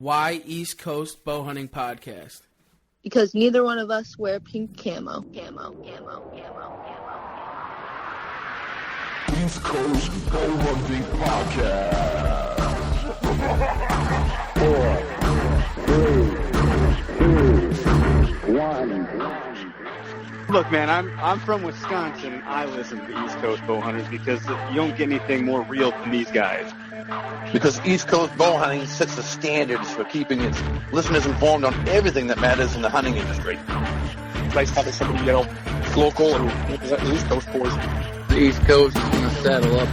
Why East Coast Bowhunting Podcast? Because neither one of us wear pink camo. East Coast Bowhunting Podcast. 4, 3, 2, 1. Look, man, I'm from Wisconsin, and I listen to East Coast Bowhunters because you don't get anything more real than these guys. Because East Coast Bowhunting sets the standards for keeping its listeners informed on everything that matters in the hunting industry. Nice having somebody, local and represent the East Coast boys. The East Coast is going to saddle up.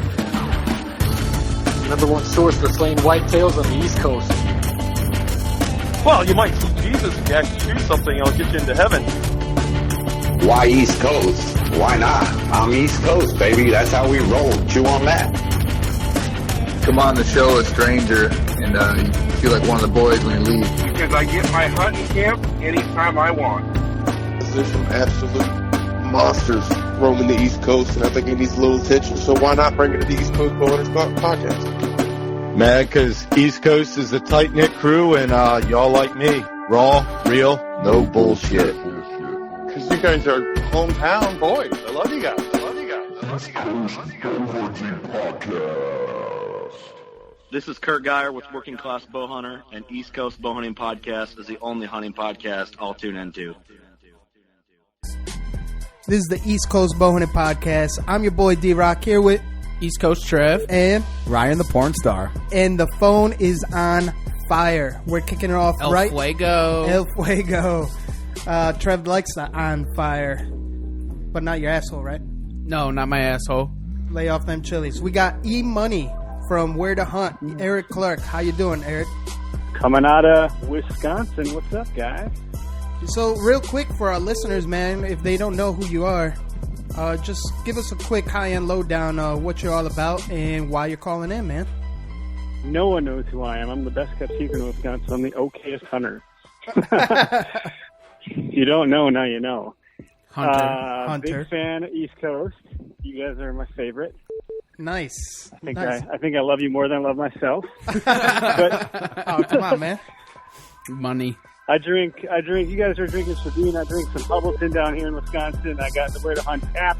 Number one source for slaying whitetails on the East Coast. Well, you might see Jesus if you actually shoot something, it'll get you into heaven. Why East Coast? Why not? I'm East Coast, baby. That's how we roll. Chew on that. Come on the show, a stranger, and you feel like one of the boys when you leave. Because I get my hunting camp anytime I want. There's some absolute monsters roaming the East Coast, and I think it needs a little attention, so why not bring it to the East Coast Bowhunters Podcast? Man, because East Coast is a tight-knit crew, and y'all like me. Raw, real, no bullshit. Because you guys are hometown boys. I love you guys. East Coast Bowhunting Podcast. This is Kurt Geyer with Working Class Bowhunter, and East Coast Bowhunting Podcast is the only hunting podcast I'll tune into. This is the East Coast Bowhunting Podcast. I'm your boy D-Rock here with East Coast Trev and Ryan the Porn Star. And the phone is on fire. We're kicking it off El right. Fuego. Trev likes the on fire, but not your asshole, right? No, not my asshole. Lay off them chilies. We got E-Money from Where to Hunt. Eric Clark. How you doing, Eric? Coming out of Wisconsin. What's up, guys? So, real quick for our listeners, man, if they don't know who you are, just give us a quick high-end lowdown of what you're all about and why you're calling in, man. No one knows who I am. I'm the best-kept secret in Wisconsin. I'm the okayest hunter. You don't know, now you know. Hunter. Big fan of East Coast. You guys are my favorite. Nice. I think I love you more than I love myself. But, oh, come on, man. Money. I drink. You guys are drinking Sabine. I drink some Hubbleton down here in Wisconsin. I got the Where to Hunt app.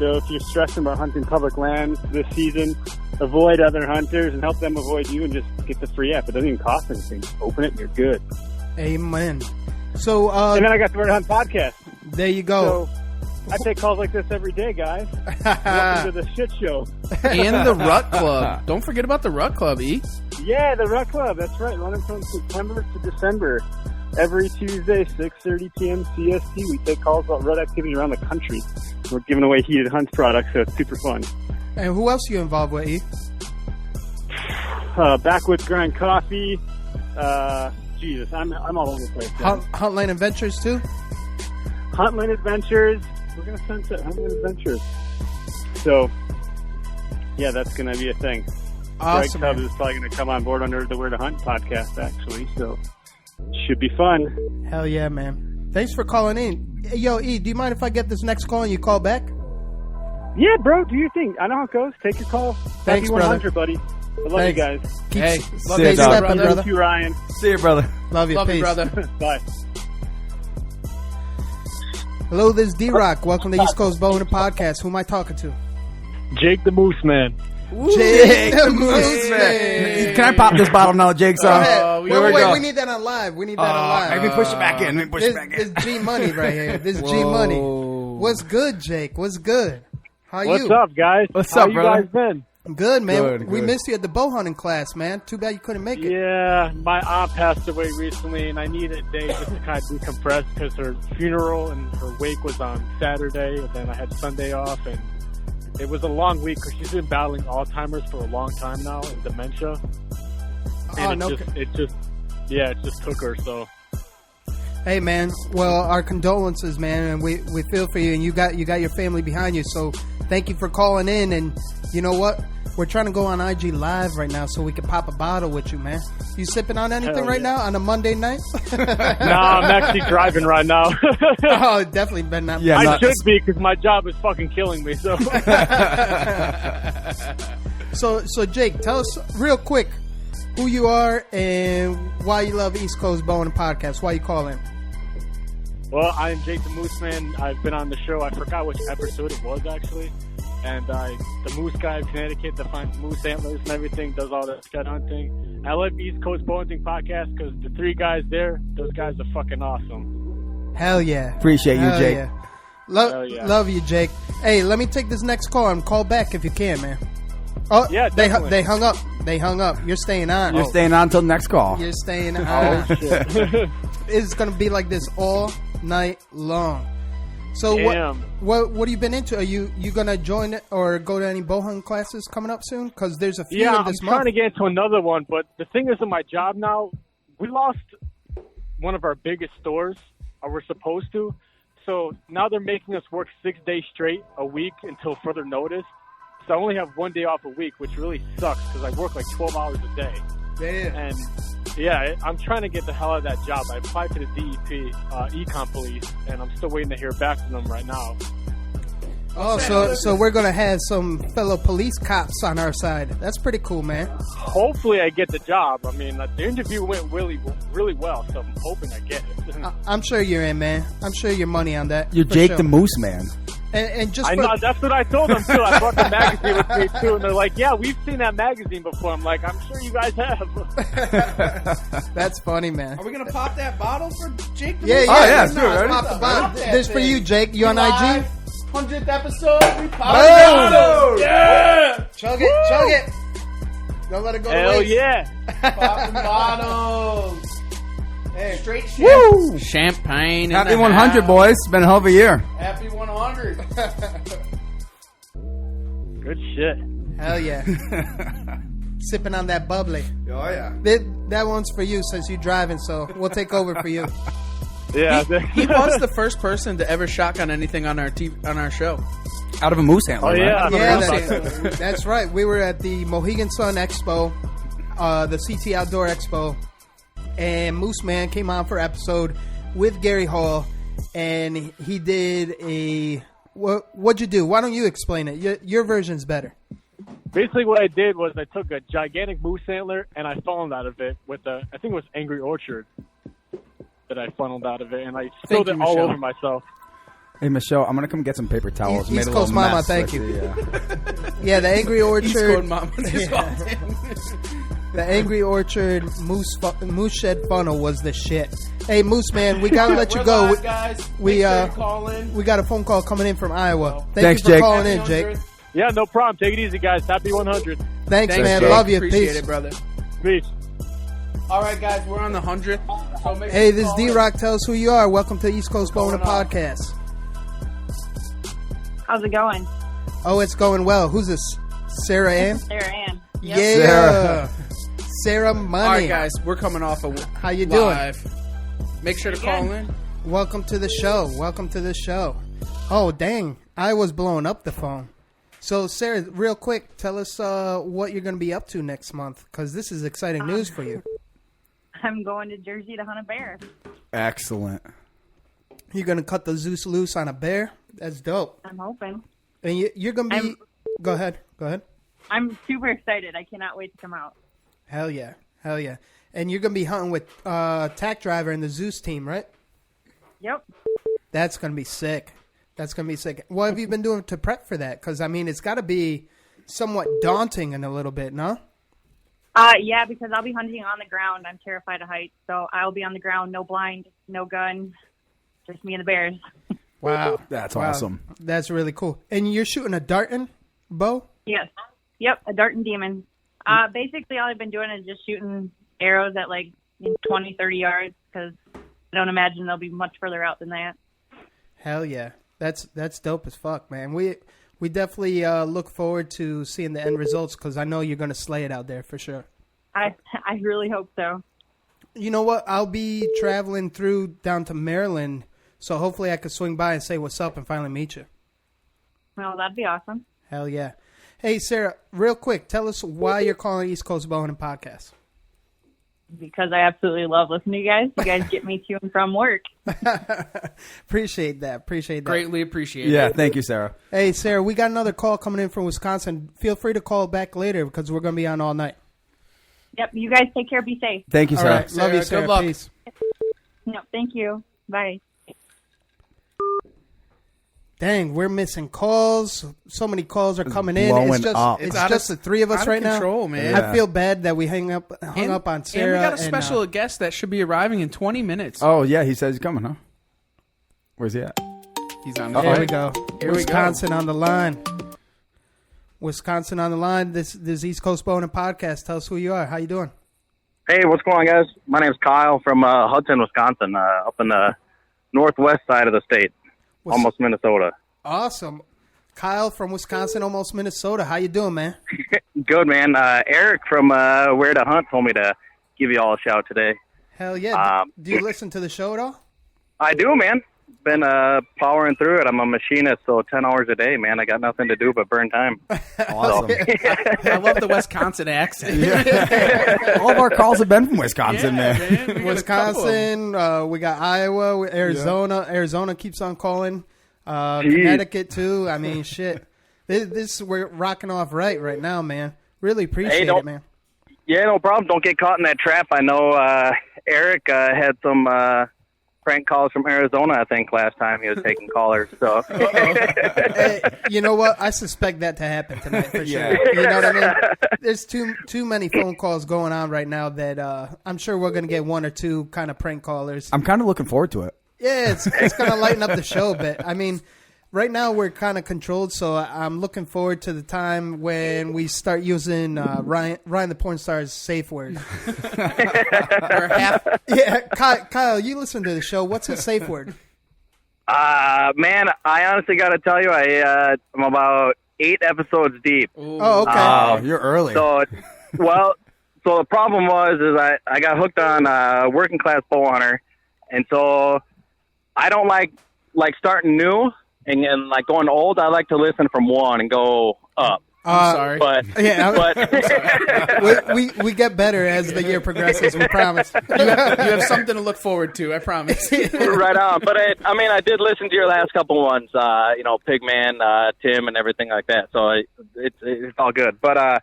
So if you're stressing about hunting public lands this season, avoid other hunters and help them avoid you, and just get the free app. It doesn't even cost anything. Just open it and you're good. Amen. So, and then I got the Where to Hunt podcast. There you go. So I take calls like this every day, guys. Welcome to the shit show. And the Rut Club. Don't forget about the Rut Club, E. Yeah, the Rut Club. That's right. Running from September to December. Every Tuesday, 6:30 p.m. CST. We take calls about rut activity around the country. We're giving away heated hunt products, so it's super fun. And who else are you involved with, E? Backwoods Grind Coffee. Jesus, I'm all over the place. Huntline Adventures, too? Huntline Adventures. We're going to sunset Huntline Adventures. So, yeah, that's going to be a thing. Awesome. Greg Tubbs is probably going to come on board under the Where to Hunt podcast, actually. So, should be fun. Hell yeah, man. Thanks for calling in. Yo, E, do you mind if I get this next call and you call back? Yeah, bro, do your thing. I know how it goes. Take your call. Thanks, Happy 100, buddy. I love you guys. Love you, brother. Thank you, Ryan. See you, brother. Love you, Love you, brother. Bye. Hello, this is D-Rock. Welcome to East Coast Bowhunting Podcast. Who am I talking to? Jake the Moose Man. Jake the Moose Man. Can I pop this bottle now, Jake's on? Wait, we need that on live. Let me push it back in. This is G-Money right here. This is G-Money. What's good, Jake? What's good? How you? What's up, guys? How you guys been? Good, man. Good. We missed you at the bow hunting class, man. Too bad you couldn't make it. Yeah, my aunt passed away recently, and I needed a day just to kind of decompress because her funeral and her wake was on Saturday, and then I had Sunday off, and it was a long week because she's been battling Alzheimer's for a long time now and dementia. And it just took her, so. Hey, man. Well, our condolences, man, and we feel for you, and you got your family behind you, so thank you for calling in, and you know what? We're trying to go on IG Live right now so we can pop a bottle with you, man. You sipping on anything right now on a Monday night? No, I'm actually driving right now. Oh, definitely been not. Yeah, I should be because my job is fucking killing me. So, so Jake, tell us real quick. who you are and why you love East Coast Bowhunting Podcast. Why you calling? Well, I'm Jake the Moose Man. I've been on the show. I forgot which episode it was, actually. And the moose guy of Connecticut that finds moose antlers and everything, does all that stud hunting. I love East Coast Bowhunting Podcast because the three guys there, those guys are fucking awesome. Hell yeah. Appreciate you, Hell Jake. Yeah. Hell yeah. Love you, Jake. Hey, let me take this next call and call back if you can, man. Oh, yeah, they definitely. hung up. They hung up. You're staying on. You're staying on until next call. You're staying on. Oh, shit. It's going to be like this all night long. So what have you been into? Are you going to join it or go to any bowhunting classes coming up soon? Because there's a few Yeah, this I'm month. trying to get into another one, but the thing is, in my job now, we lost one of our biggest stores, or we're supposed to. So now they're making us work 6 days straight a week until further notice. So I only have 1 day off a week, which really sucks because I work like 12 hours a day. Damn. And yeah, I'm trying to get the hell out of that job. I applied to the DEP, Econ Police, and I'm still waiting to hear back from them right now. Oh, so we're going to have some fellow police cops on our side. That's pretty cool, man. Hopefully I get the job. I mean, the interview went really, really well, so I'm hoping I get it. I'm sure you're in, man. I'm sure you're money on that. You're for Jake sure. the Moose Man. And just I for, know, that's what I told them, too. I brought the magazine with me, too, and they're like, yeah, we've seen that magazine before. I'm like, I'm sure you guys have. That's funny, man. Are we going to pop that bottle for Jake? Yeah. Oh, yeah, let's sure, ready? pop the bottle. This for you, Jake. You on IG? 100th episode. We pop Boom. the bottle. Yeah. Chug it. Don't let it go to Hell waste. yeah. Popping bottles. Hey, straight Woo! champagne. in Happy the 100, house. boys. It's been a hell of a year. Happy 100. Good shit. Hell yeah. Sipping on that bubbly. Oh, yeah. That one's for you since you're driving, so we'll take over for you. Yeah. He was the first person to ever shotgun anything on our show. Out of a moose antler, Oh, yeah. right? Yeah, that's right. We were at the Mohegan Sun Expo, the CT Outdoor Expo, and Moose Man came on for episode with Gary Hall, and he did a... What'd you do? Why don't you explain it? Your version's better. Basically, what I did was I took a gigantic moose antler and I funneled out of it with I think it was Angry Orchard that I funneled out of it, and I spilled it all over myself. Hey, Michelle, I'm going to come get some paper towels. East Made a Coast little Mama, mess. thank I you. see, Yeah, the Angry Orchard... East Coast Mama. The Angry Orchard Moose Shed Funnel was the shit. Hey, Moose Man, we gotta let you go. Live, guys. We Make sure you call in. we got a phone call coming in from Iowa. Thanks, you for Jake. calling in, Jake. Yeah, no problem. Take it easy, guys. Happy 100. Thanks, man. Jake. Love you. Appreciate Peace. it, brother. Peace. All right, guys, we're on the 100th. So make Hey, sure this you is call in. D-Rock. Tell us who you are. Welcome to East Coast What's Bowhunting going on? Podcast. How's it going? Oh, it's going well. Who's this? Sarah Ann? Sarah Ann. Yep. Yeah. Sarah Money. All right, guys, we're coming off of How you doing? live. Make sure to call in. Welcome to the show. Welcome to the show. Oh, dang. I was blowing up the phone. So, Sarah, real quick, tell us what you're going to be up to next month, because this is exciting news for you. I'm going to Jersey to hunt a bear. Excellent. You're going to cut the Zeus loose on a bear? That's dope. I'm hoping. And you're going to be... Go ahead. I'm super excited. I cannot wait to come out. Hell yeah. And you're going to be hunting with Tack Driver and the Zeus team, right? Yep. That's going to be sick. What have you been doing to prep for that? Because, I mean, it's got to be somewhat daunting in a little bit, no? Yeah, because I'll be hunting on the ground. I'm terrified of heights, so I'll be on the ground, no blind, no gun, just me and the bears. Wow. That's awesome. That's really cool. And you're shooting a Darton bow? Yes. Yep, a dart and demon. Basically, all I've been doing is just shooting arrows at like 20, 30 yards because I don't imagine they'll be much further out than that. Hell yeah. That's dope as fuck, man. We definitely look forward to seeing the end results because I know you're going to slay it out there for sure. I really hope so. You know what? I'll be traveling through down to Maryland, so hopefully I could swing by and say what's up and finally meet you. Well, that'd be awesome. Hell yeah. Hey, Sarah, real quick, tell us why you're calling East Coast Bowhunting Podcast. Because I absolutely love listening to you guys. You guys get me to and from work. Appreciate that. Greatly appreciate it. Yeah, thank you, Sarah. Hey, Sarah, we got another call coming in from Wisconsin. Feel free to call back later because we're going to be on all night. Yep. You guys take care. Be safe. Thank you, All Sarah. right. Love you, Sarah. Good luck. Peace. Yep. Thank you. Bye. Dang, we're missing calls. So many calls are coming in. blowing It's just up. it's It's just the three of us out of right control, now. man. I feel bad that we hung up on And Sarah. we got a special guest that should be arriving in 20 minutes. Oh, yeah, he says he's coming, huh? Where's he at? He's on the Here way. we go. Here we Wisconsin on the line. Wisconsin on the line. This East Coast Bowhunting Podcast. Tell us who you are. How you doing? Hey, what's going on, guys? My name's Kyle from Hudson, Wisconsin, up in the northwest side of the state, almost Minnesota. Awesome. Kyle from Wisconsin, almost Minnesota. How you doing, man? Good, man. Eric from Where to Hunt told me to give you all a shout today. Hell yeah. Do you listen to the show at all? I do, man. Been powering through it. I'm a machinist, so 10 hours a day, man. I got nothing to do but burn time. Awesome. I love the Wisconsin accent. All of our calls have been from Wisconsin, man. We got Wisconsin, we got Iowa, Arizona. Yeah. Arizona keeps on calling. Connecticut, too. I mean, shit. This we're rocking off right now, man. Really appreciate it, man. Yeah, no problem. Don't get caught in that trap. I know Eric had some prank calls from Arizona, I think, last time he was taking callers. So, hey, you know what? I suspect that to happen tonight for sure. You know what I mean? There's too many phone calls going on right now that I'm sure we're going to get one or two kind of prank callers. I'm kind of looking forward to it. Yeah, it's going to lighten up the show a bit. I mean, right now we're kind of controlled, so I'm looking forward to the time when we start using Ryan the Porn Star's safe word. Yeah, Kyle, you listen to the show. What's his safe word? Man, I honestly got to tell you, I'm about 8 episodes deep. Oh, okay. You're early. So the problem is I got hooked on working class bow hunter, and so I don't like starting new and like going old. I like to listen from 1 and go up. I'm sorry. But we get better as the year progresses. We promise. You have something to look forward to. I promise. Right on. But I did listen to your last couple ones. Pigman, Tim, and everything like that. So it's all good. But I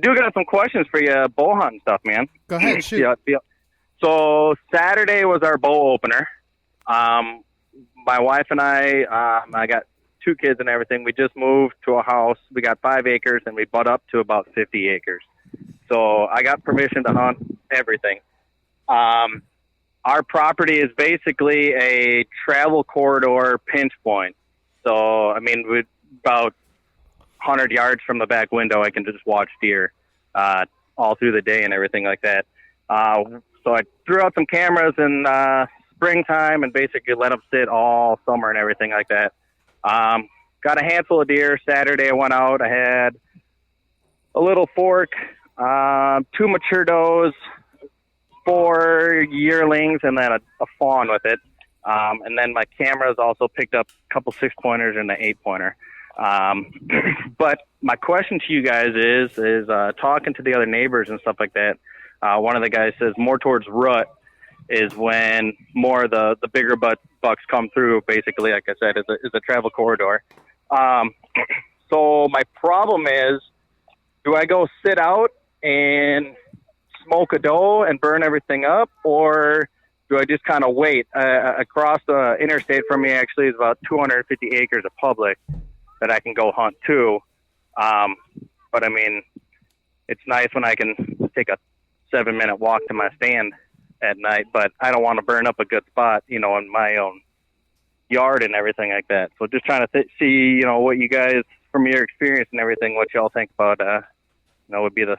do got some questions for you, bow hunting stuff, man. Go ahead, shoot. So Saturday was our bow opener. My wife and I got 2 kids and everything. We just moved to a house. We got 5 acres, and we butt up to about 50 acres. So I got permission to hunt everything. Our property is basically a travel corridor pinch point. So, I mean, with about 100 yards from the back window, I can just watch deer all through the day and everything like that. So I threw out some cameras in springtime and basically let them sit all summer and everything like that. Got a handful of deer. Saturday I went out. I had a little fork, 2 mature does, 4 yearlings, and then a fawn with it. And then my cameras also picked up a couple 6-pointers and an 8-pointer. But my question to you guys is talking to the other neighbors and stuff like that. One of the guys says more towards rut is when more of the bigger bucks come through. Basically, like I said, is a travel corridor. So my problem is, do I go sit out and smoke a doe and burn everything up, or do I just kind of wait? Across the interstate from me actually is about 250 acres of public that I can go hunt too. But I mean, it's nice when I can take a 7-minute walk to my stand at night, but I don't want to burn up a good spot, in my own yard and everything like that. So just trying to see, what you guys, from your experience and everything, what y'all think about, would be the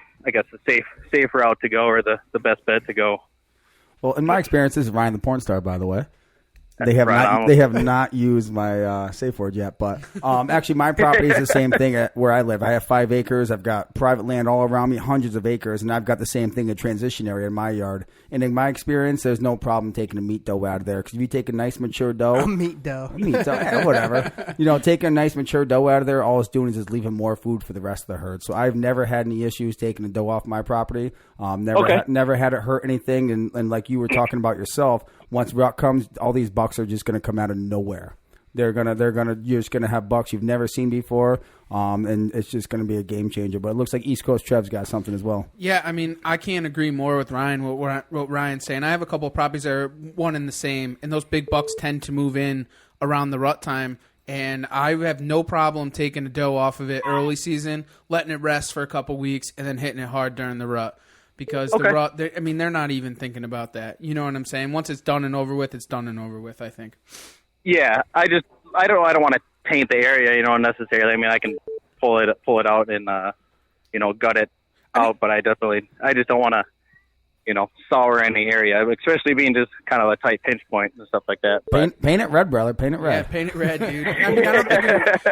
safe route to go, or the best bet to go. Well, in my experience, this is Ryan the Porn Star, by the way. They have not used my safe word yet, but actually my property is the same thing where I live. I have 5 acres. I've got private land all around me, hundreds of acres, and I've got the same thing, a transition area in my yard. And in my experience, there's no problem taking a meat doe out of there, because if you take a nice mature doe, whatever, taking a nice mature doe out of there, all it's doing is just leaving more food for the rest of the herd. So I've never had any issues taking a doe off my property. Never had it hurt anything, and like you were talking about yourself. Once rut comes, all these bucks are just going to come out of nowhere. You're just gonna have bucks you've never seen before, and it's just gonna be a game changer. But it looks like East Coast Trev's got something as well. Yeah, I mean, I can't agree more with Ryan. What Ryan's saying. I have a couple of properties that are one and the same, and those big bucks tend to move in around the rut time. And I have no problem taking the doe off of it early season, letting it rest for a couple weeks, and then hitting it hard during the rut. Because the rut, they're not even thinking about that. You know what I'm saying? Once it's done and over with, it's done and over with, I think. Yeah, I don't want to taint the area, necessarily. I mean, I can pull it out and gut it out, but I just don't want to, sour any area, especially being just kind of a tight pinch point and stuff like that. Paint it red, brother. Paint it red. Yeah, paint it red, dude. I mean, I don't think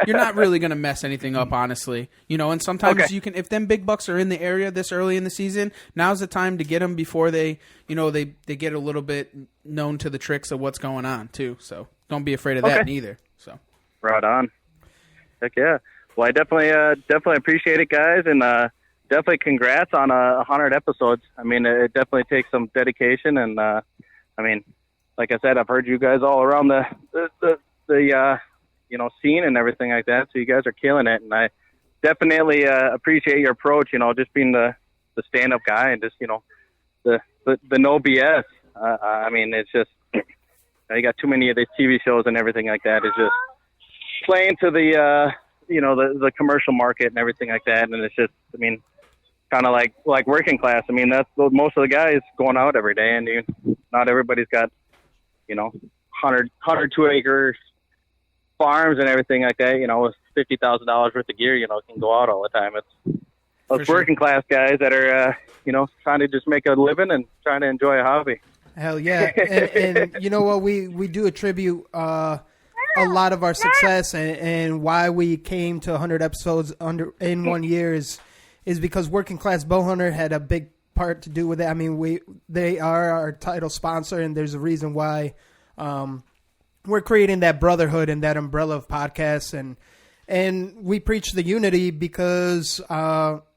you're not really going to mess anything up, honestly. And sometimes you can, if them big bucks are in the area this early in the season, now's the time to get them before they get a little bit known to the tricks of what's going on too. So don't be afraid of that neither. So right on. Heck yeah. Well, I definitely appreciate it, guys, and definitely congrats on 100 episodes. I mean, it definitely takes some dedication, and I mean, like I said, I've heard you guys all around the scene and everything like that. So you guys are killing it, and I definitely appreciate your approach. Just being the stand-up guy and just the no BS. I mean, it's just you got too many of these TV shows and everything like that. It's just playing to the the commercial market and everything like that, and it's just, I mean, kind of like working class. I mean, that's most of the guys going out every day, and not everybody's got 100 2-acre farms and everything like that. With $50,000 worth of gear, can go out all the time. It's those working class guys that are trying to just make a living and trying to enjoy a hobby. Hell yeah. and you know what, we do attribute a lot of our success and why we came to 100 episodes in 1 year is because Working Class Bowhunter had a big part to do with it. I mean, they are our title sponsor, and there's a reason why we're creating that brotherhood and that umbrella of podcasts, and we preach the unity because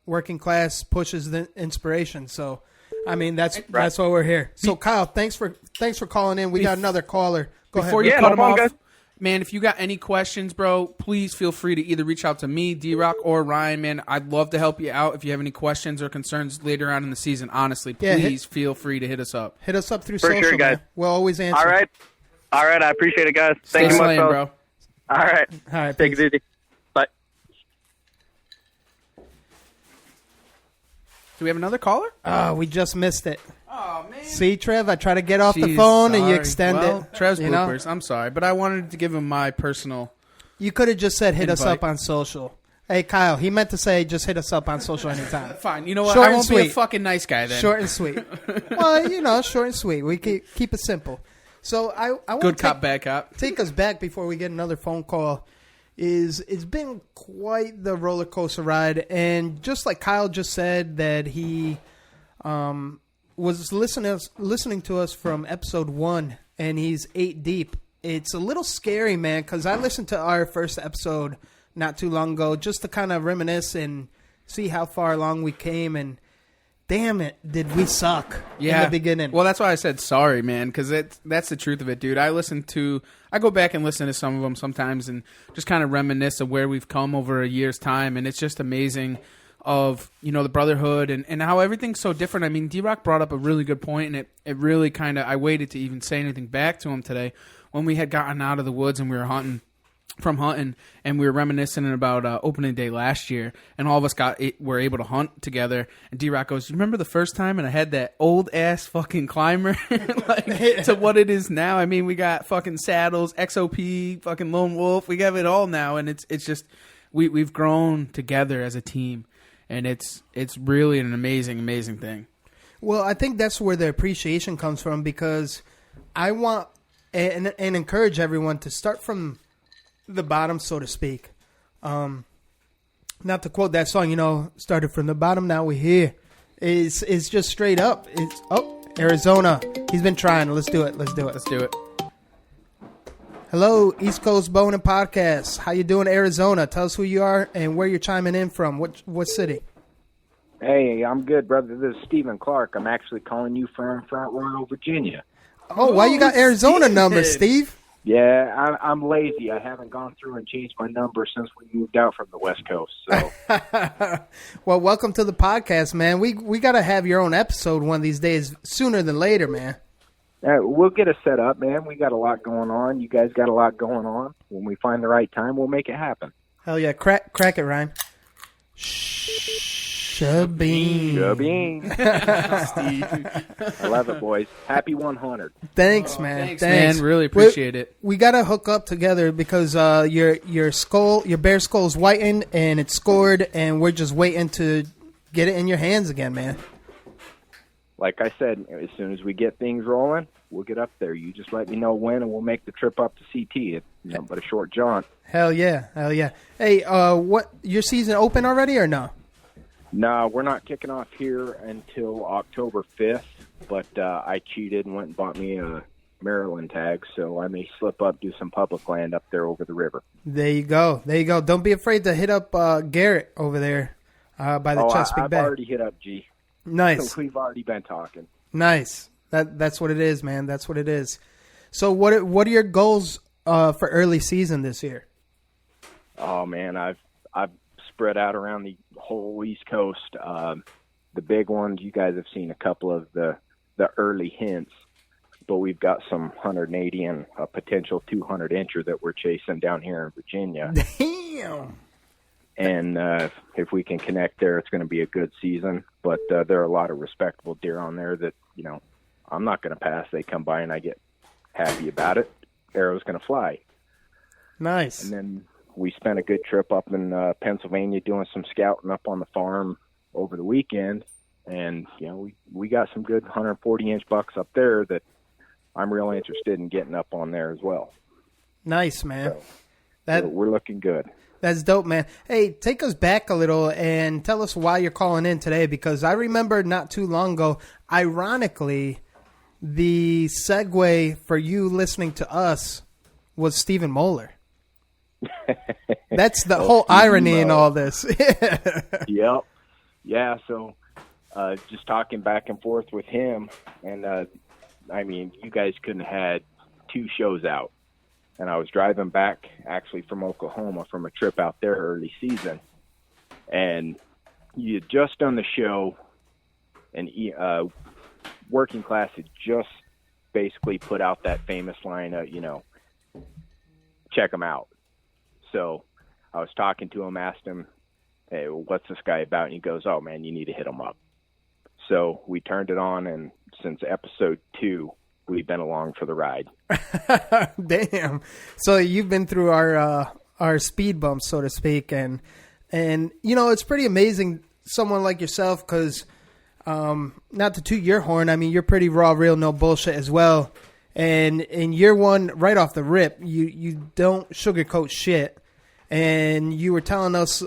Working Class pushes the inspiration. So, I mean, that's why we're here. So, Kyle, thanks for calling in. We got another caller. Go ahead. Before you cut him off, guys. Man, if you got any questions, bro, please feel free to either reach out to me, D-Rock, or Ryan, man. I'd love to help you out if you have any questions or concerns later on in the season. Honestly, please feel free to hit us up. Hit us up through For social, sure, guys. man. We'll always answer. All right. I appreciate it, guys. Thank you much, bro. All right. Take it easy. Bye. Do we have another caller? Oh, we just missed it. Oh, man. See, Trev, I try to get off the phone and you extend it. Trev's bloopers. I'm sorry, but I wanted to give him my personal. You could have just said hit us invite. up on social. Hey, Kyle, he meant to say just hit us up on social anytime. Fine. You know what? Short I and won't sweet. be a fucking nice guy then. Short and sweet. Well, short and sweet. We keep it simple. So I want Good to cop, bad cop. Take us back before we get another phone call. It's been quite the roller coaster ride, and just like Kyle just said that he was listening to us from episode 1, and he's 8 deep. It's a little scary, man, because I listened to our first episode not too long ago just to kind of reminisce and see how far along we came, and damn it, did we suck in the beginning. Well, that's why I said sorry, man, because that's the truth of it, dude. I go back and listen to some of them sometimes and just kind of reminisce of where we've come over a year's time, and it's just amazing of, the brotherhood and how everything's so different. I mean, D-Rock brought up a really good point, and it really kind of, I waited to even say anything back to him today when we had gotten out of the woods and we were hunting, and we were reminiscing about opening day last year, and all of us were able to hunt together, and D-Rock goes, you remember the first time? And I had that old-ass fucking climber to what it is now. I mean, we got fucking saddles, XOP, fucking Lone Wolf. We have it all now, and it's just, we've grown together as a team. And it's really an amazing, amazing thing. Well, I think that's where the appreciation comes from, because I want and encourage everyone to start from the bottom, so to speak. Not to quote that song, started from the bottom, now we're here. It's just straight up. It's Arizona. He's been trying. Let's do it. Let's do it. Hello, East Coast Bowhunting Podcast. How you doing, Arizona? Tell us who you are and where you're chiming in from. What city? Hey, I'm good, brother. This is Stephen Clark. I'm actually calling you from Front Royal, Virginia. Oh, why you got Arizona numbers, Steve? Yeah, I'm lazy. I haven't gone through and changed my number since we moved out from the West Coast. So, well, welcome to the podcast, man. We got to have your own episode one of these days, sooner than later, man. we'll get it set up, man. We got a lot going on. You guys got a lot going on. When we find the right time, we'll make it happen. Hell yeah. Crack it, Ryan. Shabeen. Steve. I love it, boys. Happy 100. Thanks, man. Thanks, man. Really appreciate it. We got to hook up together because your bear skull's whitened and it's scored, and we're just waiting to get it in your hands again, man. Like I said, as soon as we get things rolling, we'll get up there. You just let me know when, and we'll make the trip up to CT. It's nothing but a short jaunt. Hell yeah. Hey, what, your season open already or no? No, we're not kicking off here until October 5th, but I cheated and went and bought me a Maryland tag, so I may slip up, do some public land up there over the river. There you go. Don't be afraid to hit up Garrett over there by the Chesapeake Bay. I've already hit up G. Nice. We've already been talking. Nice. That's what it is, man. That's what it is. So what are your goals for early season this year? Oh man, I've spread out around the whole East Coast. The big ones, you guys have seen a couple of the early hints, but we've got some 180 and a potential 200 incher that we're chasing down here in Virginia. Damn. And if we can connect there, it's going to be a good season. But there are a lot of respectable deer on there that, I'm not going to pass. They come by and I get happy about it. Arrow's going to fly. Nice. And then we spent a good trip up in Pennsylvania doing some scouting up on the farm over the weekend. And, we got some good 140-inch bucks up there that I'm real interested in getting up on there as well. Nice, man. So we're looking good. That's dope, man. Hey, take us back a little and tell us why you're calling in today, because I remember not too long ago, ironically, the segue for you listening to us was Stephen Moeller. That's the whole irony in all this. Yep. Yeah, so just talking back and forth with him, and you guys couldn't have had 2 shows out. And I was driving back actually from Oklahoma from a trip out there early season. And you had just done the show, and Working Class had just basically put out that famous line of, check them out. So I was talking to him, asked him, hey, what's this guy about? And he goes, oh, man, you need to hit him up. So we turned it on, and since episode 2, we've been along for the ride. Damn. So you've been through our speed bumps, so to speak, and it's pretty amazing. Someone like yourself, because not to toot your horn, you're pretty raw, real, no bullshit as well. And in year one, right off the rip, you don't sugarcoat shit. And you were telling us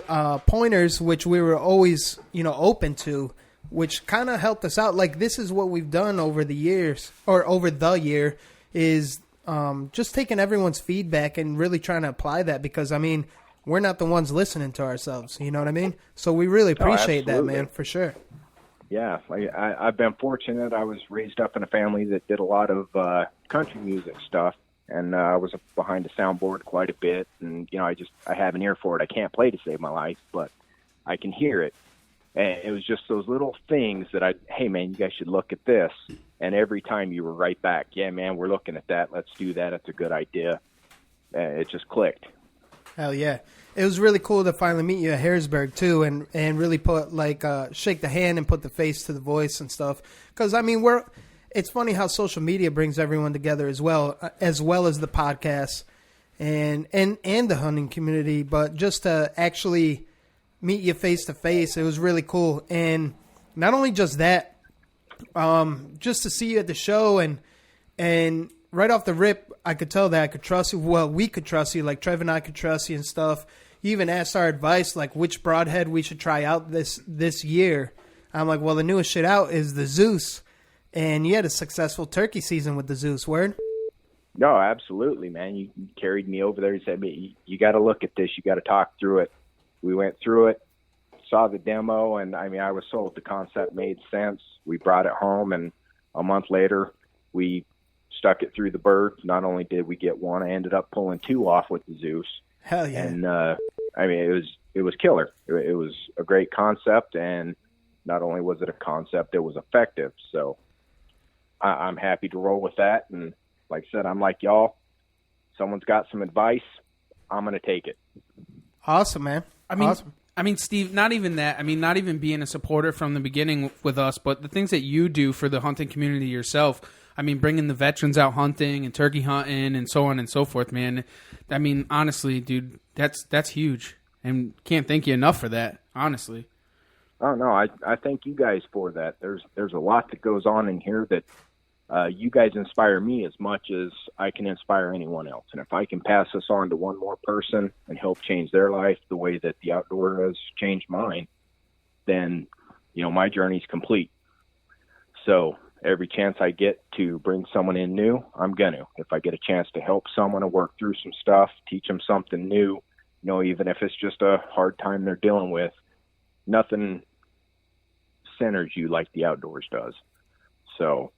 pointers, which we were always open to, which kind of helped us out. Like, this is what we've done over the years, or over the year, is just taking everyone's feedback and really trying to apply that, because, we're not the ones listening to ourselves. You know what I mean? So we really appreciate that, man, for sure. Yeah, I've been fortunate. I was raised up in a family that did a lot of country music stuff, and I was behind a soundboard quite a bit, and, I have an ear for it. I can't play to save my life, but I can hear it. And it was just those little things that hey, man, you guys should look at this. And every time you were right back, yeah, man, we're looking at that. Let's do that. It's a good idea. It just clicked. Hell yeah. It was really cool to finally meet you at Harrisburg, too, and really put, shake the hand and put the face to the voice and stuff. Because, it's funny how social media brings everyone together as well as the podcast and the hunting community. But just to actually meet you face to face, it was really cool. And not only just that, just to see you at the show and right off the rip, I could tell that I could trust you. Well, we could trust you, like Trev and I could trust you and stuff. You even asked our advice, like which broadhead we should try out this year. I'm like, well, the newest shit out is the Zeus, and you had a successful turkey season with the Zeus. Word? No, absolutely, man. You carried me over there. You said, you got to look at this. You got to talk through it. We went through it, saw the demo, and I was sold. The concept made sense. We brought it home, and a month later, we stuck it through the bird. Not only did we get one, I ended up pulling 2 off with the Zeus. Hell yeah! And I mean, it was killer. It was a great concept, and not only was it a concept, it was effective. So I'm happy to roll with that. And like I said, I'm like y'all. Someone's got some advice, I'm going to take it. Awesome, man. Awesome. I mean, Steve, not even that. I mean, not even being a supporter from the beginning with us, but the things that you do for the hunting community yourself. I mean, bringing the veterans out hunting and turkey hunting and so on and so forth, man. I mean, honestly, dude, that's huge. And can't thank you enough for that, honestly. Oh, no, I thank you guys for that. There's a lot that goes on in here that you guys inspire me as much as I can inspire anyone else. And if I can pass this on to one more person and help change their life the way that the outdoor has changed mine, then, my journey's complete. So every chance I get to bring someone in new, I'm going to. If I get a chance to help someone to work through some stuff, teach them something new, even if it's just a hard time they're dealing with, nothing centers you like the outdoors does. So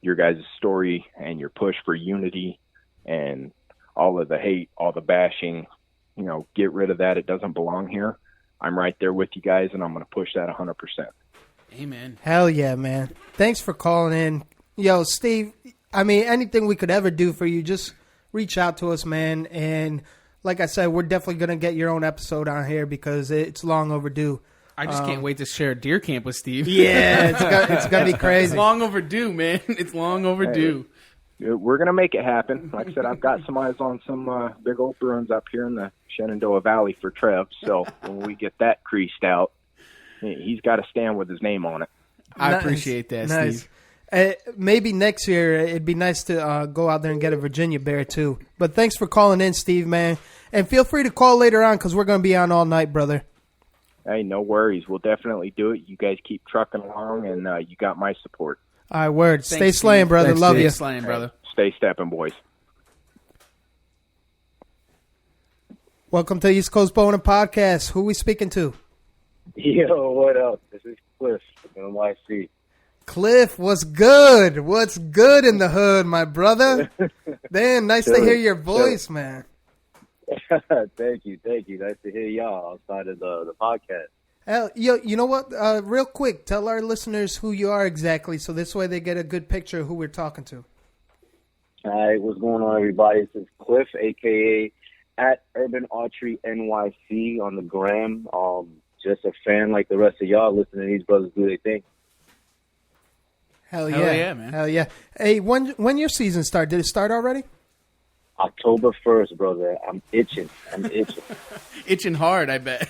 your guys' story and your push for unity and all of the hate, all the bashing, get rid of that. It doesn't belong here. I'm right there with you guys, and I'm going to push that 100%. Amen. Hell yeah, man. Thanks for calling in. Yo, Steve, I mean, anything we could ever do for you, just reach out to us, man. And like I said, we're definitely going to get your own episode on here because it's long overdue. I just can't wait to share deer camp with Steve. Yeah, it's going to be crazy. It's long overdue, man. It's long overdue. Hey, we're going to make it happen. Like I said, I've got some eyes on some big old bruins up here in the Shenandoah Valley for Trev. So when we get that creased out, he's got to stand with his name on it. I appreciate that, nice. Steve. Maybe next year it'd be nice to go out there and get a Virginia bear too. But thanks for calling in, Steve, man. And feel free to call later on because we're going to be on all night, brother. Hey, no worries. We'll definitely do it. You guys keep trucking along, and you got my support. All right, word. Thanks, Stay slaying, brother. Thanks, Love Steve. you. Stay slaying, brother. Stay stepping, boys. Welcome to East Coast Bowhunting Podcast. Who we speaking to? Yo, what up? This is Cliff from NYC. Cliff, what's good? What's good in the hood, my brother? Damn, nice to hear your voice, man. Thank you. Nice to hear y'all outside of the podcast. Hell, you know what? Real quick, tell our listeners who you are exactly, so this way they get a good picture of who we're talking to. All right, what's going on, everybody? This is Cliff, a.k.a. at Urban Archery NYC on the gram. Just a fan like the rest of y'all listening to these brothers do their thing. Hell yeah, man. Hell yeah. Hey, when your season start? Did it start already? October 1st, brother. I'm itching. Itching hard, I bet.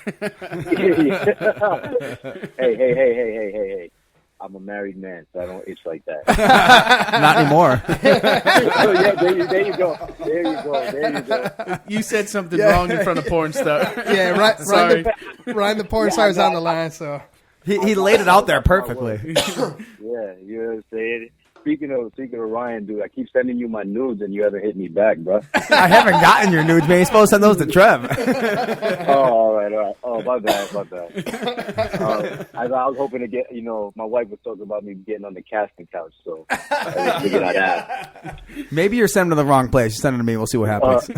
Hey. I'm a married man, so I don't itch like that. Not anymore. Oh, yeah, there you go. You said something wrong in front of porn star. Yeah, right. Sorry. Ryan the porn star is on the line, so he laid it out there perfectly. Yeah, you know what I'm saying? Speaking of Ryan, dude, I keep sending you my nudes and you haven't hit me back, bro. I haven't gotten your nudes, man. You're supposed to send those to Trev. Oh, all right. Oh, my bad. I was hoping to get, my wife was talking about me getting on the casting couch, so I figured I'd ask. Maybe you're sending to the wrong place. You send it to me. We'll see what happens.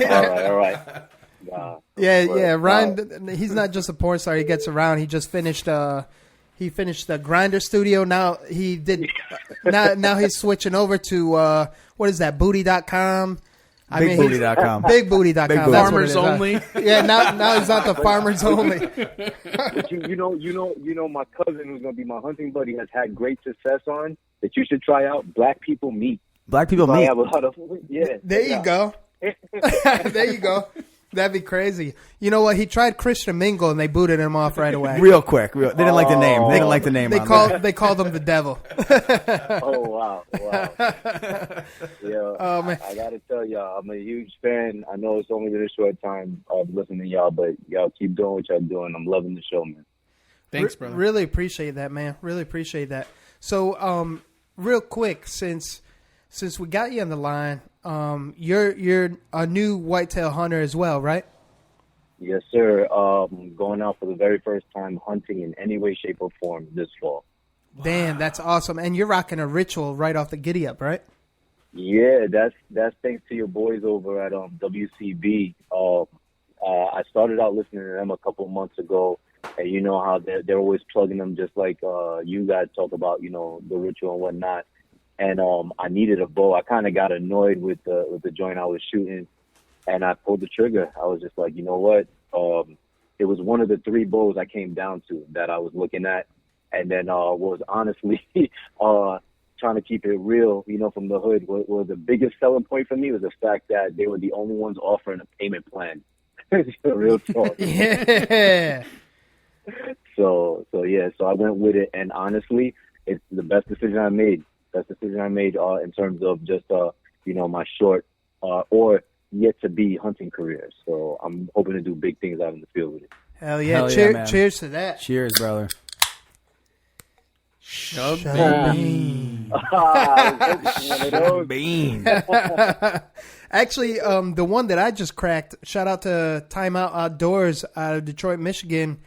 All right. Yeah. Ryan, he's not just a porn star. He gets around. He just finished. He finished the Grindr Studio. Now now he's switching over to what is that? Booty.com. Bigbooty.com. Bigbooty.com. Farmers only. Yeah. Now he's not the farmers only. But you know, my cousin who's gonna be my hunting buddy has had great success on that. You should try out Black People Meet. Black People I Meet. have a lot of There you go. There you go. That'd be crazy. You know what? He tried Christian Mingle and they booted him off right away. Real quick. They didn't like the name. They didn't like the name. They called him the devil. Oh wow. Yeah. Oh man. I gotta tell y'all, I'm a huge fan. I know it's only been a short time of listening to y'all, but y'all keep doing what y'all doing. I'm loving the show, man. Thanks, brother. Really appreciate that, man. Really appreciate that. So, real quick, since we got you on the line, you're a new whitetail hunter as well, right? Yes, sir. Going out for the very first time hunting in any way, shape, or form this fall. Damn, that's awesome. And you're rocking a ritual right off the giddy up, right? Yeah, that's thanks to your boys over at WCB. I started out listening to them a couple of months ago, and you know how they're always plugging them, just like you guys talk about, you know, the ritual and whatnot. And I needed a bow. I kind of got annoyed with the joint I was shooting, and I pulled the trigger. I was just like, you know what? It was one of the 3 bows I came down to that I was looking at, and then was honestly trying to keep it real, you know, from the hood. What was the biggest selling point for me was the fact that they were the only ones offering a payment plan. Real talk. Yeah. So I went with it, and honestly, it's the best decision I made. Best decision I made in terms of just you know, my short or yet to be hunting career. So I'm hoping to do big things out in the field with it. Hell yeah! Man. Cheers to that. Cheers, brother. Bean. Bean. Actually, the one that I just cracked, shout out to Timeout Outdoors out of Detroit, Michigan.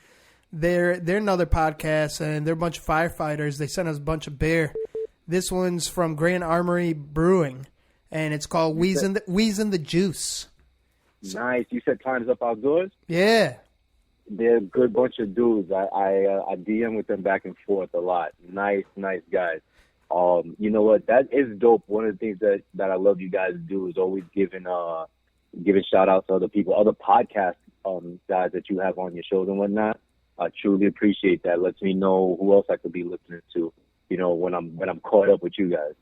They're another podcast, and they're a bunch of firefighters. They sent us a bunch of beer. This one's from Grand Armory Brewing, and it's called Wheezin' the Juice. Nice. You said Time's Up Outdoors? Yeah. They're a good bunch of dudes. I DM with them back and forth a lot. Nice guys. You know what? That is dope. One of the things that I love you guys do is always giving shout outs to other people, other podcast guys that you have on your shows and whatnot. I truly appreciate that. Lets me know who else I could be listening to, you know, when I'm caught up with you guys.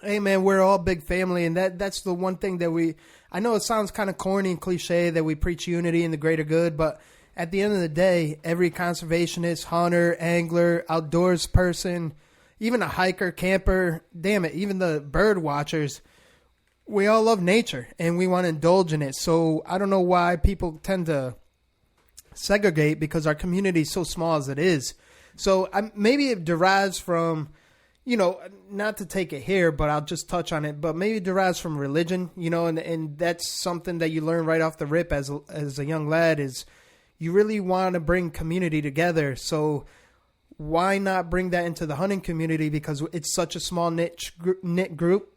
Hey man, we're all big family, and that's the one thing that I know it sounds kind of corny and cliche that we preach unity and the greater good, but at the end of the day, every conservationist, hunter, angler, outdoors person, even a hiker, camper, damn it, even the bird watchers, we all love nature and we want to indulge in it. So I don't know why people tend to segregate, because our community is so small as it is. So maybe it derives from, you know, not to take it here, but I'll just touch on it, but maybe it derives from religion, you know, and that's something that you learn right off the rip as a young lad is you really want to bring community together. So why not bring that into the hunting community? Because it's such a small knit group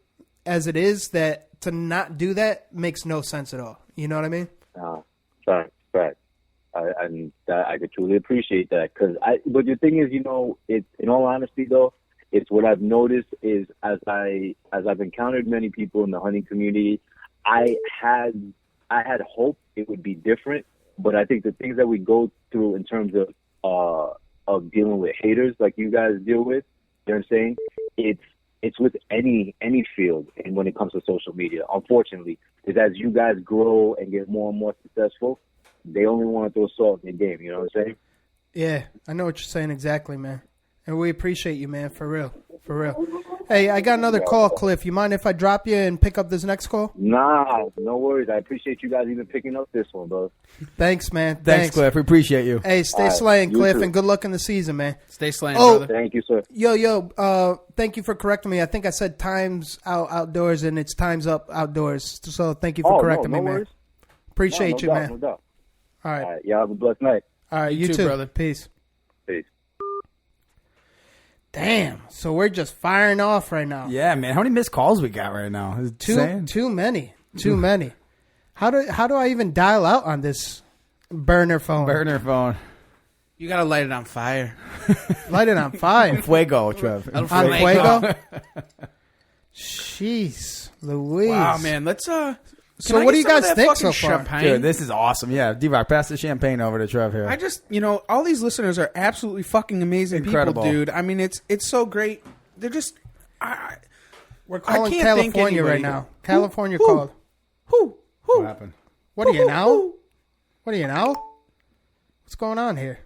as it is, that to not do that makes no sense at all. You know what I mean? Right. I could truly appreciate that. But the thing is, you know, it's, in all honesty though, it's what I've noticed is as I've encountered many people in the hunting community, I had hoped it would be different. But I think the things that we go through in terms of dealing with haters like you guys deal with, you know what I'm saying? It's with any field, and when it comes to social media, unfortunately, is as you guys grow and get more and more successful, they only want to throw salt in the game. You know what I'm saying? Yeah, I know what you're saying exactly, man. And we appreciate you, man, for real. Hey, I got another call, Cliff. You mind if I drop you and pick up this next call? Nah, no worries. I appreciate you guys even picking up this one, bro. Thanks, man. Thanks, Cliff. We appreciate you. Hey, stay slaying, Cliff, and good luck in the season, man. Stay slaying, brother. Thank you, sir. Yo, thank you for correcting me. I think I said Times Out Outdoors, and it's Times Up Outdoors. So thank you for correcting me, man. Worries. Appreciate you, doubt, man. No doubt. All right. Y'all have a blessed night. All right, you too, brother. Peace. Peace. Damn. So we're just firing off right now. Yeah, man. How many missed calls we got right now? Too many. How do I even dial out on this burner phone? You gotta light it on fire. Light it on fire. Fuego, Trev. On fuego. Jeez, Louise. Wow, man. Let's So what do you guys think so far? Champagne? Dude, this is awesome. Yeah, D-Rock, pass the champagne over to Trev here. I just, all these listeners are absolutely fucking amazing Incredible. people, dude. I mean, it's so great. They're just... We're calling I can't think California anybody. right now. California called. What happened? What are you now? What are you now? What's going on here?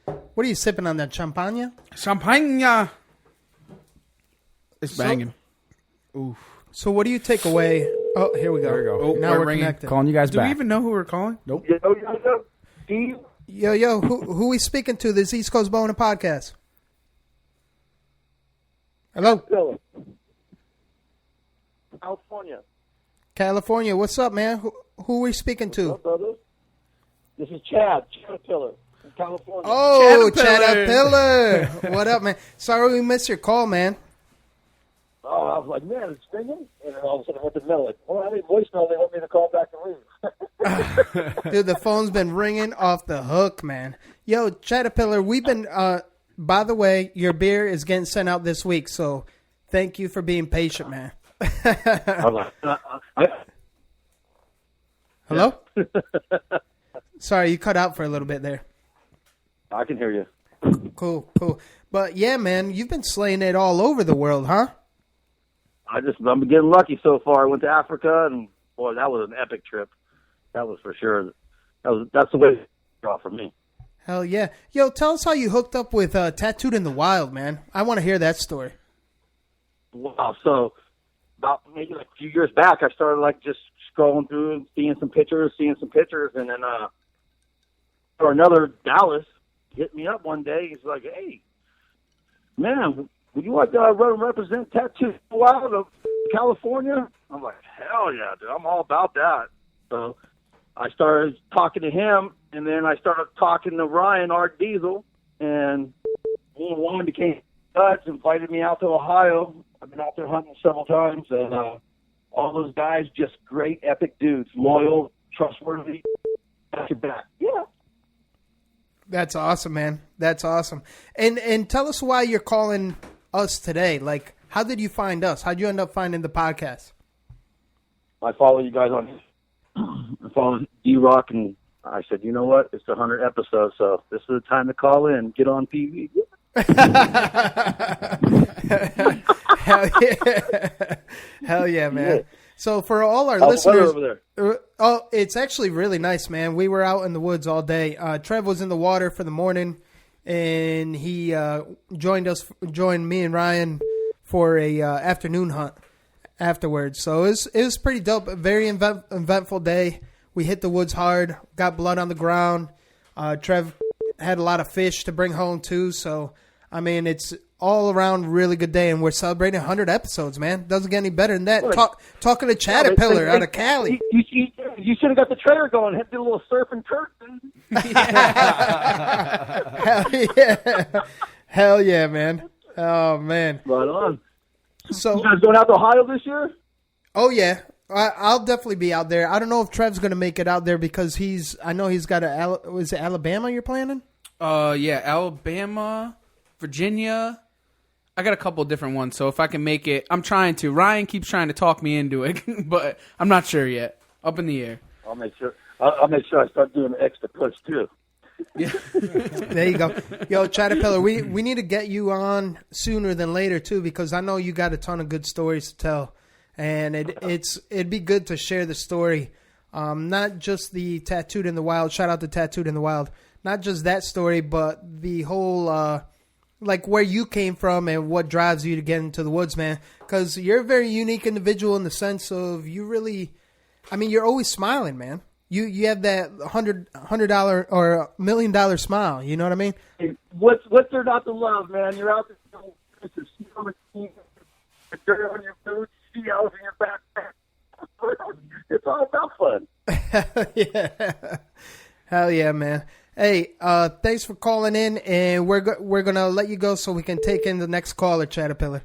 What are you sipping on, that champagne? Champagne. It's banging. Oof. So what do you take away? Oh, here we go. There we go. Oh, Now we're ringing. connected. Calling you guys Do back. we even know who we're calling? Nope. Yo, who we speaking to? This East Coast Bowhunting Podcast. Hello? California. What's up, man? Who we speaking to? What's up, brother? This is Chad Pillar from California. Oh, Chad Pillar. What up, man? Sorry we missed your call, man. Oh, I was like, man, it's ringing. And then all of a sudden I went to mail it. Well, I need voicemail. They want me to call back and leave. Dude, the phone's been ringing off the hook, man. Yo, Caterpillar, we've been, by the way, your beer is getting sent out this week, so thank you for being patient, man. Hello? Sorry, you cut out for a little bit there. I can hear you. Cool. But yeah, man, you've been slaying it all over the world, huh? I'm getting lucky so far. I went to Africa, and boy, that was an epic trip. That was for sure. That's the way to draw for me. Hell yeah. Yo, tell us how you hooked up with Tattooed in the Wild, man. I want to hear that story. Wow. So about maybe like a few years back, I started like just scrolling through and seeing some pictures, and then or another Dallas hit me up one day. He's like, "Hey, man, would you like to represent Tattooed in the Wild of California?" I'm like, "Hell yeah, dude! I'm all about that." So I started talking to him, and then I started talking to Ryan, Art Diesel, and me and Ryan became buds, invited me out to Ohio. I've been out there hunting several times, and all those guys, just great, epic dudes, loyal, trustworthy, got your back. Yeah. That's awesome, man. That's awesome. And tell us why you're calling us today. Like, how did you find us? How'd you end up finding the podcast? I follow you guys on. I follow D-Rock, and I said, you know what? It's 100 episodes, so this is the time to call in, get on TV. Hell yeah. Hell yeah, man. Yeah. So for all our How's the weather listeners, over oh, it's actually really nice, man. We were out in the woods all day. Trev was in the water for the morning, and he joined me and Ryan for a afternoon hunt afterwards. So it was pretty dope. A very eventful day. We hit the woods hard, got blood on the ground. Trev had a lot of fish to bring home too. So I mean, it's all around really good day, and we're celebrating 100 episodes, man. Doesn't get any better than that. Talking to Caterpillar out of Cali. You should have got the trailer going. Hit the little surf and turf. Hell yeah. Hell yeah, man. Oh, man. Right on. So, you guys going out to Ohio this year? Oh, yeah. I'll definitely be out there. I don't know if Trev's going to make it out there because I know he's got was it Alabama you're planning? Yeah, Alabama, Virginia. I got a couple different ones, so if I can make it, I'm trying to. Ryan keeps trying to talk me into it, but I'm not sure yet. Up in the air. I'll make sure I start doing the extra push too. Yeah. There you go. Yo, Caterpillar, we need to get you on sooner than later too, because I know you got a ton of good stories to tell, and it'd be good to share the story, not just the Tattooed in the Wild. Shout out to Tattooed in the Wild. Not just that story, but the whole like where you came from and what drives you to get into the woods, man. Because you're a very unique individual in the sense of you really, I mean, you're always smiling, man. You have that $100 or $1 million smile. You know what I mean? What's there not to love, man? You're out there, it's a snow machine, dirt on your boots, seals in your backpack. It's all about fun. Yeah. Hell yeah, man. Hey, thanks for calling in, and we're gonna let you go so we can take in the next caller, Caterpillar.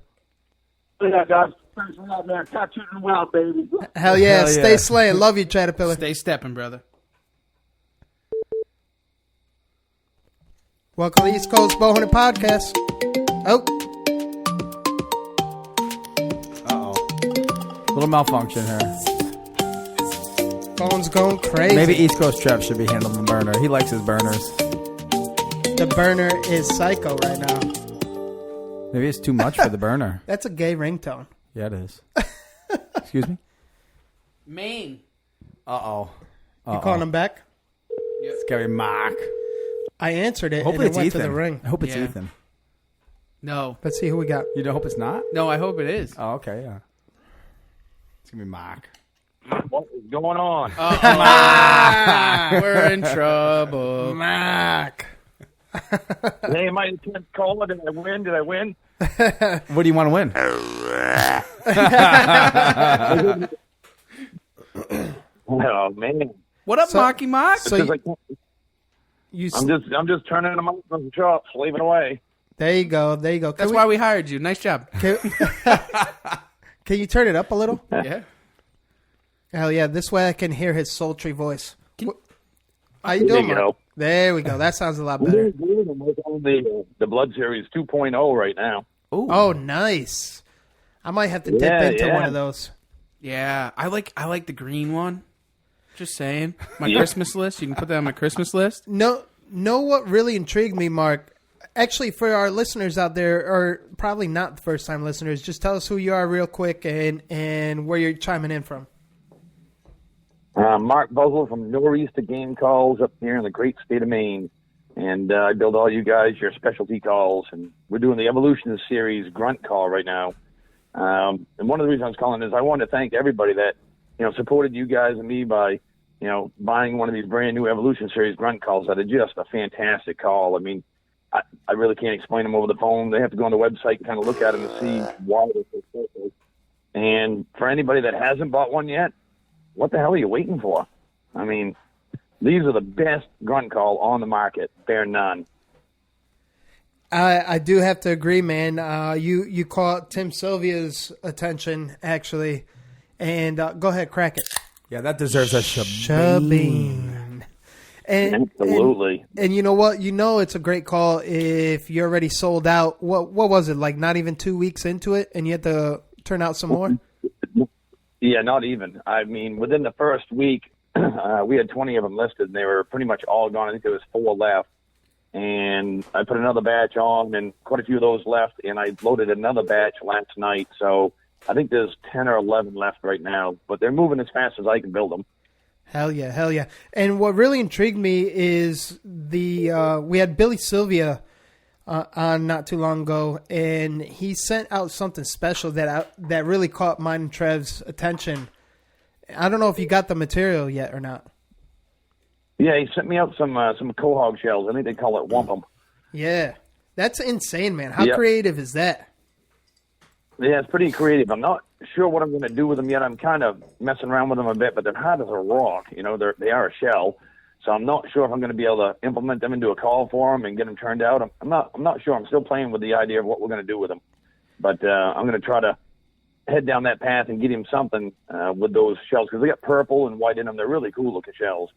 Yeah, guys. Thanks a lot, man. Tattooed in the Wild, baby. Hell yeah. Stay slaying. Love you, Caterpillar. Stay stepping, brother. Welcome to the East Coast Bowhunting Podcast. Oh. Uh-oh. Little malfunction here. Phone's going crazy. Maybe East Coast Trev should be handling the burner. He likes his burners. The burner is psycho right now. Maybe it's too much for the burner. That's a gay ringtone. Yeah, it is. Excuse me? Maine. Uh-oh. You calling him back? Yep. Scary Mark. I answered it, Hopefully and it went Ethan. to the ring. I hope it's Ethan. No. Let's see who we got. You don't hope it's not? No, I hope it is. Oh, okay, yeah. It's going to be Mark. What is going on? We're in trouble. Mark. Hey, am I the 10th caller? Did I win? What do you want to win? Oh, man. What up, Marky Mark? So I'm just turning them up from the shop, slaving away. There you go. That's why we hired you. Nice job. Can you turn it up a little? Yeah. Hell yeah! This way I can hear his sultry voice. How you doing, There you Mark? go. There we go. That sounds a lot better. We're on the Blood Series 2.0 right now. Oh, nice. I might have to dip Yeah, into yeah. one of those. Yeah, I like the green one. Just saying. My Yeah. Christmas list. You can put that on my Christmas list. Know what really intrigued me, Mark? Actually, for our listeners out there, or probably not the first-time listeners, just tell us who you are real quick and where you're chiming in from. Mark Vogel from Northeast Game Calls up here in the great state of Maine. And I build all you guys your specialty calls. And we're doing the Evolution Series grunt call right now. And one of the reasons I was calling is I want to thank everybody that, supported you guys and me by, buying one of these brand new Evolution Series grunt calls that are just a fantastic call. I mean, I really can't explain them over the phone. They have to go on the website and kind of look at them and see why they're so special. And for anybody that hasn't bought one yet, what the hell are you waiting for? I mean, these are the best grunt call on the market, bar none. I do have to agree, man. You caught Tim Sylvia's attention, actually. And go ahead, crack it. Yeah, that deserves a shabeen. And, Absolutely. And you know what? You know it's a great call if you're already sold out. What was it, like not even 2 weeks into it, and you had to turn out some more? Yeah, not even. I mean, within the first week, we had 20 of them listed, and they were pretty much all gone. I think there was 4 left. And I put another batch on, and quite a few of those left, and I loaded another batch last night. So I think there's 10 or 11 left right now, but they're moving as fast as I can build them. Hell yeah, hell yeah. And what really intrigued me is we had Billy Sylvia on not too long ago, and he sent out something special that really caught mine and Trev's attention. I don't know if you got the material yet or not. Yeah, he sent me out some quahog shells. I think they call it wampum. Yeah, that's insane, man. How Yep. creative is that? Yeah, it's pretty creative. I'm not sure what I'm going to do with them yet. I'm kind of messing around with them a bit, but they're hard as a rock. They are a shell, so I'm not sure if I'm going to be able to implement them into a call for them and get them turned out. I'm not sure. I'm still playing with the idea of what we're going to do with them, but I'm going to try to head down that path and get him something with those shells because they got purple and white in them. They're really cool looking shells.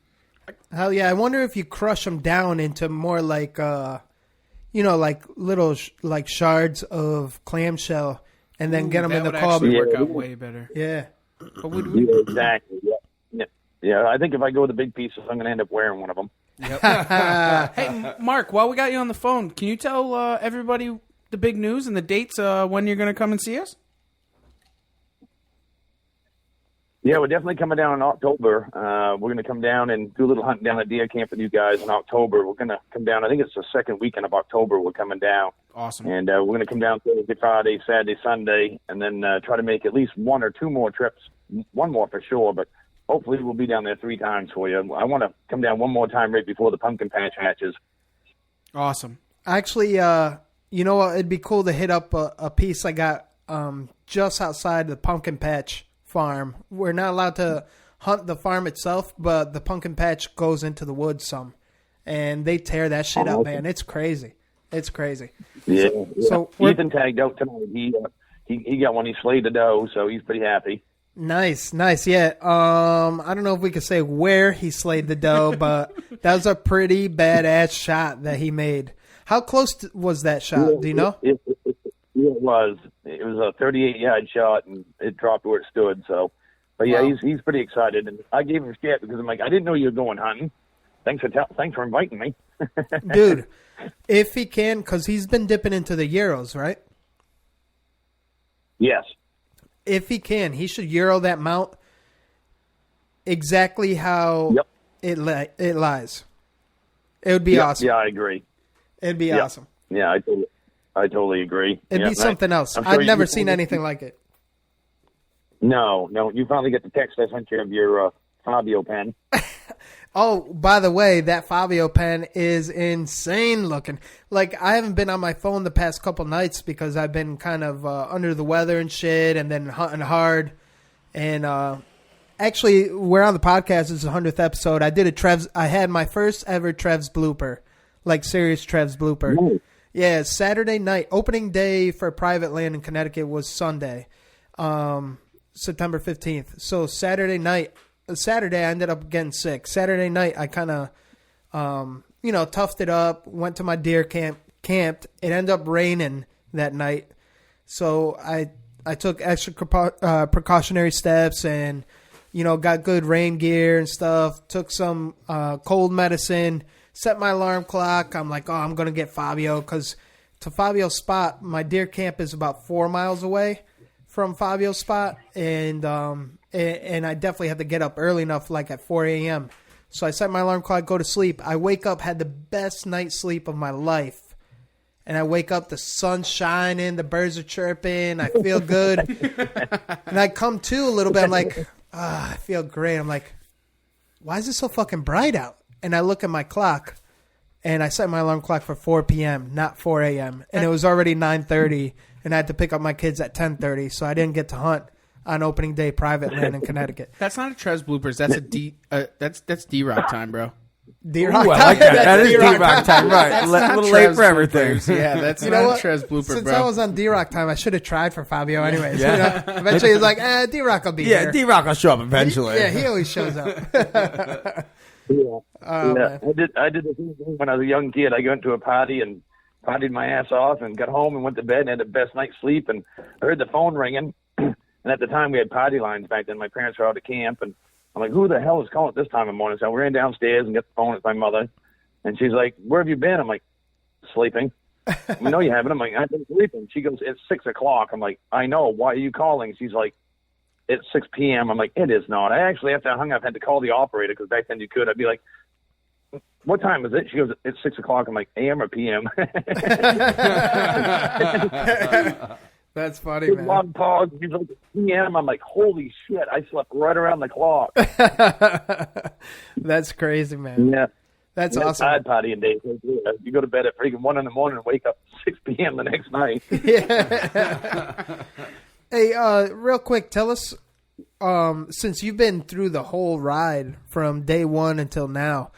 Hell yeah! I wonder if you crush them down into more like, like little like shards of clamshell, and then get them in the call. That would work out way better. Yeah. But would Yeah, exactly. Yeah. I think if I go with the big pieces, I'm going to end up wearing one of them. Yep. Hey, Mark, while we got you on the phone, can you tell everybody the big news and the dates when you're going to come and see us? Yeah, we're definitely coming down in October. We're going to come down and do a little hunting down at deer camp with you guys in October. We're going to come down. I think it's the second weekend of October we're coming down. Awesome. And we're going to come down Thursday, Friday, Saturday, Sunday, and then try to make at least 1 or 2 more trips. 1 more for sure, but hopefully we'll be down there 3 times for you. I want to come down 1 more time right before the pumpkin patch hatches. Awesome. Actually, you know what? It'd be cool to hit up a piece I got just outside the pumpkin patch farm. We're not allowed to hunt the farm itself, but the pumpkin patch goes into the woods some, and they tear that shit up, man. It's crazy. It's crazy. Yeah. So Ethan tagged out tonight. He got one. He slayed the doe, so he's pretty happy. Nice. Yeah. I don't know if we could say where he slayed the doe, but that was a pretty badass shot that he made. How close was that shot? Do you know? It was. It was a 38-yard shot, and it dropped where it stood. So, but yeah, Wow. he's pretty excited, and I gave him shit because I'm like, I didn't know you were going hunting. Thanks for inviting me, Dude. If he can, because he's been dipping into the Euros, right? Yes. If he can, he should Euro that mount exactly how it lies. It would be awesome. Yeah, I agree. It'd be awesome. Yeah, I totally agree. It'd be something else. I've never seen anything like it. No. You finally get the text I sent you of your Fabio pen. Oh, by the way, that Fabio pen is insane looking. Like, I haven't been on my phone the past couple nights because I've been kind of under the weather and shit and then hunting hard. And actually, we're on the podcast. It's the 100th episode. I had my first ever Trev's blooper, like serious Trev's blooper. Nice. Yeah, Saturday night. Opening day for private land in Connecticut was Sunday. September 15th. So Saturday I ended up getting sick. Saturday night, I kind of, toughed it up, went to my deer camped. It ended up raining that night. So I took extra precautionary steps and, got good rain gear and stuff. Took some cold medicine, set my alarm clock. I'm like, I'm going to get Fabio because to Fabio's spot, my deer camp is about 4 miles away from Fabio's spot. And I definitely had to get up early enough, like at 4 a.m. So I set my alarm clock, go to sleep. I wake up, had the best night's sleep of my life. And I wake up, the sun's shining, the birds are chirping, I feel good. And I come to a little bit, I'm like, I feel great. I'm like, why is it so fucking bright out? And I look at my clock, and I set my alarm clock for 4 p.m., not 4 a.m. And it was already 9:30, and I had to pick up my kids at 10:30, so I didn't get to hunt on opening day private land in Connecticut. That's not a Trez bloopers. That's that's D-Rock time, bro. D-Rock Ooh, time. I like that. That is D-Rock time, right. That's A not little late Trez for everything. bloopers. Yeah, that's not Trez blooper, Since bro. I was on D-Rock time, I should have tried for Fabio anyways. Yeah. Eventually he's like, D-Rock will be here. Yeah, D-Rock will show up eventually. He always shows up. I did the same thing when I was a young kid. I went to a party and partied my ass off and got home and went to bed and had the best night's sleep and I heard the phone ringing. And at the time we had party lines back then. My parents were out at camp and I'm like, who the hell is calling at this time of morning? So I ran downstairs and got the phone. It's my mother. And she's like, where have you been? I'm like, sleeping. You know you haven't. I'm like, I've been sleeping. She goes, it's 6 o'clock. I'm like, I know. Why are you calling? She's like, it's 6 p.m. I'm like, it is not. I actually, after I hung up, had to call the operator because back then you could. I'd be like, what time is it? She goes, it's 6 o'clock. I'm like, a.m. or p.m.? That's funny, man. Long pause. She's like, p.m. I'm like, holy shit. I slept right around the clock. That's crazy, man. Yeah. That's awesome. Side partying days. You go to bed at freaking 1 in the morning and wake up 6 p.m. the next night. Yeah. Hey, real quick, tell us, since you've been through the whole ride from day one until now,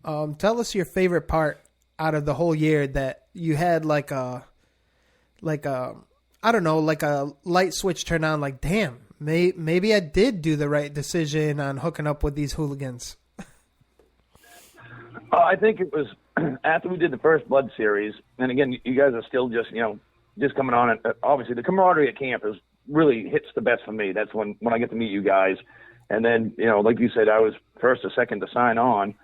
tell us your favorite part out of the whole year that you had like a light switch turn on, like, damn, maybe I did do the right decision on hooking up with these hooligans. I think it was after we did the first Blood series, and again, you guys are still just coming on. And obviously, the camaraderie at camp really hits the best for me. That's when I get to meet you guys. And then, like you said, I was first or second to sign on.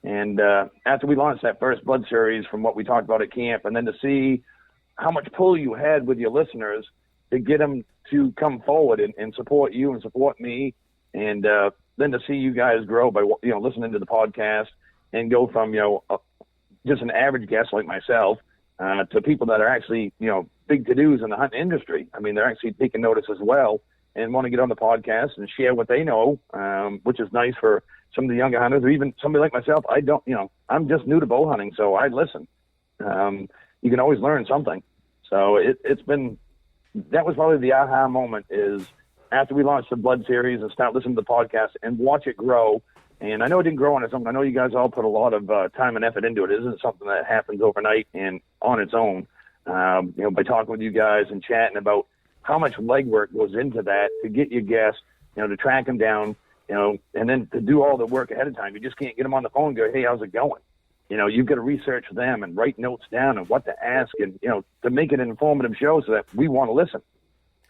And after we launched that first Blood series from what we talked about at camp, and then to see how much pull you had with your listeners to get them to come forward and support you and support me. And then to see you guys grow by, listening to the podcast and go from, just an average guest like myself to people that are actually, big to-dos in the hunting industry. I mean, they're actually taking notice as well and want to get on the podcast and share what they know, which is nice for some of the younger hunters or even somebody like myself. I'm just new to bow hunting, so I listen. You can always learn something. So that was probably the aha moment is after we launched the Blood series and start listening to the podcast and watch it grow. And I know it didn't grow on its own. I know you guys all put a lot of time and effort into it. It isn't something that happens overnight and on its own. By talking with you guys and chatting about how much legwork goes into that to get your guests, to track them down, and then to do all the work ahead of time. You just can't get them on the phone and go, hey, how's it going? You've got to research them and write notes down and what to ask and, to make it an informative show so that we want to listen.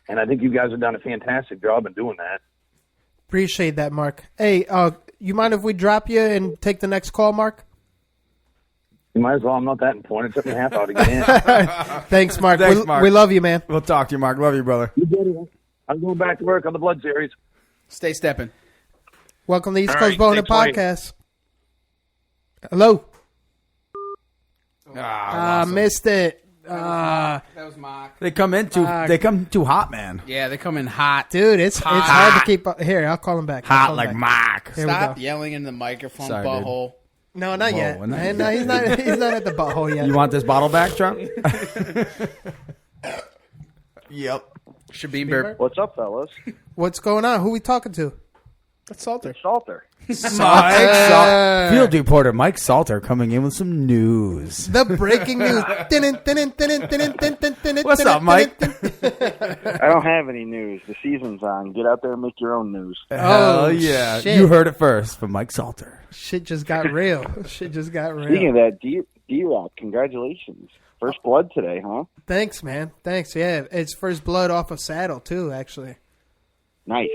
And I think you guys have done a fantastic job in doing that. Appreciate that, Mark. Hey, you mind if we drop you and take the next call, Mark? You might as well. I'm not that important. It took me a half hour to get in. Thanks, Mark. Thanks, Mark. We love you, man. We'll talk to you, Mark. Love you, brother. You get it. I'm going back to work on the Blood series. Stay stepping. Welcome to the East All Coast right, Bowhunting Podcast. Hello. Missed it. That was Mark. They come too hot, man. Yeah, they come in hot. Dude, it's hard to keep up. Here, I'll call him back. Hot like Mark. Stop yelling in the microphone, Sorry, butthole. No, not yet. Whoa, Man, no, he's not at the butthole yet. You want this bottle back, Trump? Yep. Shabim Burp. What's up, fellas? What's going on? Who we talking to? That's Salter. Salter. Field reporter Mike Salter coming in with some news. The breaking news. What's up, Mike? I don't have any news. The season's on. Get out there and make your own news. Hell yeah. shit. You heard it first from Mike Salter. Shit just got real. Shit just got real. Speaking of that, D-Rock, congratulations. First blood today, huh? Thanks, man. Thanks. Yeah, it's first blood off a saddle too. Actually, Nice.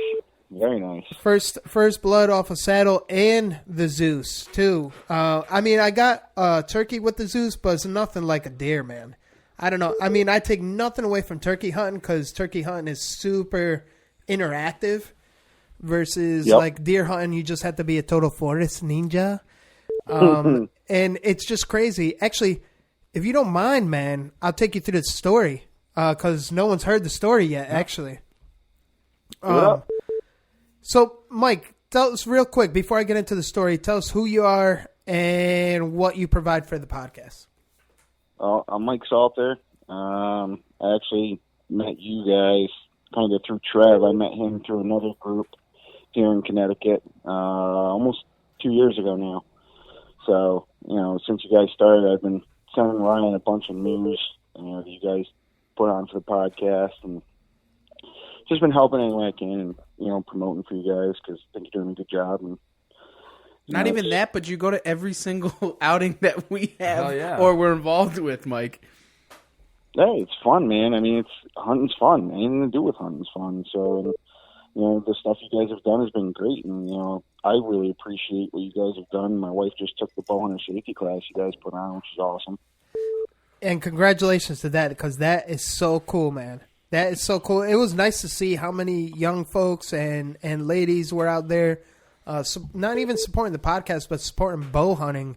Very nice. first blood off a saddle and the Zeus too. I mean, I got turkey with the Zeus, but it's nothing like a deer, man. I don't know. I mean, I take nothing away from turkey hunting because turkey hunting is super interactive versus like deer hunting. You just have to be a total forest ninja, and it's just crazy. Actually, if you don't mind, man, I'll take you through the story because no one's heard the story yet. Actually, so Mike, tell us real quick before I get into the story. Tell us who you are and what you provide for the podcast. I'm Mike Salter. I actually met you guys kind of through Trev. I met him through another group here in Connecticut almost 2 years ago now. So, since you guys started, I've been sending Ryan a bunch of news that you guys put on for the podcast, and just been helping any way I can and, promoting for you guys because I think you're doing a good job. And Not even that, but you go to every single outing that we have Hell yeah. or we're involved with, Mike. Hey, it's fun, man. I mean, hunting's fun. Anything to do with hunting's fun. So, the stuff you guys have done has been great, and I really appreciate what you guys have done. My wife just took the bowhunter safety class you guys put on, which is awesome. And congratulations to that because that is so cool, man. That is so cool. It was nice to see how many young folks and ladies were out there, not even supporting the podcast, but supporting bow hunting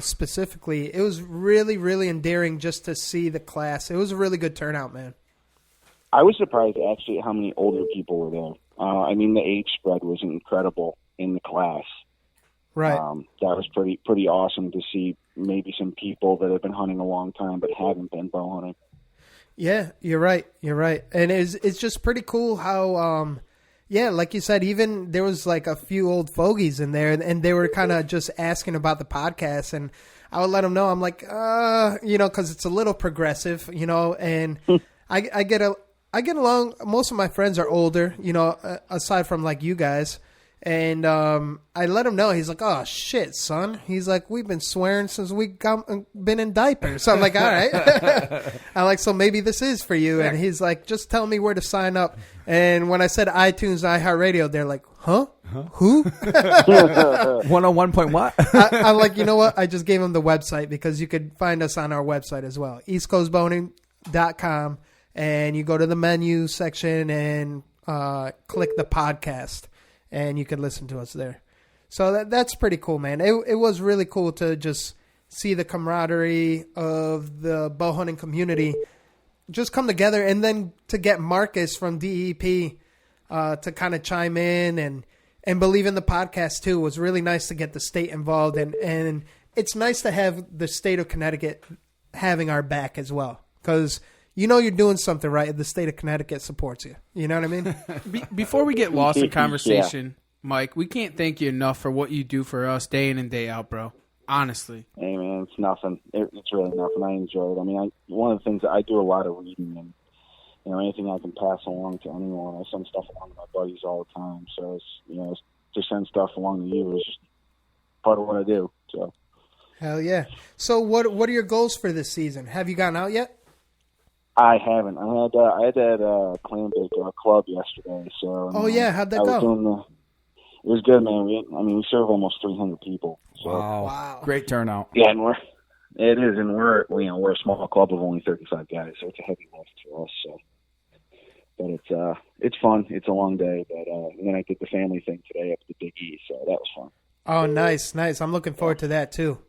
specifically. It was really, really endearing just to see the class. It was a really good turnout, man. I was surprised actually at how many older people were there. I mean, the age spread was incredible in the class. Right. That was pretty awesome to see maybe some people that have been hunting a long time but haven't been bow hunting. Yeah, you're right. You're right. And it's just pretty cool how, like you said, even there was like a few old fogies in there and they were kind of just asking about the podcast. And I would let them know. I'm like, because it's a little progressive, and I get along. Most of my friends are older, aside from like you guys. And I let him know. He's like, "Oh shit, son." He's like, "We've been swearing since we been in diapers." So I'm like, "All right." I'm like, "So maybe this is for you." And he's like, "Just tell me where to sign up." And when I said iTunes, iHeartRadio, they're like, "Huh? Who?" 101. What? I'm like, you know what? I just gave him the website because you could find us on our website as well, eastcoastboning.com, and you go to the menu section and click the podcast. And you can listen to us there. So that's pretty cool, man. It was really cool to just see the camaraderie of the bow hunting community just come together. And then to get Marcus from DEP to kind of chime in and believe in the podcast too was really nice to get the state involved. And it's nice to have the state of Connecticut having our back as well. Because you're doing something right. The state of Connecticut supports you. You know what I mean? Before we get lost in conversation, Mike, we can't thank you enough for what you do for us day in and day out, bro. Honestly. Hey, man, it's nothing. It's really nothing. I enjoy it. I mean, one of the things, I do a lot of reading, and anything I can pass along to anyone. I send stuff along to my buddies all the time. So, it's, to send stuff along to you is just part of what I do. So. Hell yeah. So what are your goals for this season? Have you gotten out yet? I haven't. I had that clam bake club yesterday. So how'd that go? It was good, man. We serve almost 300 people. So. Wow, great turnout. Yeah, and we're a small club of only 35 guys, so it's a heavy lift for us. So, but it's fun. It's a long day, but and then I did the family thing today up at the Big E, so that was fun. Oh, nice. I'm looking forward to that too.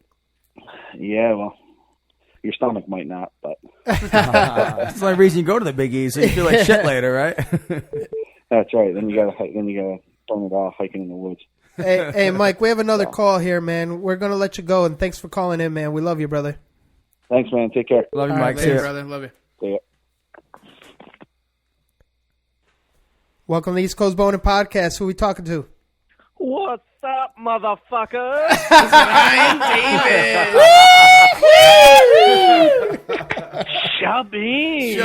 Yeah, well. Your stomach might not, but that's the only reason you go to the Big E, so you feel like shit later, right? That's right. Then you gotta burn it off hiking in the woods. Hey, Mike, we have another call here, man. We're gonna let you go, and thanks for calling in, man. We love you, brother. Thanks, man. Take care. Love you, All Mike. Right, later, brother. Love you. See ya. Welcome to the East Coast Bowhunting Podcast. Who are we talking to? What's up, motherfucker? Ryan David. Chubby.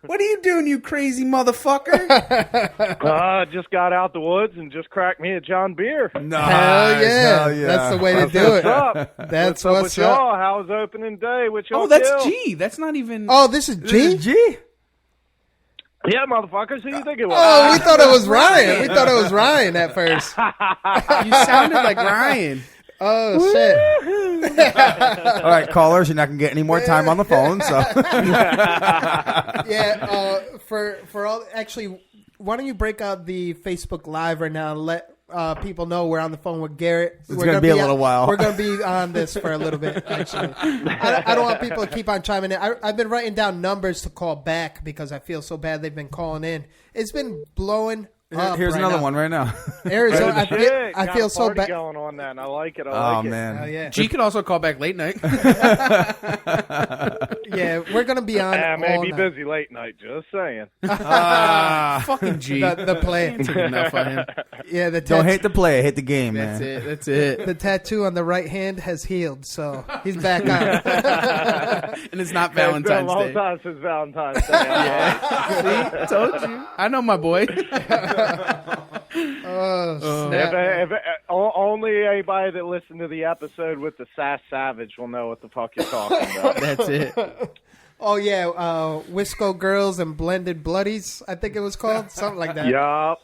What are you doing, you crazy motherfucker? Just got out the woods and just cracked me a John Beer. Hell yeah. That's the way to do it. That's what's with up. y'all? How's opening day with y'all? Oh, that's G. That's not even. Oh, this is G? G? Yeah, motherfuckers. Who you think it was? Oh, we thought it was Ryan. We thought it was Ryan at first. You sounded like Ryan. Oh, shit. All right, callers, you're not going to get any more time on the phone. So, for all, actually, why don't you break out the Facebook Live right now and let people know we're on the phone with Garrett. It's going to be a little while. We're going to be on this for a little bit, actually. I don't want people to keep on chiming in. I've been writing down numbers to call back because I feel so bad they've been calling in. It's been blowing up. Here's right another now. one right now. Arizona, I feel so bad. Going on that. I like it. I like it. Man. Oh, yeah. G could also call back late night. Yeah, we're going to be on I may all be night. busy late night, just saying. Fucking G. The play. That's enough of him. Yeah, Don't hate the play, hate the game, That's man. it. That's it. The tattoo on the right hand has healed, so he's back on. And it's not It's been a Valentine's long Day. time since Valentine's Day. Yeah. See? Told you. I know my boy. Oh, snap. Only anybody that listened to the episode with the Sass Savage will know what the fuck you're talking about. That's it. Oh, yeah, Wisco Girls and Blended Bloodies, I think it was called. Something like that. Yup.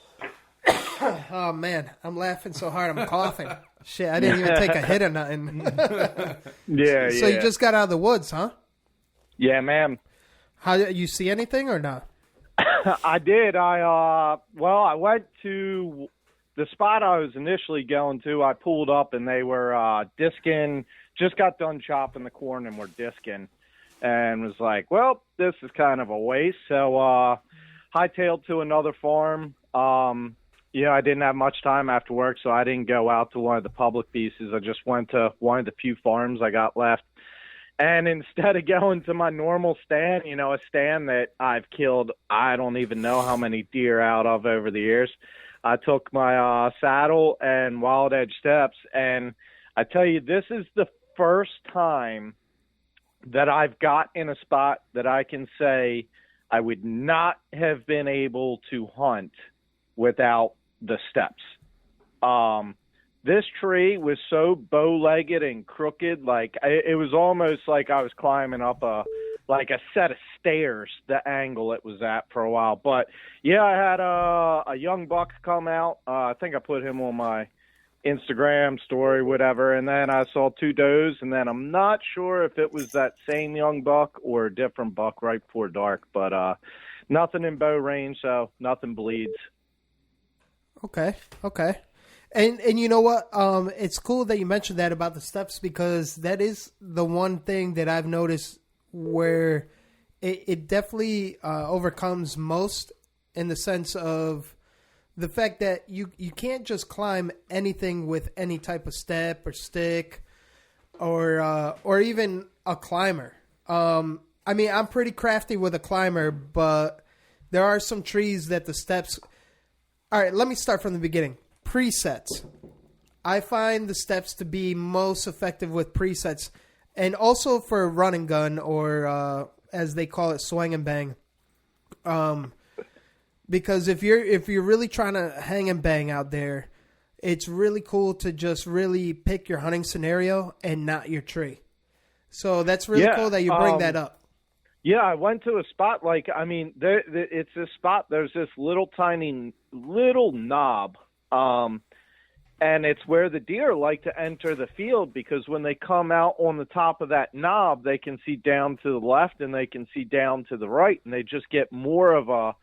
Oh, man, I'm laughing so hard I'm coughing. Shit, I didn't even take a hit or nothing. Yeah, So you just got out of the woods, huh? Yeah, man. How you see anything or not? I did. I went to the spot I was initially going to. I pulled up and they were disking. Just got done chopping the corn and were disking, and was like, "Well, this is kind of a waste." So hightailed to another farm. I didn't have much time after work, so I didn't go out to one of the public pieces. I just went to one of the few farms I got left. And instead of going to my normal stand, a stand that I've killed, I don't even know how many deer out of over the years, I took my saddle and Wild Edge steps. And I tell you, this is the first time that I've got in a spot that I can say I would not have been able to hunt without the steps. This tree was so bow-legged and crooked, like it was almost like I was climbing up a set of stairs, the angle it was at for a while. But yeah, I had a young buck come out. I think I put him on my Instagram story, whatever, and then I saw two does, and then I'm not sure if it was that same young buck or a different buck right before dark, but nothing in bow range, so nothing bleeds. Okay. And you know what? It's cool that you mentioned that about the steps because that is the one thing that I've noticed where it definitely overcomes most in the sense of the fact that you can't just climb anything with any type of step or stick or even a climber. I mean, I'm pretty crafty with a climber, but there are some trees that the steps... All right, let me start from the beginning. Presets. I find the steps to be most effective with presets, and also for run and gun, or as they call it, swing and bang. Because if you're really trying to hang and bang out there, it's really cool to just really pick your hunting scenario and not your tree. So that's really cool that you bring that up. Yeah, I went to a spot it's this spot. There's this little knob, and it's where the deer like to enter the field because when they come out on the top of that knob, they can see down to the left and they can see down to the right, and they just get more of a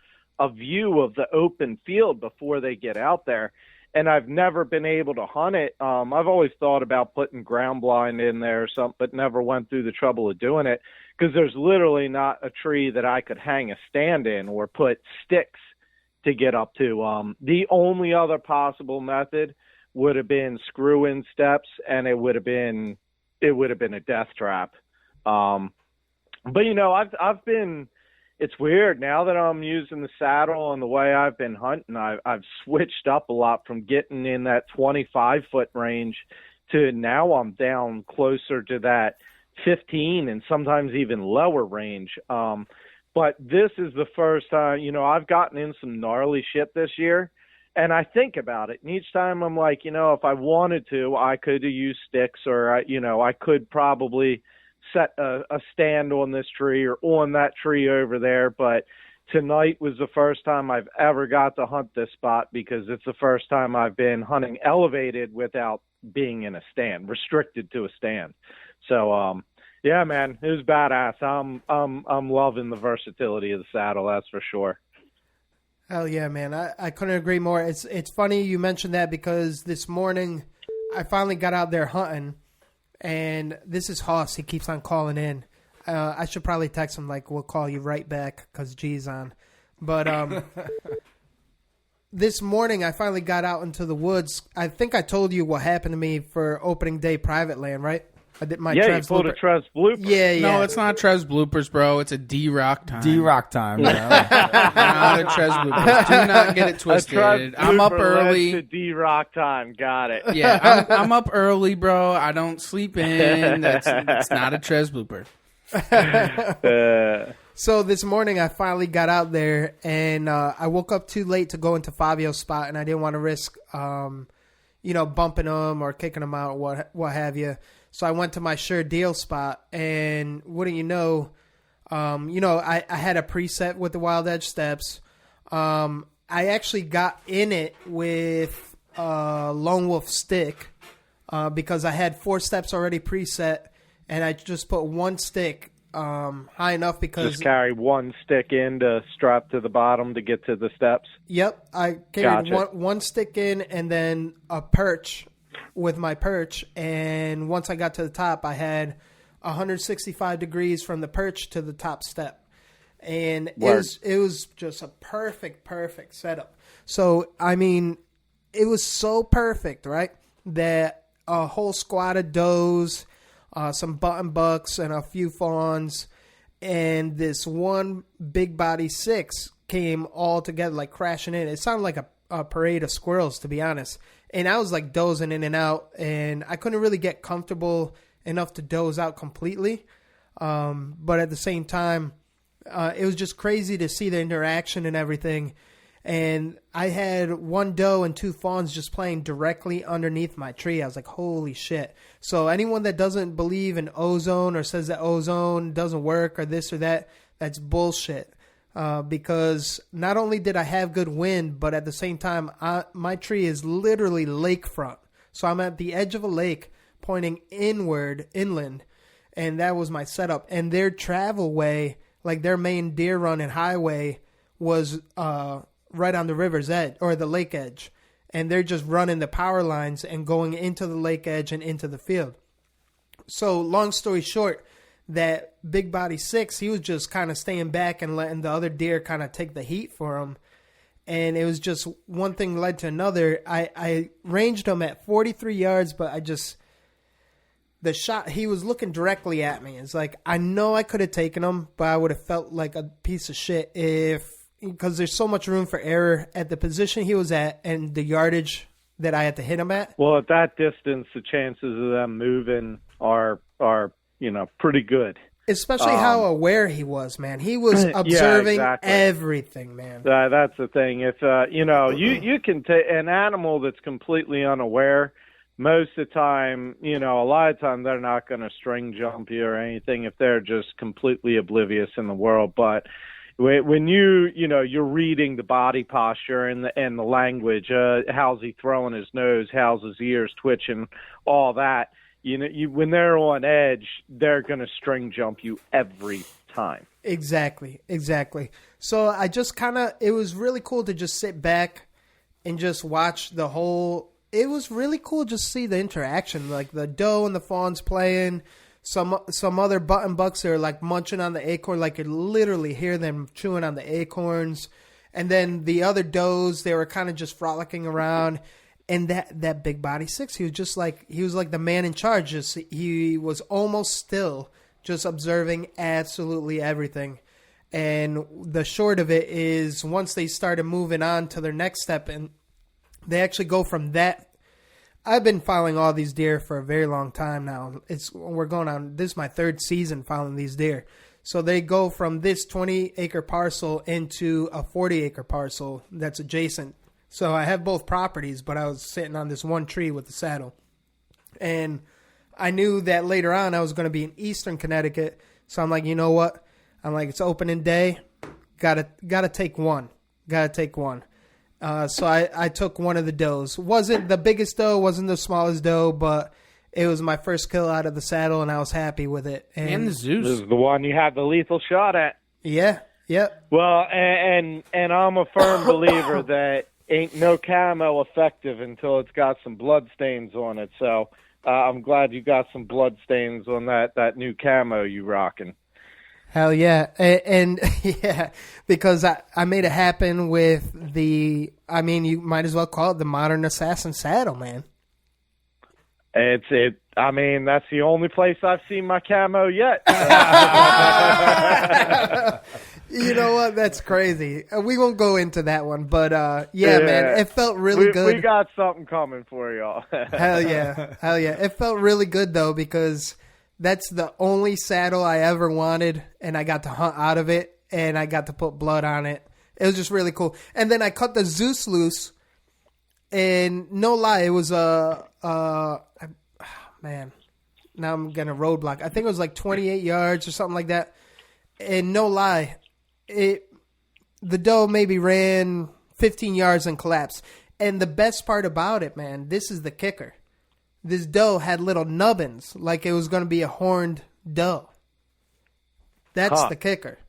view of the open field before they get out there. And I've never been able to hunt it. I've always thought about putting ground blind in there or something, but never went through the trouble of doing it because there's literally not a tree that I could hang a stand in or put sticks to get up to. The only other possible method would have been screw-in steps, and it would have been a death trap. But I've been it's weird now that I'm using the saddle and the way I've been hunting. I've switched up a lot from getting in that 25-foot range to now I'm down closer to that 15 and sometimes even lower range. But this is the first time, I've gotten in some gnarly shit this year, and I think about it. And each time I'm like, if I wanted to, I could have used sticks, or I could probably set a stand on this tree or on that tree over there. But tonight was the first time I've ever got to hunt this spot, because it's the first time I've been hunting elevated without being in a stand, restricted to a stand. So, yeah, man, it was badass. I'm loving the versatility of the saddle, that's for sure. Hell yeah, man. I couldn't agree more. It's funny you mentioned that, because this morning I finally got out there hunting, and this is Hoss. He keeps on calling in. I should probably text him, like, we'll call you right back because G's on. But this morning I finally got out into the woods. I think I told you what happened to me for opening day private land, right? I did my you pulled a Trev's blooper. Yeah. No, it's not Trev's bloopers, bro. It's a D-Rock time. D-Rock time. Not a Trev's bloopers. Do not get it twisted. I'm up early. To D-Rock time. Got it. Yeah, I'm up early, bro. I don't sleep in. It's not a Trev's blooper. So this morning I finally got out there, and I woke up too late to go into Fabio's spot, and I didn't want to risk, bumping him or kicking him out, what have you. So I went to my sure deal spot, and wouldn't you know, I had a preset with the Wild Edge steps. I actually got in it with a Lone Wolf stick because I had 4 steps already preset, and I just put 1 stick high enough because... Just carry 1 stick in to strap to the bottom to get to the steps? Yep. I carried one stick in and then a perch with my perch, and once I got to the top, I had 165 degrees from the perch to the top step. And it was just a perfect setup. So, I mean, it was so perfect, right, that a whole squad of does, some button bucks, and a few fawns, and this one big body 6 came all together, like crashing in. It sounded like a parade of squirrels, to be honest. And I was like dozing in and out, and I couldn't really get comfortable enough to doze out completely. But at the same time, it was just crazy to see the interaction and everything. And I had 1 doe and 2 fawns just playing directly underneath my tree. I was like, holy shit. So anyone that doesn't believe in ozone or says that ozone doesn't work or this or that, that's bullshit. Because not only did I have good wind, but at the same time, my tree is literally lakefront. So I'm at the edge of a lake pointing inland, and that was my setup. And their travel way, like their main deer run and highway, was right on the river's edge, or the lake edge. And they're just running the power lines and going into the lake edge and into the field. So long story short, that big body 6, he was just kind of staying back and letting the other deer kind of take the heat for him. And it was just one thing led to another. I ranged him at 43 yards, but the shot, he was looking directly at me. It's like, I know I could have taken him, but I would have felt like a piece of shit because there's so much room for error at the position he was at and the yardage that I had to hit him at. Well, at that distance, the chances of them moving are pretty good. Especially how aware he was, man. He was observing everything, man. That's the thing. If you can take an animal that's completely unaware. Most of the time, a lot of time they're not going to string jump you or anything if they're just completely oblivious in the world. But when you're reading the body posture and the language, how's he throwing his nose, how's his ears twitching, all that. When they're on edge, they're going to string jump you every time. Exactly. So I just it was really cool to just sit back and just watch the whole. It was really cool just to see the interaction, like the doe and the fawns playing. Some other button bucks that are like munching on the acorn, like you literally hear them chewing on the acorns. And then the other does, they were kind of just frolicking around. And that big body 6, he was like the man in charge. He was almost still, just observing absolutely everything. And the short of it is once they started moving on to their next step, and they actually go from that. I've been following all these deer for a very long time now. This is my third season following these deer. So they go from this 20-acre parcel into a 40-acre parcel that's adjacent. So I have both properties, but I was sitting on this one tree with the saddle. And I knew that later on I was going to be in eastern Connecticut. So I'm like, you know what? I'm like, it's opening day. Gotta take one. So I took one of the does. Wasn't the biggest doe, wasn't the smallest doe, but it was my first kill out of the saddle, and I was happy with it. And the Zeus. This is the one you had the lethal shot at. Yeah, yep. Well, and I'm a firm believer that ain't no camo effective until it's got some blood stains on it. So I'm glad you got some blood stains on that new camo you rocking. Hell yeah. And yeah, because I made it happen with you might as well call it the modern assassin saddle, man. That's the only place I've seen my camo yet. You know what? That's crazy. We won't go into that one, but man, it felt really good. We got something coming for y'all. Hell yeah. It felt really good, though, because that's the only saddle I ever wanted, and I got to hunt out of it, and I got to put blood on it. It was just really cool. And then I cut the Zeus loose, and no lie, it was man, now I'm going to roadblock. I think it was like 28 yards or something like that. And no lie, the doe maybe ran 15 yards and collapsed. And the best part about it, man, this is the kicker. This doe had little nubbins, like it was going to be a horned doe. That's the kicker.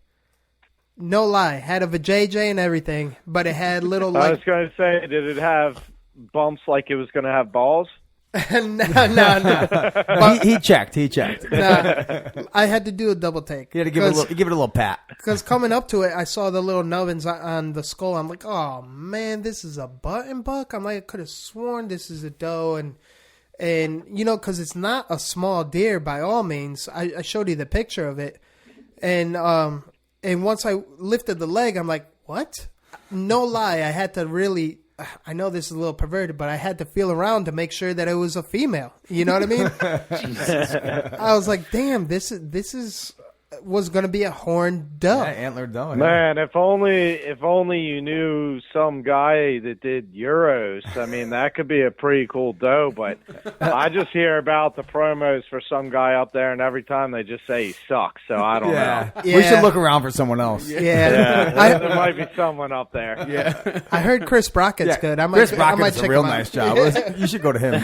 No lie, had a vajayjay and everything, but it had little I was going to say, did it have bumps like it was going to have balls? No. He checked. Nah, I had to do a double take. You had to give it a little pat. Because coming up to it, I saw the little nubbins on the skull. I'm like, oh man, this is a button buck. I'm like, I could have sworn this is a doe, and because it's not a small deer by all means. I showed you the picture of it, and once I lifted the leg, I'm like, what? No lie, I had to really. I know this is a little perverted, but I had to feel around to make sure that it was a female. You know what I mean? I was like, damn, this was going to be a horned doe. Yeah, antler doe. Man, if only you knew some guy that did Euros. I mean, that could be a pretty cool doe, but I just hear about the promos for some guy up there, and every time they just say he sucks, so I don't know. Yeah. We should look around for someone else. Yeah. There might be someone up there. Yeah. I heard Chris Brockett's good. Chris Brockett's check a real him out. nice job. You should go to him.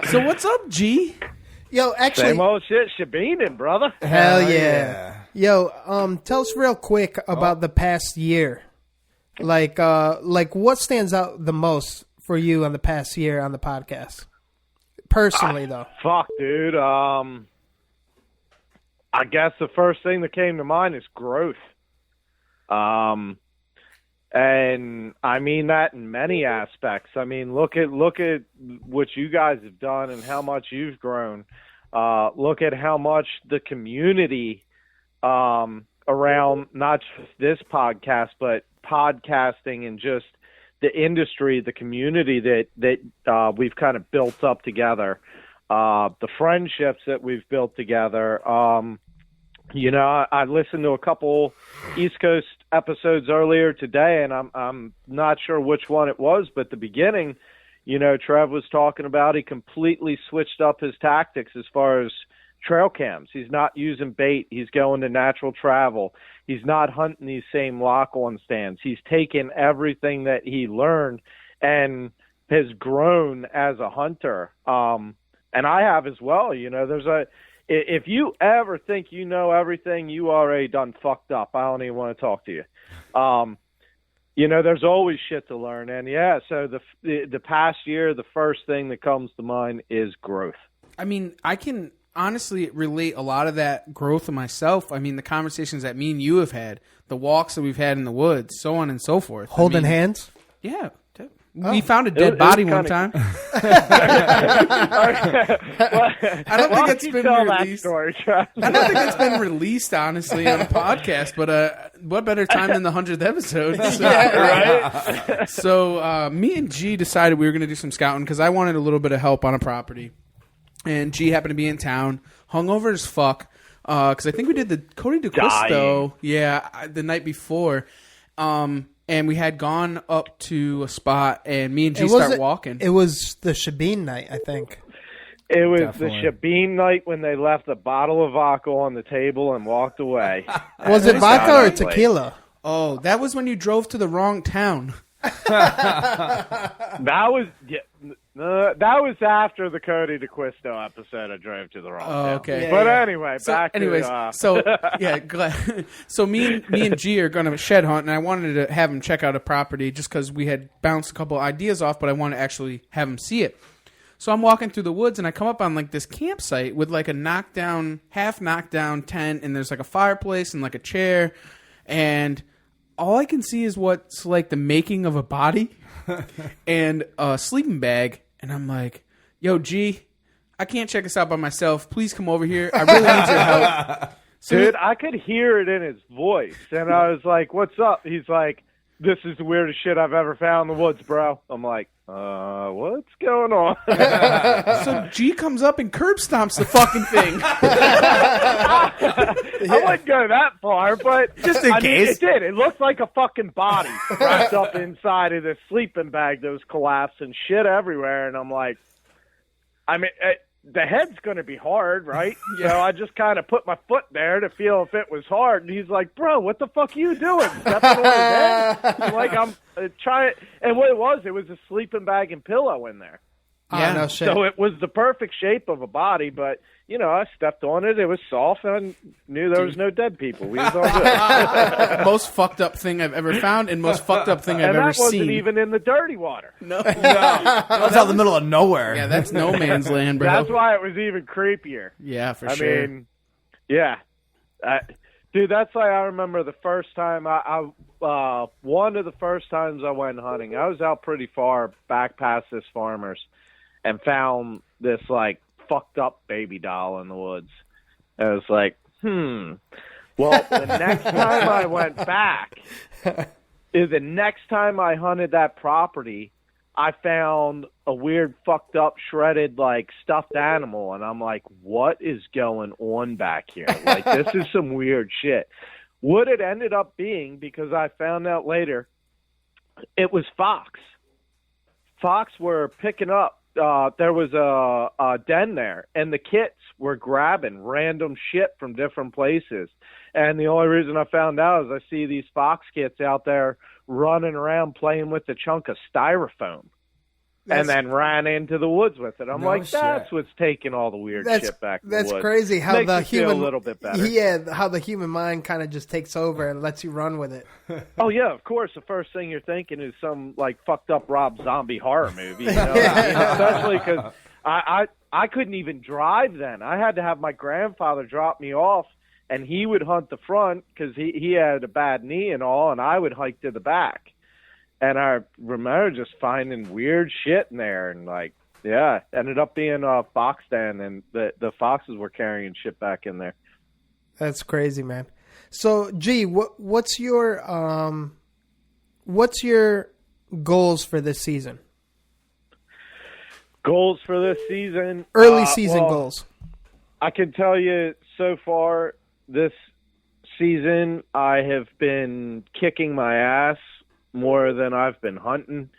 So what's up, G? Yo, actually, Same old shit, Shabinin, brother. Hell yeah. Yo, tell us real quick about the past year. Like what stands out the most for you on the past year on the podcast? Personally, though. Fuck, dude. I guess the first thing that came to mind is growth. And I mean that in many aspects. I mean, look at what you guys have done and how much you've grown. Look at how much the community around not just this podcast, but podcasting and just the industry, the community that we've kind of built up together, the friendships that we've built together. I listened to a couple East Coast episodes earlier today, and I'm not sure which one it was, but the beginning, Trev was talking about he completely switched up his tactics as far as trail cams. He's not using bait. He's going to natural travel. He's not hunting these same lock-on stands. He's taken everything that he learned and has grown as a hunter. And I have as well. If you ever think you know everything, you already done fucked up. I don't even want to talk to you. There's always shit to learn. And yeah, so the past year, the first thing that comes to mind is growth. I mean, I can honestly relate a lot of that growth to myself. I mean, the conversations that me and you have had, the walks that we've had in the woods, so on and so forth. Holding hands? Yeah. We found a dead body one time. I don't think it's been released. I don't think it's been released, honestly, on a podcast. But what better time than the 100th episode? So, right? So me and G decided we were going to do some scouting because I wanted a little bit of help on a property, and G happened to be in town, hungover as fuck. Because I think we did the Cody DeQuisto, the night before. And we had gone up to a spot, and me and G start walking. It was the Shabin night, I think. It was the Shabin night when they left a bottle of vodka on the table and walked away. Was it vodka or tequila? Oh, that was when you drove to the wrong town. That was after the Cody DeQuisto episode. I drove to the wrong town. Okay. But anyway, So me and G are going to shed hunt, and I wanted to have him check out a property just because we had bounced a couple ideas off, but I want to actually have him see it. So I'm walking through the woods, and I come up on like this campsite with like a half knocked down tent, and there's like a fireplace and like a chair, and all I can see is what's like the making of a body and a sleeping bag. And I'm like, yo, G, I can't check this out by myself. Please come over here. I really need your help. So dude, I could hear it in his voice. And I was like, what's up? He's like, this is the weirdest shit I've ever found in the woods, bro. I'm like, what's going on? So G comes up and curb stomps the fucking thing. I wouldn't go that far, but just in case. It did. It looked like a fucking body wrapped up inside of this sleeping bag that was collapsed and shit everywhere. And I'm like, the head's going to be hard, right? You know, I just kind of put my foot there to feel if it was hard. And he's like, bro, what the fuck are you doing? Stepping on his head? I'm like, I'm trying. And what it was a sleeping bag and pillow in there. Yeah, no shit. So it was the perfect shape of a body, but, you know, I stepped on it. It was soft, and I knew there was no dead people. We was all good. Most fucked up thing I've ever found, and most fucked up thing I've ever seen. And that wasn't even in the dirty water. No. That was out in the middle of nowhere. Yeah, that's no man's land, bro. That's why it was even creepier. Yeah, for sure. I mean, yeah. Dude, that's why I remember the first time one of the first times I went hunting. I was out pretty far back past this farmer's and found this like fucked up baby doll in the woods. And I was like, Well, the next time I went back, the next time I hunted that property, I found a weird fucked up shredded like stuffed animal, and I'm like, what is going on back here? Like, this is some weird shit. What it ended up being, because I found out later, it was fox. Fox were picking up. There was a den there, and the kits were grabbing random shit from different places. And the only reason I found out is I see these fox kits out there running around playing with a chunk of styrofoam. And then ran into the woods with it. I'm like, that's what's taking all the weird shit back to the woods. That's crazy how Makes the you feel human a little bit better. Yeah, how the human mind kind of just takes over and lets you run with it. Oh yeah, of course. The first thing you're thinking is some like fucked up Rob Zombie horror movie. You know what I mean? Especially because I couldn't even drive then. I had to have my grandfather drop me off, and he would hunt the front because he had a bad knee and all, and I would hike to the back. And I remember just finding weird shit in there, and like, yeah, ended up being a fox den, and the foxes were carrying shit back in there. That's crazy, man. So, G, what's your goals for this season? Goals for this season? Early season goals. I can tell you so far this season I have been kicking my ass more than I've been hunting.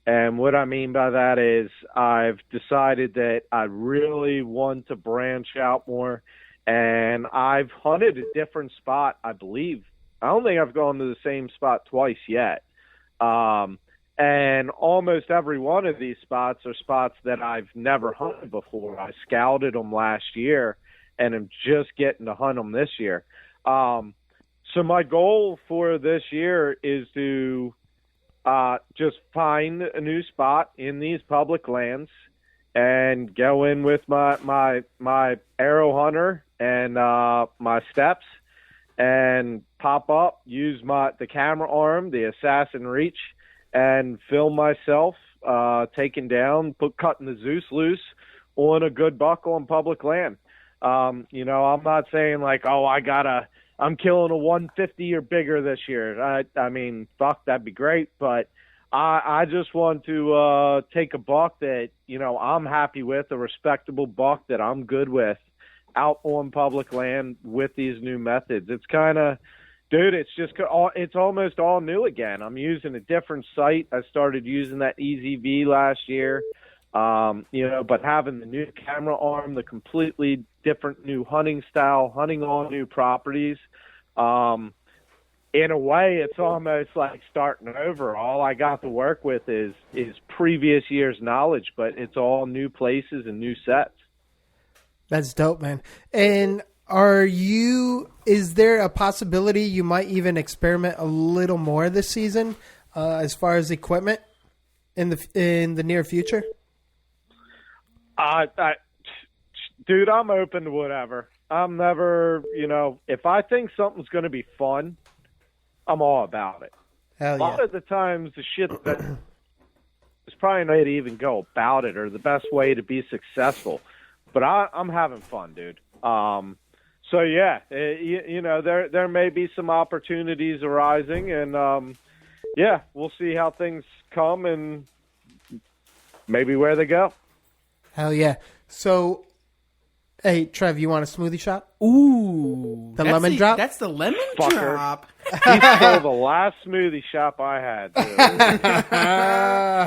And what I mean by that is I've decided that I really want to branch out more. And I've hunted a different spot, I believe. I don't think I've gone to the same spot twice yet. And almost every one of these spots are spots that I've never hunted before. I scouted them last year and am just getting to hunt them this year. So my goal for this year is to just find a new spot in these public lands and go in with my arrow hunter and my steps and pop up, use the camera arm, the assassin reach, and film myself taking down, cutting the Zeus loose on a good buck on public land. I'm not saying like, oh, I'm killing a 150 or bigger this year. I mean, fuck, that'd be great, but I just want to take a buck that, I'm happy with, a respectable buck that I'm good with out on public land with these new methods. It's kind of, dude, it's almost all new again. I'm using a different sight. I started using that EZV last year, but having the new camera arm, the completely different new hunting style, hunting all new properties. In a way, it's almost like starting over. All I got to work with is previous year's knowledge, but it's all new places and new sets. That's dope, man. And is there a possibility you might even experiment a little more this season as far as equipment in the near future? Dude, I'm open to whatever. I'm never, if I think something's going to be fun, I'm all about it. Hell yeah. A lot of the times, the shit that is probably no way to even go about it or the best way to be successful. But I'm having fun, dude. So yeah, there may be some opportunities arising, and we'll see how things come and maybe where they go. Hell yeah! So, hey Trev, you want a smoothie shot? Ooh, the lemon drop. That's the lemon Fucker. drop. He stole the last smoothie shop I had.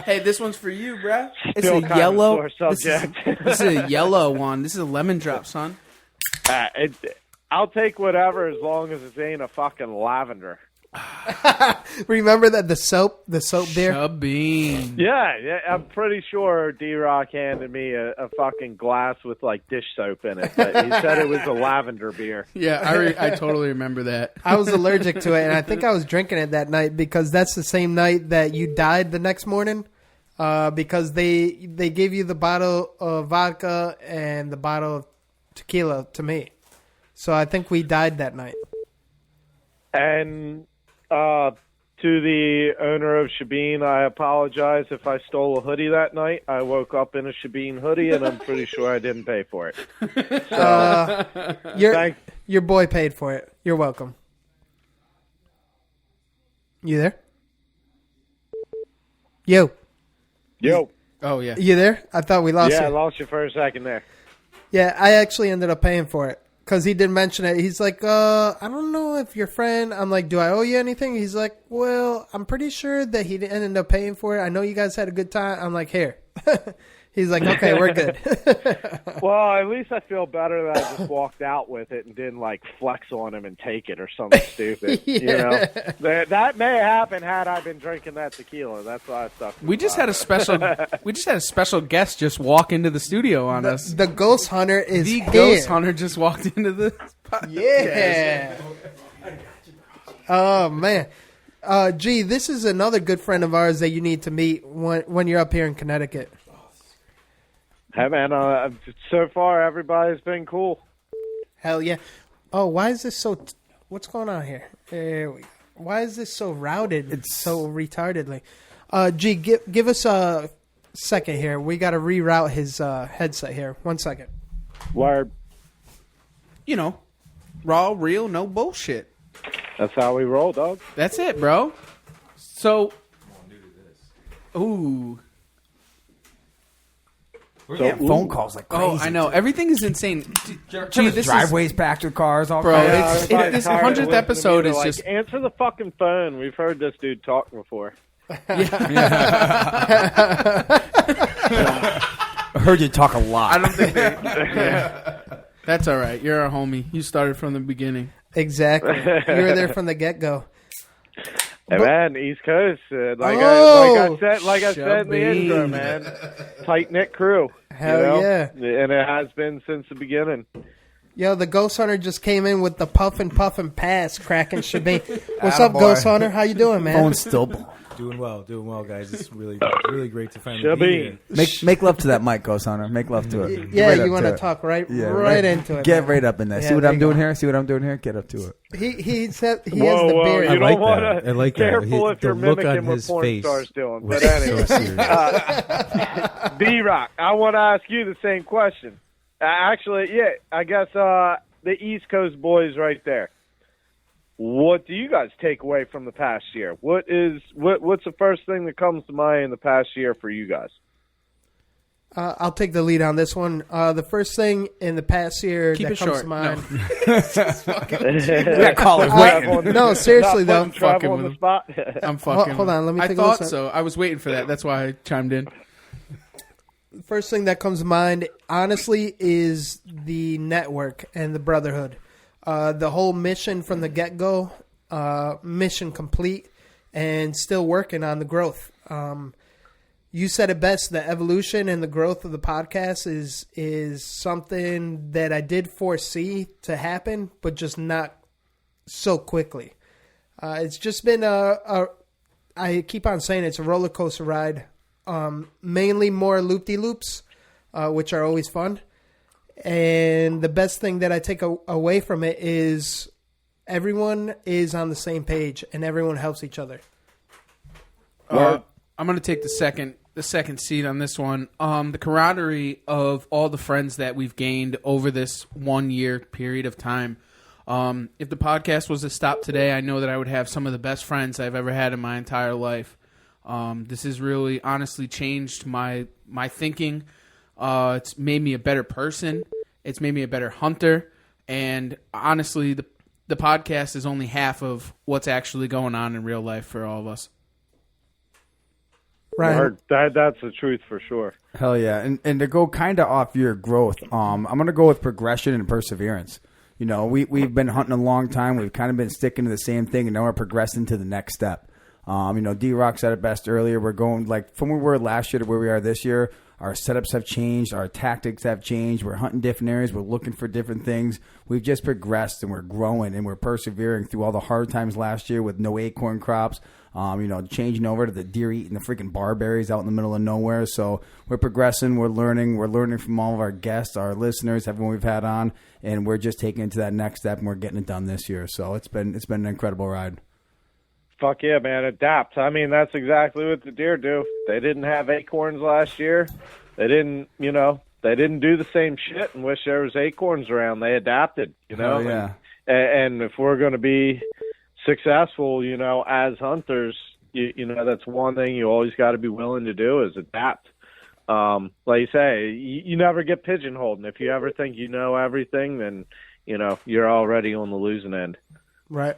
Hey, this one's for you, bruh. It's Still a yellow. kind of a sore subject. This is a yellow one. This is a lemon drop, son. I'll take whatever as long as it ain't a fucking lavender. Remember that the soap beer? Shabine. Yeah, I'm pretty sure D-Rock handed me a fucking glass with like dish soap in it. But he said it was a lavender beer. Yeah, I totally remember that. I was allergic to it, and I think I was drinking it that night because that's the same night that you died the next morning. Because they gave you the bottle of vodka and the bottle of tequila to me. So I think we died that night. And to the owner of Shabine, I apologize if I stole a hoodie that night. I woke up in a Shabine hoodie, and I'm pretty sure I didn't pay for it. So, your boy paid for it. You're welcome. You there? Yo. Oh, yeah. You there? I thought we lost you. Yeah, I lost you for a second there. Yeah, I actually ended up paying for it. Because he didn't mention it. He's like, I don't know if your friend... I'm like, do I owe you anything? He's like, well, I'm pretty sure that he didn't end up paying for it. I know you guys had a good time. I'm like, here. He's like, okay, we're good. Well, at least I feel better that I just walked out with it and didn't, like, flex on him and take it or something stupid. Yeah. That may happen had I been drinking that tequila. That's why I stuck to We just had a special guest just walk into the studio on us. The ghost hunter is the here. Ghost hunter just walked into the podcast. Yeah. Oh, man. Gee, this is another good friend of ours that you need to meet when you're up here in Connecticut. Hey, man, so far everybody's been cool. Hell yeah. Oh, why is this so... what's going on here? There we go. Why is this so routed? It's so retardedly. Gee, give us a second here. We got to reroute his headset here. 1 second. Word. Raw, real, no bullshit. That's how we roll, dog. That's it, bro. So... Ooh... We're getting phone calls like crazy. Oh, I know. Everything is insane. Gee, this driveways packed with cars. All bro, kinds. this 100th episode is just... Answer the fucking phone. We've heard this dude talk before. I heard you talk a lot. I don't think they... Yeah. That's all right. You're our homie. You started from the beginning. Exactly. You were there from the get-go. Hey, man, East Coast. Like I said in the intro, man. Tight-knit crew. Hell yeah. And it has been since the beginning. Yo, the Ghost Hunter just came in with the puff and pass, cracking shebang. What's up, Ghost Hunter? How you doing, man? Phone's still blowing. Doing well, guys. It's really great to finally be here. Make love to that mic, Ghost Hunter. Make love to it. Yeah, you want to talk right into it. Get man. right up in there. Yeah, See what there I'm you doing go. here? See what I'm doing here? Get up to it. He said he has the beard. You don't want I to. like that. Careful if The you're look on mimicking what his porn face stars doing. was But anyway, so serious. D-Rock, I want to ask you the same question. Actually, yeah, I guess the East Coast boys right there. What do you guys take away from the past year? What's the first thing that comes to mind in the past year for you guys? I'll take the lead on this one. The first thing in the past year Keep that it comes short. to mind. We got callers waiting. No, seriously though. I'm fucking with him. I'm fucking. Hold on, let me I take a thought listen. so. I was waiting for that. That's why I chimed in. First thing that comes to mind, honestly, is the network and the brotherhood. The whole mission from the get-go, mission complete, and still working on the growth. You said it best, the evolution and the growth of the podcast is something that I did foresee to happen, but just not so quickly. It's just been I keep on saying it's a roller coaster ride. Mainly more loop-de-loops, which are always fun. And the best thing that I take away from it is everyone is on the same page and everyone helps each other. I'm going to take the second seat on this one. The camaraderie of all the friends that we've gained over this 1 year period of time. If the podcast was to stop today, I know that I would have some of the best friends I've ever had in my entire life. This has really honestly changed my thinking. It's made me a better person. It's made me a better hunter. And honestly, the podcast is only half of what's actually going on in real life for all of us. Right. That's the truth for sure. Hell yeah. And to go kind of off your growth, I'm going to go with progression and perseverance. You know, we've been hunting a long time. We've kind of been sticking to the same thing, and now we're progressing to the next step. D-Rock said it best earlier. We're going from where we were last year to where we are this year. Our setups have changed. Our tactics have changed. We're hunting different areas. We're looking for different things. We've just progressed, and we're growing, and we're persevering through all the hard times last year with no acorn crops. Changing over to the deer eating the freaking barberries out in the middle of nowhere. So we're progressing. We're learning from all of our guests, our listeners, everyone we've had on, and we're just taking it to that next step, and we're getting it done this year. So it's been an incredible ride. Fuck yeah, man. Adapt. I mean, that's exactly what the deer do. They didn't have acorns last year. They didn't do the same shit and wish there was acorns around. They adapted, Oh, yeah. And if we're going to be successful, as hunters, that's one thing you always got to be willing to do is adapt. Like you say, you never get pigeonholed. And if you ever think you know everything, then, you're already on the losing end. Right.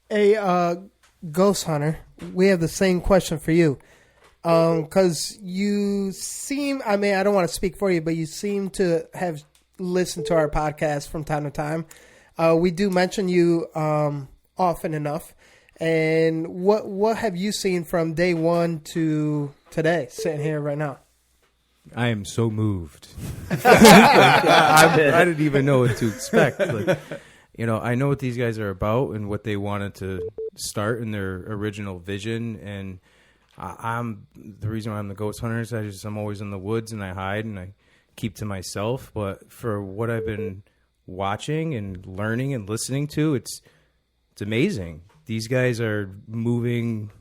Hey, Ghost Hunter, we have the same question for you. Because you seem, I don't want to speak for you, but you seem to have listened to our podcast from time to time. We do mention you often enough. And what have you seen from day one to today, sitting here right now? I am so moved. I didn't even know what to expect. I know what these guys are about and what they wanted to start in their original vision. And I'm the reason why I'm the Ghost Hunter is I'm always in the woods and I hide and I keep to myself. But for what I've been watching and learning and listening to, it's amazing. These guys are moving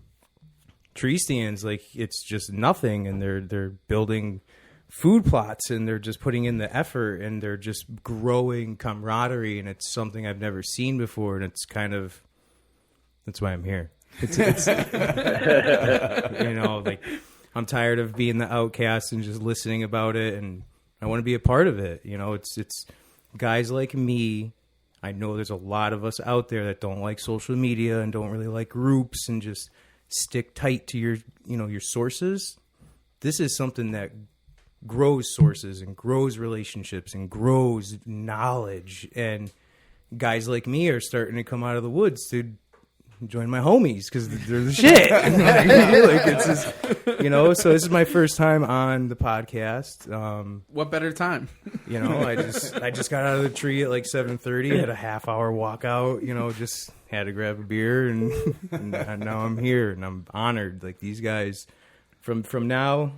tree stands like it's just nothing, and they're building food plots, and they're just putting in the effort, and they're just growing camaraderie, and it's something I've never seen before, and it's kind of that's why I'm here. It's I'm tired of being the outcast and just listening about it, and I want to be a part of it. It's guys like me. I know there's a lot of us out there that don't like social media and don't really like groups and just stick tight to your sources. This is something that grows sources and grows relationships and grows knowledge. And guys like me are starting to come out of the woods to join my homies because they're the shit. Like, it's just, you know, so this is my first time on the podcast. What better time? You know, I just got out of the tree at like 7:30, had a half-hour walk out, you know, just had to grab a beer, and now I'm here, and I'm honored. Like, these guys, from now,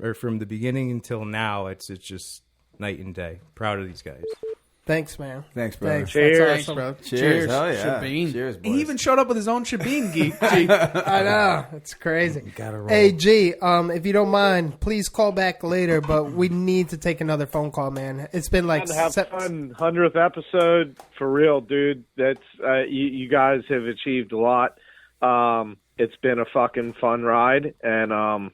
or from the beginning until now, it's just night and day. Proud of these guys. Thanks, man. Thanks, brother. Thanks. Cheers. That's Thanks, awesome. bro. Cheers. Hell yeah. Shabine. Cheers, boys. He even showed up with his own Shabine geek. G. I know. It's crazy. Gotta roll. Hey, G, if you don't mind, please call back later, but we need to take another phone call, man. It's been like... Have fun. 100th episode. For real, dude. That's you guys have achieved a lot. It's been a fucking fun ride, and...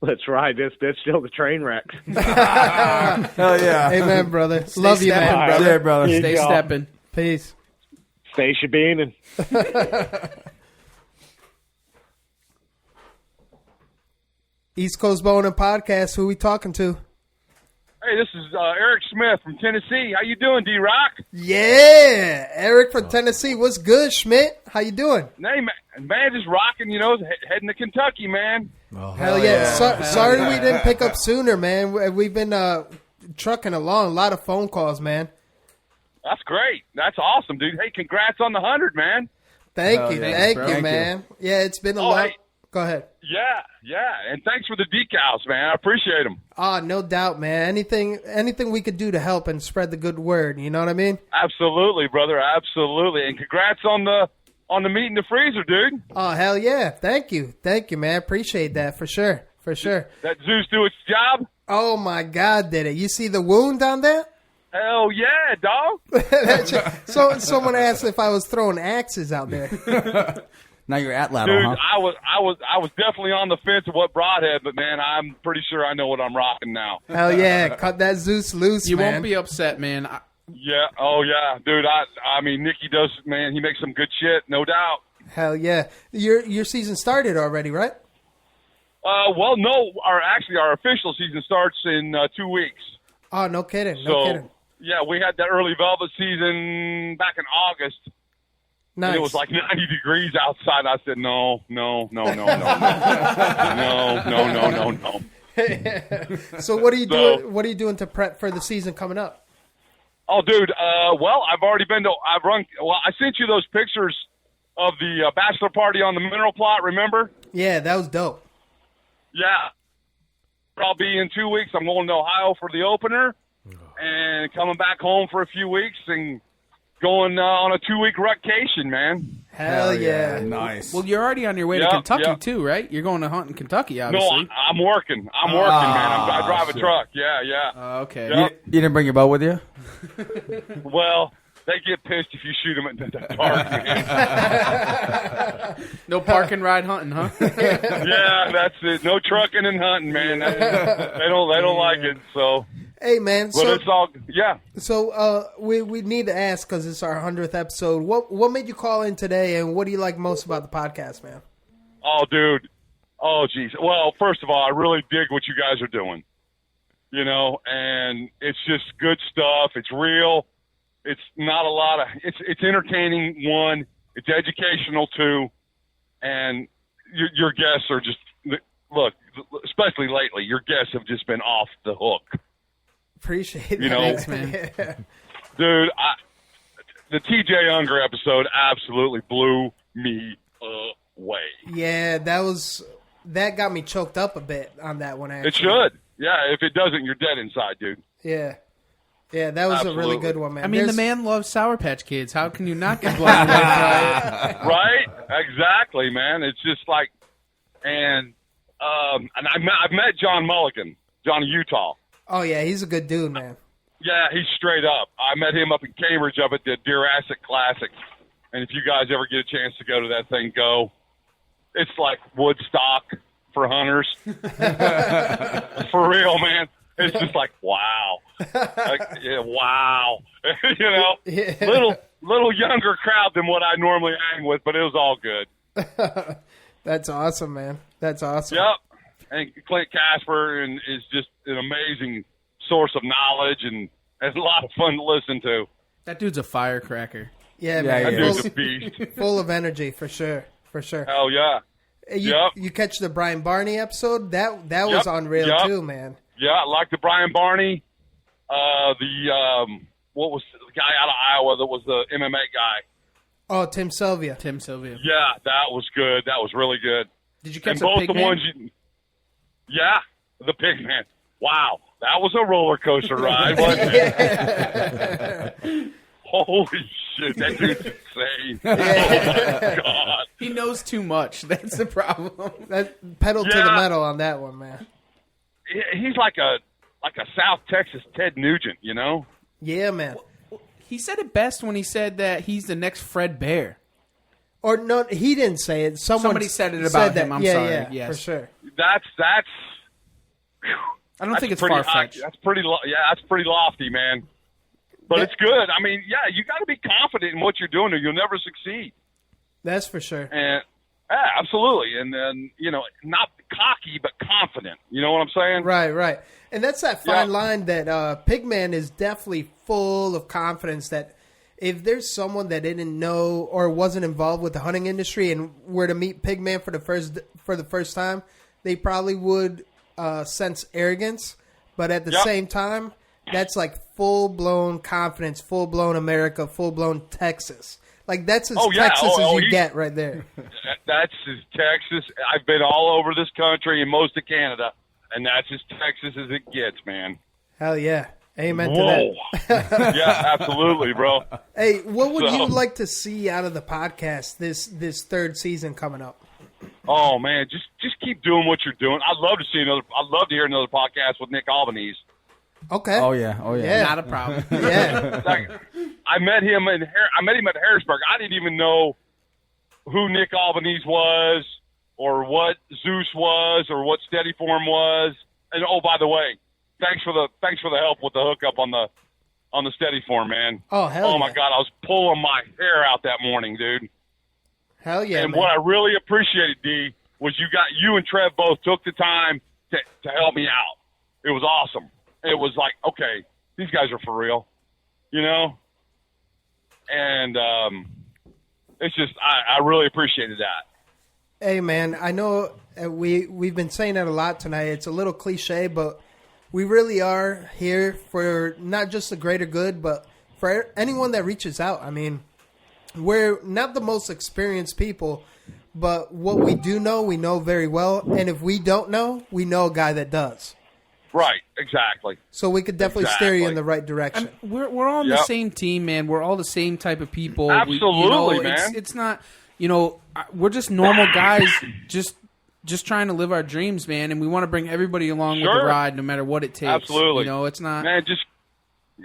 let's ride this bitch till the train wrecks. Hell yeah. Amen, brother. Love you, man. Brother. There, brother. Stay stepping. Peace. Stay Shabine. East Coast Bowhunting Podcast. Who we talking to? Hey, this is Eric Smith from Tennessee. How you doing, D-Rock? Yeah. Eric from Tennessee. What's good, Schmidt? How you doing? Hey, man, just rocking, you know, heading to Kentucky, man. Oh, hell yeah. Sorry we didn't pick up sooner, man. We've been trucking along. A lot of phone calls, man. That's great. That's awesome, dude. Hey, congrats on the 100, man. Thank you. Thank bro. you, man. Yeah, it's been a Oh, lot. hey. Go ahead. Yeah. And thanks for the decals, man. I appreciate them. No doubt, man. Anything we could do to help and spread the good word. You know what I mean? Absolutely, brother. Absolutely. And congrats on the meat in the freezer, dude. Oh, hell yeah. Thank you, man. Appreciate that for sure. That Zeus do its job? Oh, my God, did it. You see the wound down there? Hell yeah, dog. So someone asked if I was throwing axes out there. Now you're at Lateral, Dude, huh? I was definitely on the fence of what broadhead, but man, I'm pretty sure I know what I'm rocking now. Hell yeah. Cut that Zeus loose, You man. won't be upset, man. Yeah. Oh yeah, dude. I mean, Nicky does, man. He makes some good shit, no doubt. Hell yeah. Your season started already, right? Well, no. Our official season starts in 2 weeks. Oh, no kidding. So, No kidding. yeah, we had that early velvet season back in August. Nice. And it was like 90 degrees outside. I said, no. So what are you doing? What are you doing to prep for the season coming up? Oh, dude. Well, I've already been to. I sent you those pictures of the bachelor party on the mineral plot. Remember? Yeah, that was dope. Yeah. I'll be in 2 weeks. I'm going to Ohio for the opener, and coming back home for a few weeks and going on a 2-week vacation, man. Hell yeah. Nice. Well, you're already on your way to Yep, Kentucky, yep. too, right? You're going to hunt in Kentucky, obviously. No, I'm working. I'm working, man. I drive a shit. truck. Yeah. Okay. Yep. You didn't bring your bow with you? Well, they get pissed if you shoot them at the park, man. No park and ride hunting, huh? Yeah, that's it. No trucking and hunting, man. They don't like it. So, Hey, man. but it's all yeah. So we need to ask, because it's our 100th episode, what made you call in today, and what do you like most about the podcast, man? Oh, dude. Oh, geez. Well, first of all, I really dig what you guys are doing. You know, and it's just good stuff. It's real. It's not a lot of. It's entertaining. One. It's educational too, and your guests are just look. Especially lately, your guests have just been off the hook. Appreciate it. You know, Thanks, man. Dude, the TJ Unger episode absolutely blew me away. Yeah, that got me choked up a bit on that one, actually. It should. Yeah, if it doesn't, you're dead inside, dude. Yeah. Yeah, that was a really Absolutely. good one, man. I mean, the man loves Sour Patch Kids. How can you not get blown away by it? Right? Exactly, man. It's just like, and I've met John Mulligan, Johnny Utah. Oh, yeah, he's a good dude, man. Yeah, he's straight up. I met him up in Cambridge up at the Jurassic Classic. And if you guys ever get a chance to go to that thing, go. It's like Woodstock for hunters. For real, man. It's just like, wow. Wow. You know, little younger crowd than what I normally hang with, but it was all good. That's awesome, man. That's awesome. Yep. And Clint Casper is just an amazing source of knowledge and a lot of fun to listen to. That dude's a firecracker. Yeah, That man. dude's a beast. Full of energy, for sure. For sure. Hell yeah. You catch the Brian Barney episode? That was unreal too, man. Yeah, like the Brian Barney. What was the guy out of Iowa that was the MMA guy? Oh, Tim Sylvia. Yeah, that was good. That was really good. Did you catch and the both pig the man? ones Yeah, the pig man. Wow, that was a roller coaster ride, wasn't it? Holy shit, that dude's insane. Oh my god. He knows too much. That's the problem. That pedal to the metal on that one, man. He's like a South Texas Ted Nugent, you know? Yeah, man. He said it best when he said that he's the next Fred Bear. Or no, he didn't say it. Somebody said it about him. I'm sorry. Yeah, Yes. for sure. That's I don't think it's pretty far-fetched. That's pretty lofty, man. But it's good. I mean, yeah, you got to be confident in what you're doing or you'll never succeed. That's for sure. And yeah, absolutely. And then, not cocky, but confident. You know what I'm saying? Right. And that's that fine line that Pigman is definitely full of confidence that if there's someone that didn't know or wasn't involved with the hunting industry and were to meet Pigman for the first time, they probably would sense arrogance. But at the same time, that's like full-blown confidence, full-blown America, full-blown Texas. Like, that's as Texas as you get right there. That's as Texas. I've been all over this country and most of Canada, and that's as Texas as it gets, man. Hell yeah. Amen to that. Yeah, absolutely, bro. Hey, what would you like to see out of the podcast this third season coming up? Oh, man, just keep doing what you're doing. I'd love to hear another podcast with Nick Albanese. Okay. Oh yeah. Not a problem. Yeah. Like, I met him at Harrisburg. I didn't even know who Nick Albanese was, or what Zeus was, or what Steady Form was. And oh, by the way, thanks for the help with the hookup on the Steady Form, man. Oh hell. Oh my God, I was pulling my hair out that morning, dude. Hell yeah. And man. what I really appreciated, D, was you and Trev both took the time to help me out. It was awesome. It was like, okay, these guys are for real, you know? And it's just, I really appreciated that. Hey, man, I know we've been saying that a lot tonight. It's a little cliche, but we really are here for not just the greater good, but for anyone that reaches out. I mean, we're not the most experienced people, but what we do know, we know very well. And if we don't know, we know a guy that does. Right, exactly. So we could definitely steer you in the right direction. We're all on the same team, man. We're all the same type of people. Absolutely, man. It's not, we're just normal guys just trying to live our dreams, man, and we want to bring everybody along with the ride no matter what it takes. Absolutely. It's not... Man,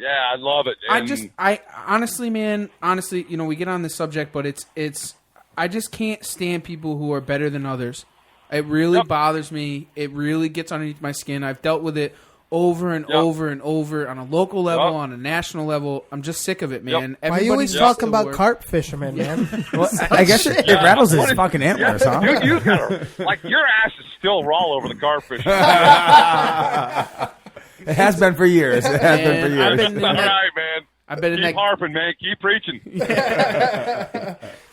I love it. And I honestly, we get on this subject, but it's I just can't stand people who are better than others. It really bothers me. It really gets underneath my skin. I've dealt with it over and over and over on a local level, on a national level. I'm just sick of it, man. Why are you always talking about carp fishermen, man? Well, I guess it rattles his fucking antlers, huh? You gotta, your ass is still raw over the carfish. It has been for years. It has been for years. All right, man. I've been Keep harping, man. Keep preaching.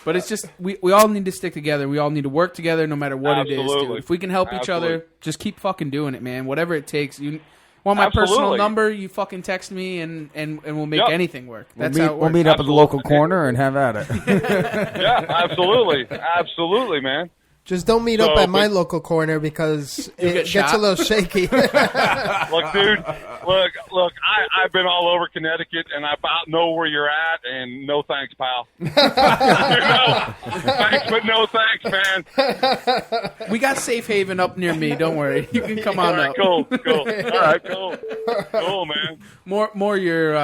But it's just we all need to stick together. We all need to work together, no matter what it is. Dude. If we can help each other, just keep fucking doing it, man. Whatever it takes. You want my personal number? You fucking text me, and we'll make anything work. That's how it works. We'll meet up at the local corner and have at it. Yeah, absolutely, man. Just don't meet up at my local corner because it gets a little shaky. Look, dude. Look. I've been all over Connecticut, and I about know where you're at. And no thanks, pal. Thanks, but no thanks, man. We got Safe Haven up near me. Don't worry. You can come on up. Cool. All right, cool, man. More your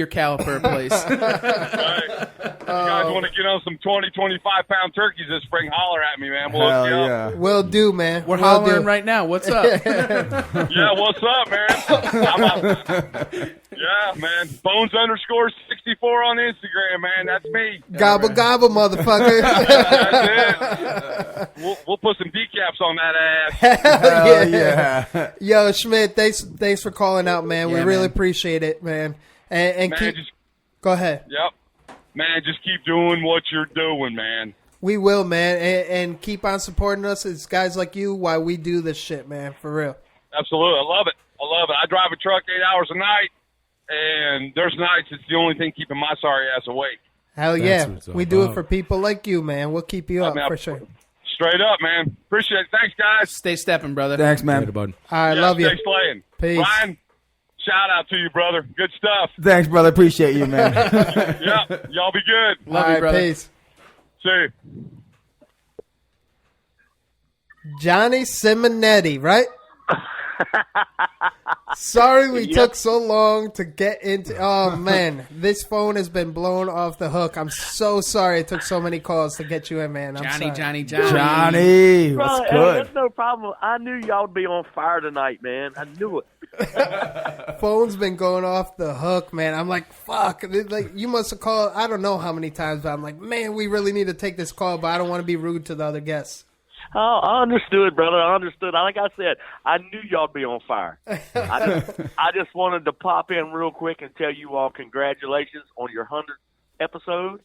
caliper place. Right. You guys want to get on some 20, 25-pound turkeys this spring? Holler at me, man. We'll hook you up. Will do, man. We're hollering right now. What's up? Yeah, what's up, man? Yeah, man. Bones_64 on Instagram, man. That's me. Gobble, gobble, motherfucker. That's it. We'll put some decaps on that ass. Hell yeah. Yo, Schmidt, thanks for calling out, man. We really appreciate it, man. And man, go ahead. Yep. man, just keep doing what you're doing, man. We will, man, and keep on supporting us. It's guys like you why we do this shit, man, for real. Absolutely. I love it. I drive a truck 8 hours a night, and there's nights it's the only thing keeping my sorry ass awake. Hell yeah. We do it for people like you, man. We'll keep you up for sure. Straight up, man. Appreciate it. Thanks, guys. Stay stepping, brother. Thanks, man. Later, bud. All right, love you. Stay slaying. Peace. Ryan, shout out to you, brother. Good stuff. Thanks, brother. Appreciate you, man. Yeah, y'all be good. Love All you, right, brother. peace. See you. Johnny Simonetti, right? Sorry we took so long to get into. Oh man, this phone has been blown off the hook. I'm so sorry it took so many calls to get you in, man. I'm sorry. Johnny, Bro, what's hey, good? that's no problem. I knew y'all would be on fire tonight, man. I knew it. Phone's been going off the hook, man. I'm like, fuck. Like, you must have called. I don't know how many times, but I'm like, man, we really need to take this call, but I don't want to be rude to the other guests. Oh, I understood, brother. I understood. Like I said, I knew y'all'd be on fire. I just wanted to pop in real quick and tell you all congratulations on your 100th episode.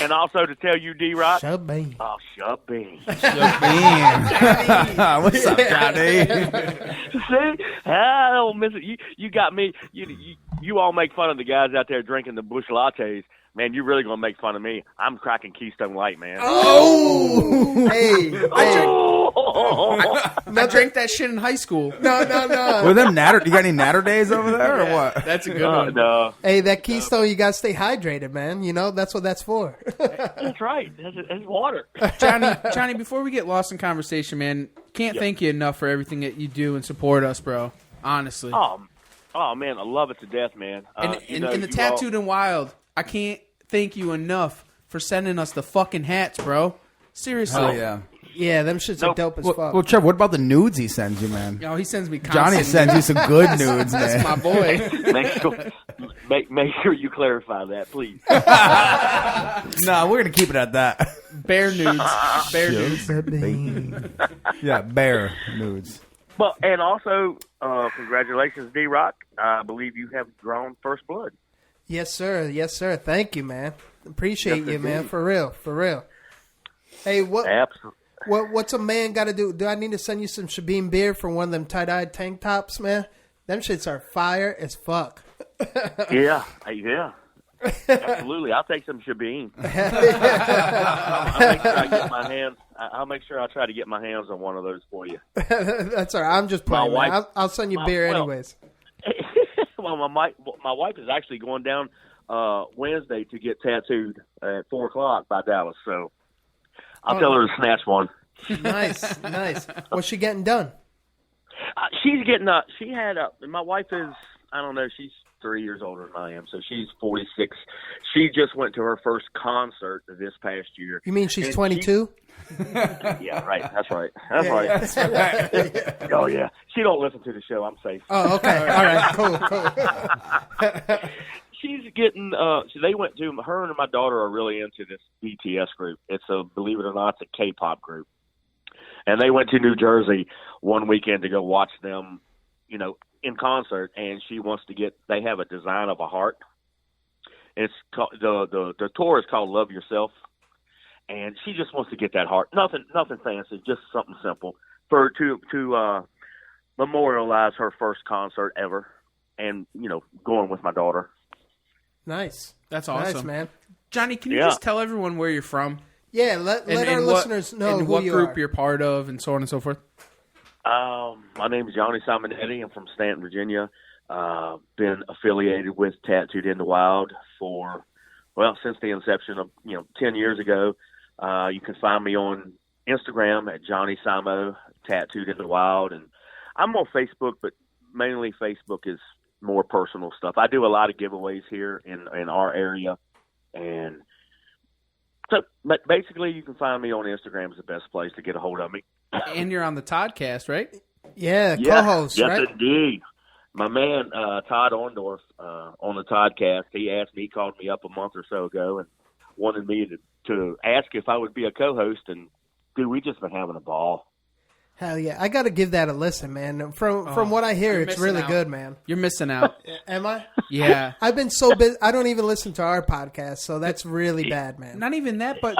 And also to tell you, D-Rock. Shub-bean. Oh, Shub-bean. What's up, Johnny? See? I don't miss it. You got me. You all make fun of the guys out there drinking the bush lattes. Man, you're really going to make fun of me. I'm cracking Keystone Light, man. Oh! Hey. I drank that shit in high school. No. Were them natter? You got any natter days over there or what? That's a good one. No. Hey, that Keystone, you got to stay hydrated, man. You know, that's what that's for. That's right. That's water. Johnny, before we get lost in conversation, man, can't thank you enough for everything that you do and support us, bro. Honestly. Oh man, I love it to death, man. And the Tattooed and Wild, I can't thank you enough for sending us the fucking hats, bro. Seriously. Oh, yeah. Yeah, them shits are dope as fuck. Well, Trevor, what about the nudes he sends you, man? Yo, he sends me constant. Johnny sends you some good nudes, man. That's my boy. Make sure you clarify that, please. No, we're going to keep it at that. Bear nudes. Bear nudes. Yeah, bear nudes. But and also, congratulations, D-Rock. I believe you have drawn first blood. Yes, sir. Yes, sir. Thank you, man. Appreciate Yes, you, man. indeed. For real. Hey, what's a man got to do? Do I need to send you some Shabim beer for one of them tie-dyed tank tops, man? Them shits are fire as fuck. Yeah. Absolutely. I'll take some Shabim. I'll make sure I try to get my hands on one of those for you. That's all right. I'm just playing. Man. I'll send you beer anyways. Well, my wife is actually going down Wednesday to get tattooed at 4:00 by Dallas, so I'll tell her to snatch one. Nice. What's she getting done? She's getting she had my wife is, I don't know, she's 3 years older than I am, so she's 46. She just went to her first concert this past year. You mean she's 22? Yeah, right. That's right. That's right. Oh yeah, she don't listen to the show. I'm safe. Oh, okay. All right. Cool. She's getting. They went to her and my daughter are really into this BTS group. It's believe it or not, it's a K-pop group, and they went to New Jersey one weekend to go watch them, in concert. And she wants to get. They have a design of a heart. It's called, the tour is called Love Yourself. And she just wants to get that heart. Nothing fancy, just something simple to memorialize her first concert ever, and going with my daughter. Nice, that's awesome, nice, man. Johnny, can you just tell everyone where you're from? Yeah, let our listeners know and who what you group are. you're part of, and so on and so forth. My name is Johnny Simonetti. I'm from Stanton, Virginia. Been affiliated with Tattooed in the Wild since the inception of 10 years ago. You can find me on Instagram at Johnny Simo, Tattooed in the Wild. And I'm on Facebook, but mainly Facebook is more personal stuff. I do a lot of giveaways here in our area. And so, but basically you can find me on Instagram is the best place to get a hold of me. And you're on the Toddcast, right? Yeah, co-host, yes, right? Yes, indeed. My man, Todd Orndorff, on the Toddcast, he called me up a month or so ago and wanted me to ask if I would be a co-host, and dude, we just been having a ball. Hell yeah, I got to give that a listen, man. From what I hear, you're it's missing really out. good, man. You're missing out. Am I? Yeah. I've been so busy. I don't even listen to our podcast, so that's really bad, man. Not even that, but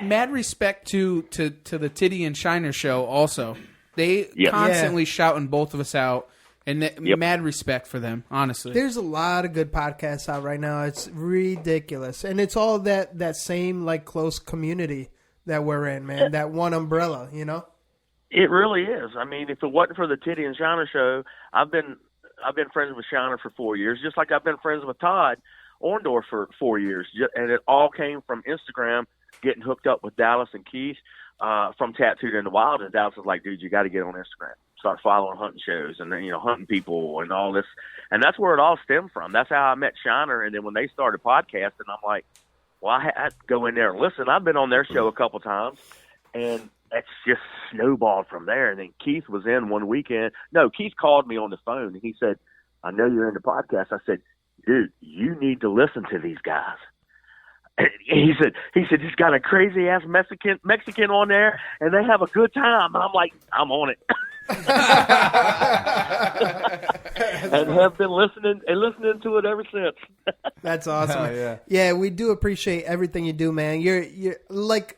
mad respect to the Titty and Shiner show also. They constantly shouting both of us out, and mad respect for them, honestly. There's a lot of good podcasts out right now. It's ridiculous. And it's all that same, like, close community that we're in, man. That one umbrella, you know? It really is. I mean, if it wasn't for the Titty and Shiner show, I've been friends with Shiner for 4 years, just like I've been friends with Todd Orndorff for 4 years. And it all came from Instagram, getting hooked up with Dallas and Keith from Tattooed in the Wild. And Dallas was like, dude, you got to get on Instagram. Start following hunting shows and, hunting people and all this. And that's where it all stemmed from. That's how I met Shiner. And then when they started podcasting, I'm like, well, I had to go in there and listen. I've been on their show a couple times, and it's just snowballed from there. And then Keith was in one weekend. No, Keith called me on the phone, and he said, I know you're in the podcast. I said, dude, you need to listen to these guys. And he said, he's got a crazy ass Mexican on there, and they have a good time. And I'm like, I'm on it. And have been listening to it ever since. That's awesome. Hell Yeah, we do appreciate everything you do, man. You're like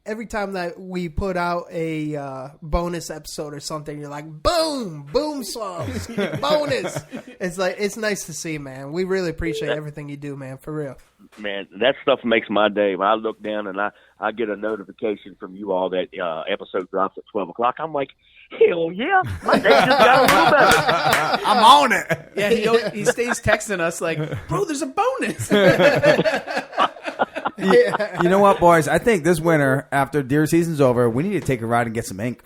every time that we put out a bonus episode or something, you're like, boom songs, bonus. It's like, it's nice to see, man. We really appreciate everything you do, man, for real. Man, that stuff makes my day. When I look down and I get a notification from you all that episode drops at 12 o'clock, I'm like, hell yeah, my day just got a little better. I'm on it. Yeah, he stays texting us like, bro, there's a bonus. You know what, boys? I think this winter, after deer season's over, we need to take a ride and get some ink.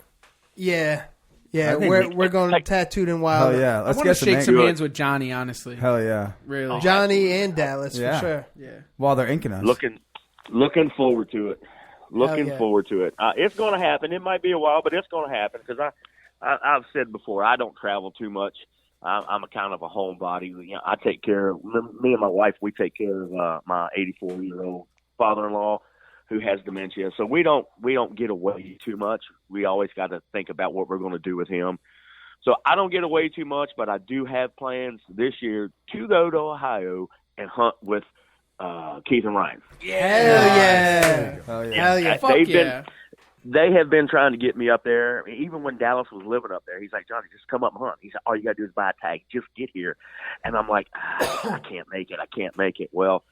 Yeah, I think we're going to Tattooed and Wild. Hell yeah, I let's want to get some shake ink. some hands with Johnny, honestly. Hell yeah. Really. Johnny and Dallas, Yeah. for sure. Yeah. While they're inking us. Looking forward to it. Looking yeah. forward to it. It's going to happen. It might be a while, but it's going to happen because I've said before, I don't travel too much. I'm a kind of a homebody. I take care of me and my wife. We take care of my 84-year-old father-in-law who has dementia. So we don't get away too much. We always got to think about what we're going to do with him. So I don't get away too much, but I do have plans this year to go to Ohio and hunt with Keith and Ryan. Hell yeah. Hell yeah. Fuck yeah. They have been trying to get me up there. Even when Dallas was living up there, he's like, Johnny, just come up and hunt. He said, all you got to do is buy a tag. Just get here. And I'm like, I can't make it. Well,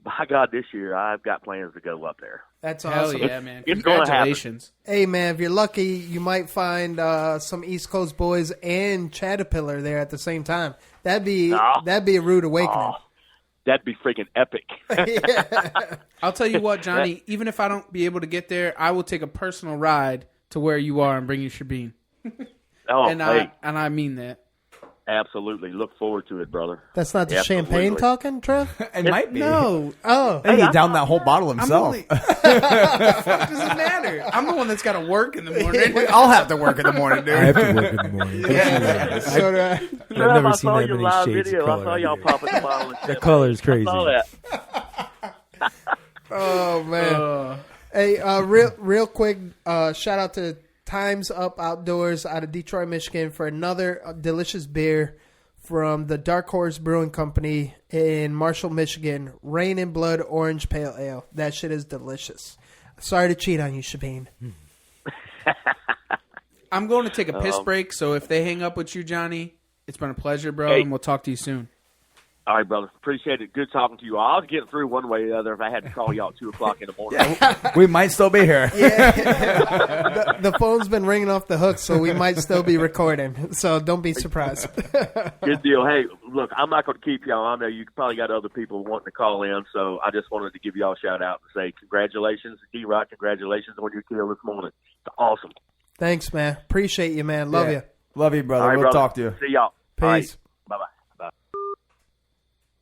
by God, this year I've got plans to go up there. That's Hell awesome. yeah, man. It's gonna happen. Congratulations. Hey, man, if you're lucky, you might find some East Coast boys and Caterpillar there at the same time. That'd be a rude awakening. That'd be freaking epic. I'll tell you what, Johnny, even if I don't be able to get there, I will take a personal ride to where you are and bring you Shabine. And I mean that. Absolutely. Look forward to it, brother. That's not the Absolutely. champagne talking, Trev? It might be. No. Oh. I think he downed that whole bottle himself. What the fuck does it matter? I'm the one that's got to work in the morning. I'll have to work in the morning, dude. I have to work in the morning. So do I. I've never I seen saw that your many live shades video. of color. I saw y'all popping the bottle and shit. That color is crazy. I saw that. Oh, man. Hey, real quick, shout out to Time's Up Outdoors out of Detroit, Michigan for another delicious beer from the Dark Horse Brewing Company in Marshall, Michigan. Rain and Blood Orange Pale Ale. That shit is delicious. Sorry to cheat on you, Shabine. I'm going to take a piss break, so if they hang up with you, Johnny, it's been a pleasure, bro, Hey. and we'll talk to you soon. All right, brother. Appreciate it. Good talking to you. I was getting through one way or the other if I had to call y'all at 2 o'clock in the morning. We might still be here. The phone's been ringing off the hook, so we might still be recording. So don't be surprised. Good deal. Hey, look, I'm not going to keep y'all. I know you probably got other people wanting to call in, so I just wanted to give y'all a shout-out and say congratulations, D-Rock. Congratulations on your kill this morning. It's awesome. Thanks, man. Appreciate you, man. Love you. Love you, brother. All right, We'll brother. talk to you. See y'all. Peace. All right. Bye-bye. Bye.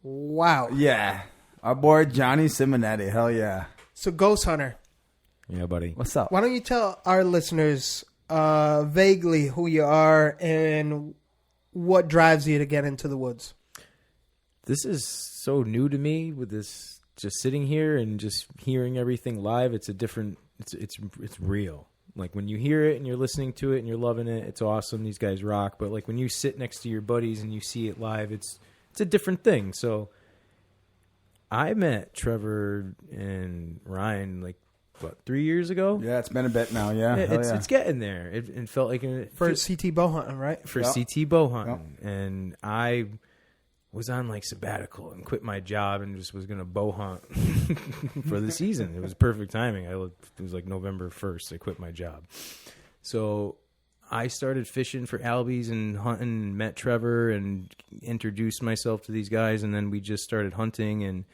Wow. Yeah. Our boy Johnny Simonetti. Hell yeah. So, Ghost Hunter, Yeah, buddy. What's up? why don't you tell our listeners vaguely who you are and what drives you to get into the woods? This is so new to me with this just sitting here and just hearing everything live. It's a different. It's real. Like when you hear it and you're listening to it and you're loving it, it's awesome. These guys rock. But like when you sit next to your buddies and you see it live, it's a different thing. So I met Trevor and Ryan like 3 years ago. Yeah, it's been a bit now. Yeah, it's getting there. It felt like for CT Bowhunting, right? For CT Bowhunting, and I was on like sabbatical and quit my job and just was gonna bow hunt for the season. It was perfect timing. It was like November 1st. I quit my job, so I started fishing for albies and hunting. And met Trevor and introduced myself to these guys, and then we just started hunting. And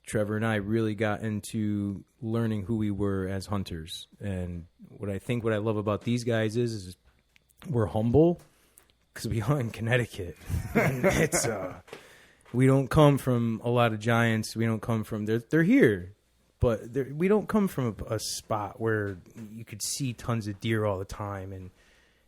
Trevor and I really got into learning who we were as hunters. And what I love about these guys is we're humble because we hunt in Connecticut. It's we don't come from a lot of giants. We don't come from they're here, but we don't come from a spot where you could see tons of deer all the time. And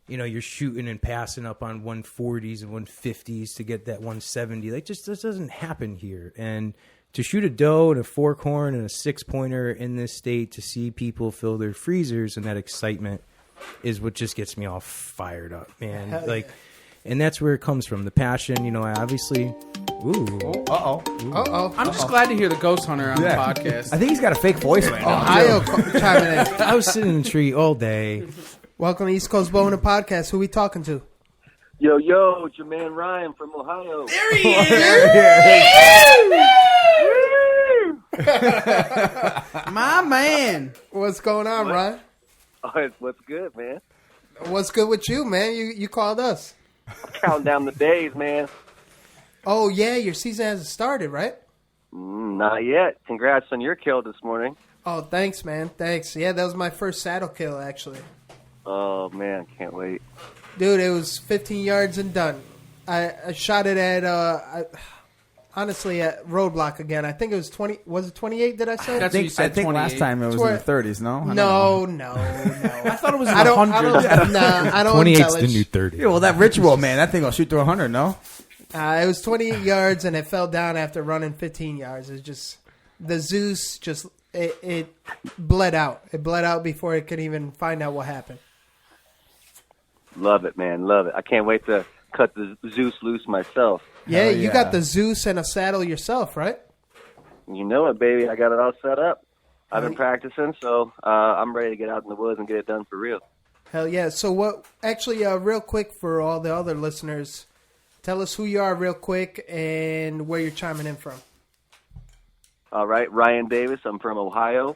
you know, you're shooting and passing up on 140s and 150s to get that 170. Like, just this doesn't happen here. And to shoot a doe and a fork horn and a 6-pointer in this state, to see people fill their freezers and that excitement is what just gets me all fired up, man. Hell like, and that's where it comes from. The passion, you know, I obviously. Ooh. I'm just glad to hear the ghost hunter on the podcast. I think he's got a fake voice right now. Ohio chiming in. I was sitting in the tree all day. Welcome to East Coast Bowhunting Podcast. Who we talking to? Yo, it's your man Ryan from Ohio. There he is! My man. What's going on, Ryan? What's good, man? What's good with you, man? You called us. Counting down the days, man. Oh, yeah, your season hasn't started, right? Not yet. Congrats on your kill this morning. Oh, thanks, man. Thanks. Yeah, that was my first saddle kill, actually. Oh, man, can't wait. Dude, it was 15 yards and done. I shot it at, honestly, at roadblock again. I think it was 20. Was it 28, did I say? That's what you said, I think last time it was in the 30s, no? No. I thought it was in I the don't, 100s. Nah, I don't 28's embellish. the new 30. Yeah, well, that ritual, man, that thing will shoot through 100, no? It was 28 yards, and it fell down after running 15 yards. It just, the Zeus just, it bled out. It bled out before it could even find out what happened. Love it, man. Love it. I can't wait to cut the Zeus loose myself. Yeah, you got the Zeus and a saddle yourself, right? You know it, baby. I got it all set up. I've been practicing, so I'm ready to get out in the woods and get it done for real. Hell yeah. So what, actually, real quick for all the other listeners, tell us who you are real quick and where you're chiming in from. All right, Ryan Davis. I'm from Ohio.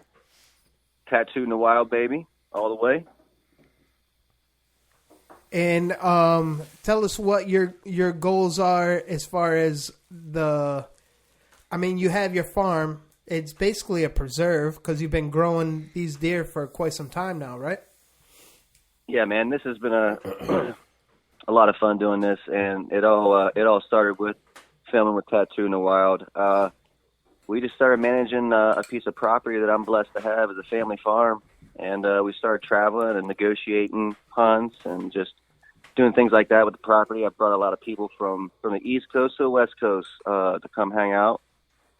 Tattooed in the wild, baby, all the way. And tell us what your goals are as far as you have your farm. It's basically a preserve because you've been growing these deer for quite some time now, right? Yeah, man, this has been a lot of fun doing this, and it all started with filming with Tattoo in the Wild. We just started managing a piece of property that I'm blessed to have as a family farm. And we started traveling and negotiating hunts and just doing things like that with the property. I brought a lot of people from the East Coast to the West Coast to come hang out.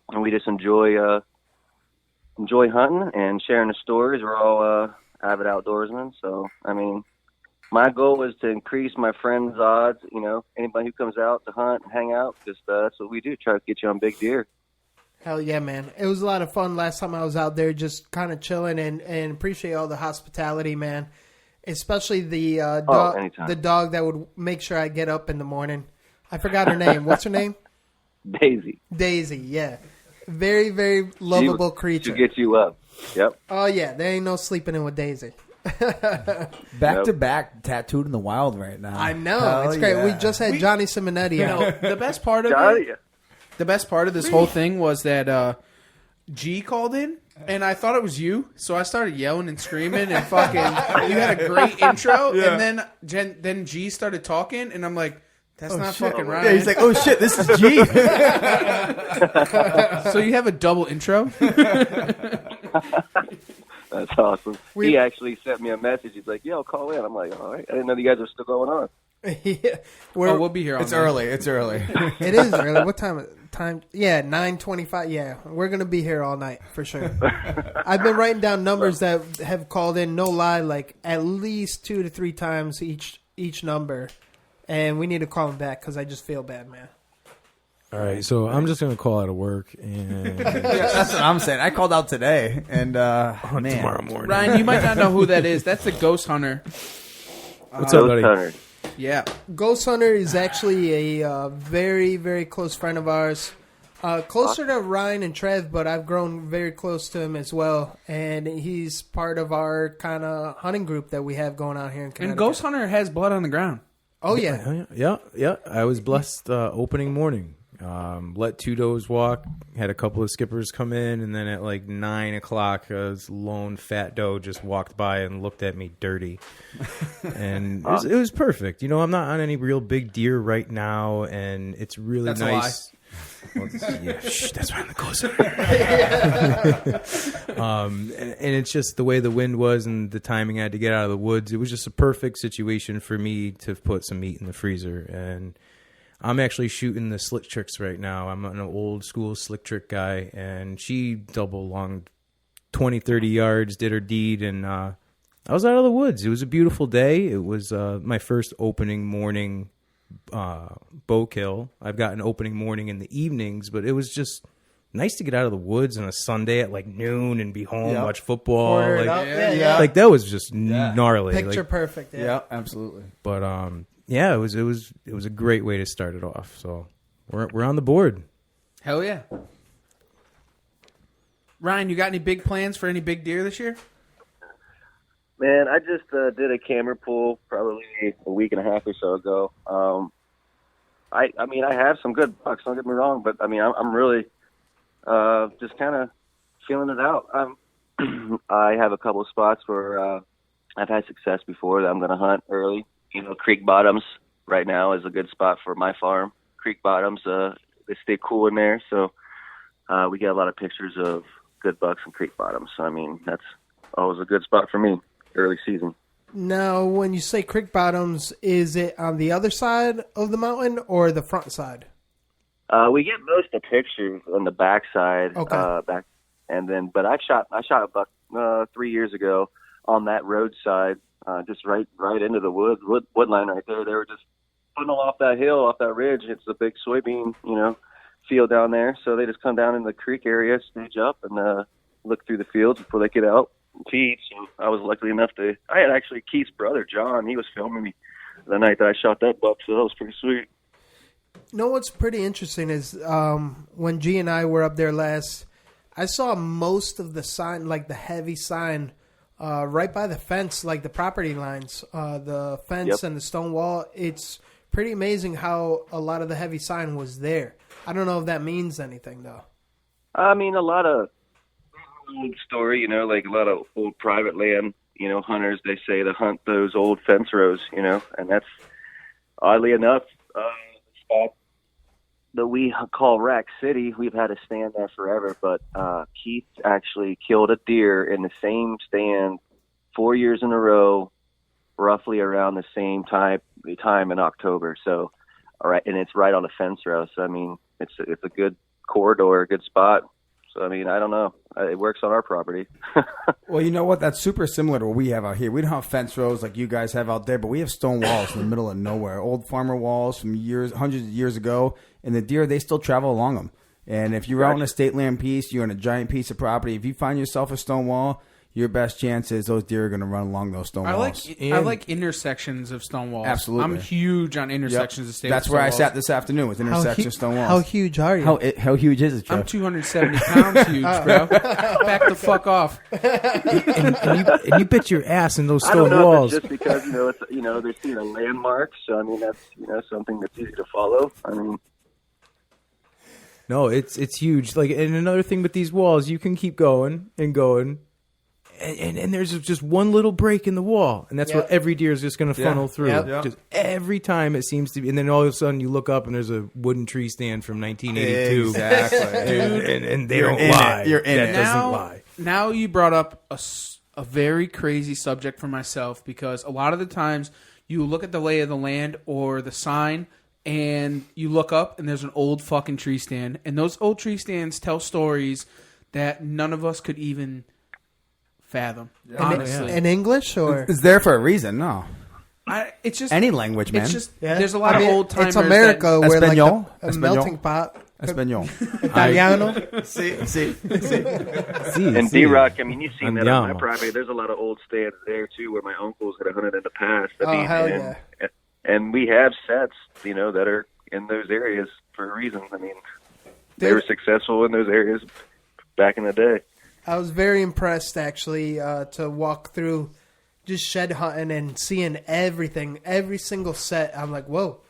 And we just enjoy hunting and sharing the stories. We're all avid outdoorsmen. So, I mean, my goal is to increase my friends' odds. You know, anybody who comes out to hunt and hang out, just that's what we do, try to get you on big deer. Hell yeah, man. It was a lot of fun last time I was out there, just kind of chilling and appreciate all the hospitality, man. Especially the dog, the dog that would make sure I get up in the morning. I forgot her name. What's her name? Daisy. Daisy, yeah. Very, very lovable creature. She'll get you up. Yep. Oh, yeah. There ain't no sleeping in with Daisy. Back to back, tattooed in the wild right now. I know. Hell it's great. yeah. We just had Johnny Simonetti out. The best part of it, the best part of this whole thing was that G called in, and I thought it was you, so I started yelling and screaming and fucking. You had a great intro, and then G started talking, and I'm like, "That's not shit. fucking right." Yeah, he's like, "Oh shit, this is G." So you have a double intro. That's awesome. He actually sent me a message. He's like, "Yo, call in." I'm like, "All right." I didn't know you guys were still going on. Yeah. We'll be here all It's night. early. It's early. It is early. What time time? Yeah, 9:25. Yeah, we're gonna be here all night for sure. I've been writing down numbers that have called in. No lie, like at least 2 to 3 times each number, and we need to call them back because I just feel bad, man. All right, so I'm just gonna call out of work, and that's what I'm saying. I called out today, and man, tomorrow morning. Ryan, you might not know who that is. That's the Ghost Hunter. What's up, buddy? Hunter. Yeah. Ghost Hunter is actually a very, very close friend of ours. Closer to Ryan and Trev, but I've grown very close to him as well. And he's part of our kind of hunting group that we have going on here in Connecticut. And Ghost Hunter has blood on the ground. Oh, yeah. Yeah. I was blessed opening morning. Let 2 does walk, had a couple of skippers come in, and then at like 9 o'clock, this lone fat doe just walked by and looked at me dirty. And it was perfect. You know, I'm not on any real big deer right now, and it's really That's nice. Well, yeah, that's why I'm the closer. And it's just the way the wind was and the timing I had to get out of the woods. It was just a perfect situation for me to put some meat in the freezer. And I'm actually shooting the slick tricks right now. I'm an old school slick trick guy, and she double longed 20, 30 yards, did her deed, and I was out of the woods. It was a beautiful day. It was my first opening morning bow kill. I've got an opening morning in the evenings, but it was just nice to get out of the woods on a Sunday at like noon and be home, watch football. Like that was just gnarly. Picture like, perfect. Yeah, absolutely. But yeah, it was a great way to start it off. So we're on the board. Hell yeah. Ryan, you got any big plans for any big deer this year? Man, I just did a camera pull probably a week and a half or so ago. I mean, I have some good bucks. Don't get me wrong, but I mean, I'm really just kind of feeling it out. I have a couple of spots where I've had success before that I'm going to hunt early. You know, creek bottoms right now is a good spot for my farm. Creek bottoms, they stay cool in there, so we get a lot of pictures of good bucks and creek bottoms. So I mean, that's always a good spot for me early season. Now, when you say creek bottoms, is it on the other side of the mountain or the front side? We get most of the pictures on the back side, back, and then. But I shot a buck 3 years ago on that roadside, just right into the wood line right there. They were just funnel off that hill, off that ridge. It's a big soybean, field down there. So they just come down in the creek area, stage up, and look through the fields before they get out and feed. So I was lucky enough I had actually Keith's brother, John. He was filming me the night that I shot that buck, so that was pretty sweet. You know what's pretty interesting is when G and I were up there last, I saw most of the sign, like the heavy sign, right by the fence, like the property lines, the fence and the stone wall. It's pretty amazing how a lot of the heavy sign was there. I don't know if that means anything, though. I mean, a lot of old story, like a lot of old private land, hunters, they say to hunt those old fence rows, and that's, oddly enough, the spot that we call Rack City. We've had a stand there forever, but Keith actually killed a deer in the same stand 4 years in a row, roughly around the same time in October. So, all right, and it's right on a fence row. So I mean, it's a good corridor, a good spot. So I mean, I don't know. It works on our property. Well, you know what? That's super similar to what we have out here. We don't have fence rows like you guys have out there, but we have stone walls in the middle of nowhere. Old farmer walls from hundreds of years ago, and the deer, they still travel along them. And if you're out on a state land piece, you're on a giant piece of property. If you find yourself a stone wall, your best chance is those deer are going to run along those stone walls. I like intersections of stone walls. Absolutely. I'm huge on intersections of state That's where I sat this afternoon, with intersections of stone walls. How huge are you? How huge is it, Jeff? I'm 270 pounds huge, bro. Back the fuck off. and you bet your ass in those I don't stone know walls. if it's just because, it's, they're seeing a landmark. So, I mean, that's, something that's easy to follow. I mean, No, it's huge. Like, and another thing with these walls, you can keep going and going, and there's just one little break in the wall, and that's where every deer is just going to funnel through. Just every time it seems to be, and then all of a sudden you look up and there's a wooden tree stand from 1982. Exactly, and they don't lie. You're in that it. doesn't lie. Now you brought up a very crazy subject for myself, because a lot of the times you look at the lay of the land or the sign, and you look up and there's an old fucking tree stand, and those old tree stands tell stories that none of us could even fathom. Honestly, in English or It's there for a reason. No, it's just any language, man. It's just there's a lot of old timers. It's America where like Espanol? a melting pot. Espanol. Italiano. And D-Rock, I mean, you've seen that on my property. There's a lot of old stands there, too, where my uncles had hunted in the past. And we have sets, that are in those areas for a reason. I mean, they were successful in those areas back in the day. I was very impressed, actually, to walk through just shed hunting and seeing everything, every single set. I'm like, whoa.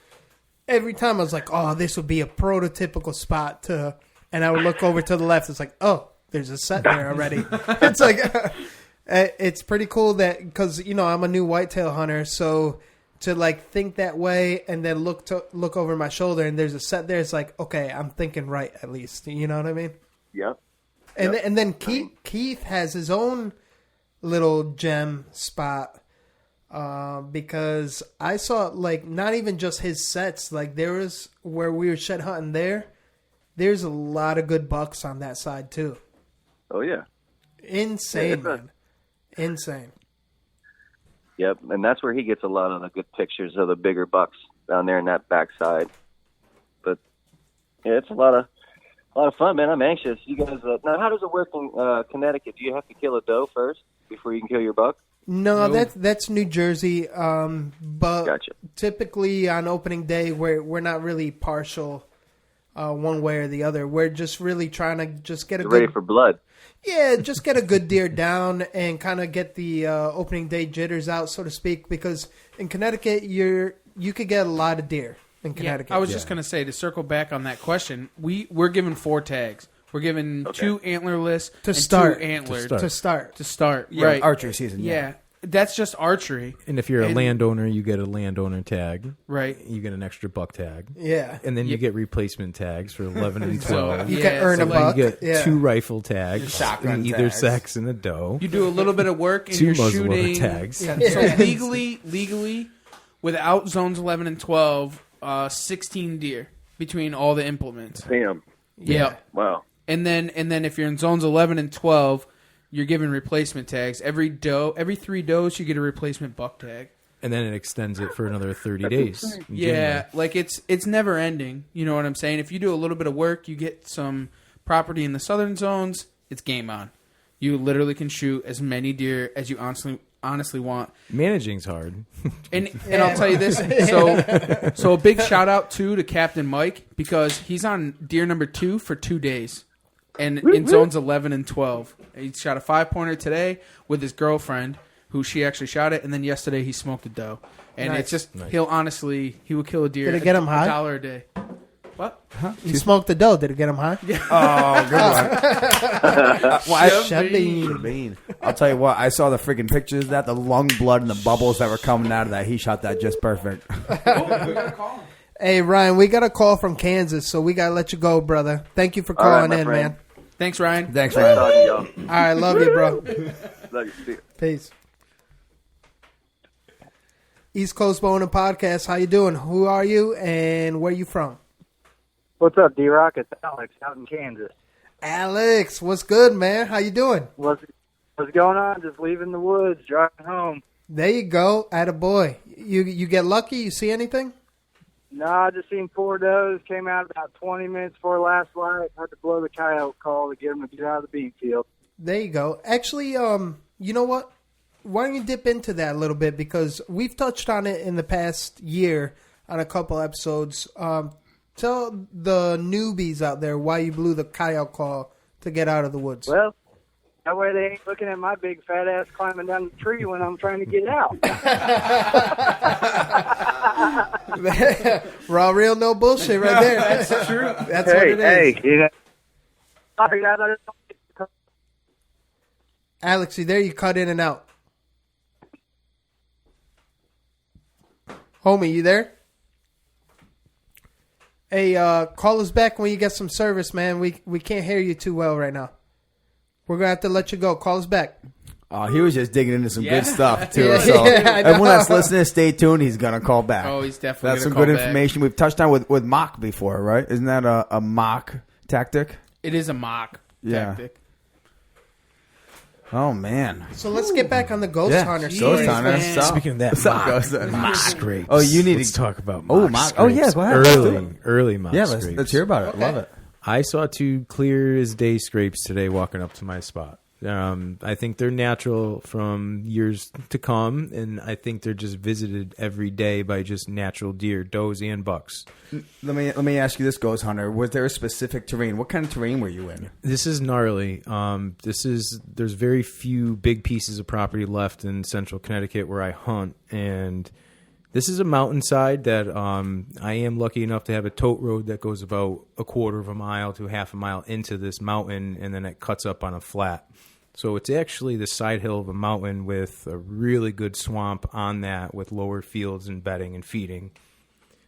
Every time I was like, oh, this would be a prototypical spot to, and I would look over to the left. It's like, oh, there's a set there already. It's like, it's pretty cool that, because, I'm a new whitetail hunter, so to like think that way and then look over my shoulder and there's a set there, it's like, okay, I'm thinking right at least. You know what I mean? Yep. And then Keith has his own little gem spot. Because I saw like not even just his sets, like there was where we were shed hunting there's a lot of good bucks on that side too. Oh yeah. Insane, man. Insane. Yep, and that's where he gets a lot of the good pictures of the bigger bucks down there in that backside. But yeah, it's a lot of fun, man. I'm anxious. You guys now how does it work in Connecticut? Do you have to kill a doe first before you can kill your buck? No, that's New Jersey. But gotcha. Typically on opening day, we're not really partial one way or the other. We're just really trying to just get ready for blood. Yeah, just get a good deer down and kind of get the opening day jitters out, so to speak. Because in Connecticut, you could get a lot of deer in Connecticut. I was just going to say, to circle back on that question, we're given 4 tags. We're given 2 antlerless to and start. 2 antlered. To start. Yeah, right. Archery season. Yeah. That's just archery. And if you're a landowner, you get a landowner tag. Right. You get an extra buck tag. Yeah. And then you get replacement tags for 11 and 12. You can earn a buck. You get 2 rifle tags in either sex and a doe. You do a little bit of work and 2 you're muzzleloader shooting tags. So legally, without zones 11 and 12, 16 deer between all the implements. Damn. Yeah. Wow. And then if you're in zones 11 and 12, you're given replacement tags. Every 3 does, you get a replacement buck tag. And then it extends it for another 30 days. Yeah, like it's never ending. You know what I'm saying? If you do a little bit of work, you get some property in the southern zones, it's game on. You literally can shoot as many deer as you honestly want. Managing's hard. And I'll tell you this. So a big shout out to Captain Mike, because he's on deer number 2 for 2 days. And in zones 11 and 12. He shot a 5-pointer today with his girlfriend, who she actually shot it, and then yesterday he smoked a doe. And it's just, he would kill a deer. Did it get him high? $1 a day. What? Huh? You smoked the doe. Did it get him high? Yeah. Oh, good one. Shabine. I'll tell you what, I saw the freaking pictures of that, the lung blood and the bubbles that were coming out of that. He shot that just perfect. We gotta call him. Hey, Ryan, we got a call from Kansas, so we got to let you go, brother. Thank you for calling in, man. Thanks, Ryan. Thanks, Ryan. All right, love you, bro. Love you. Peace. East Coast Bowhunting Podcast. How you doing? Who are you, and where you from? What's up, D-Rock? It's Alex out in Kansas. Alex, what's good, man? How you doing? What's going on? Just leaving the woods, driving home. There you go. Attaboy. You get lucky? You see anything? No, I just seen 4 does. Came out about 20 minutes before last light. Had to blow the coyote call to get them to get out of the bean field. There you go. Actually, you know what? Why don't you dip into that a little bit? Because we've touched on it in the past year on a couple episodes. Tell the newbies out there why you blew the coyote call to get out of the woods. Well, that way they ain't looking at my big fat ass climbing down the tree when I'm trying to get out. Raw, real, no bullshit right there. That's true. That's what it is. You know, Alex, you there? You cut in and out. Homie, you there? Hey, call us back when you get some service, man. We can't hear you too well right now. We're going to have to let you go. Call us back. He was just digging into some Yeah. good stuff too. Yeah, So yeah, I know. everyone that's listening, stay tuned. He's gonna call back. Oh, he's definitely That's gonna some call good back. information. We've touched on with mock before, right? Isn't that a mock tactic? It is a mock tactic. Oh man. So let's get back on the ghost hunter. Ghost stories, hunter. man. Stop. Speaking of that, What's up, mock, ghost hunter? mock scrapes. Oh, you need Let's to talk about Oh, mock mock. scrapes. Oh yeah, go ahead. Early mock Yeah, scrapes. let's hear about it. Love it. I saw 2 clear as day scrapes today walking up to my spot. I think they're natural from years to come, and I think they're just visited every day by just natural deer, does and bucks. Let me ask you this, ghost hunter. Was there a specific terrain? What kind of terrain were you in? This is gnarly. There's very few big pieces of property left in central Connecticut where I hunt, and this is a mountainside that I am lucky enough to have a tote road that goes about a quarter of a mile to half a mile into this mountain, and then it cuts up on a flat. So it's actually the side hill of a mountain with a really good swamp on that with lower fields and bedding and feeding.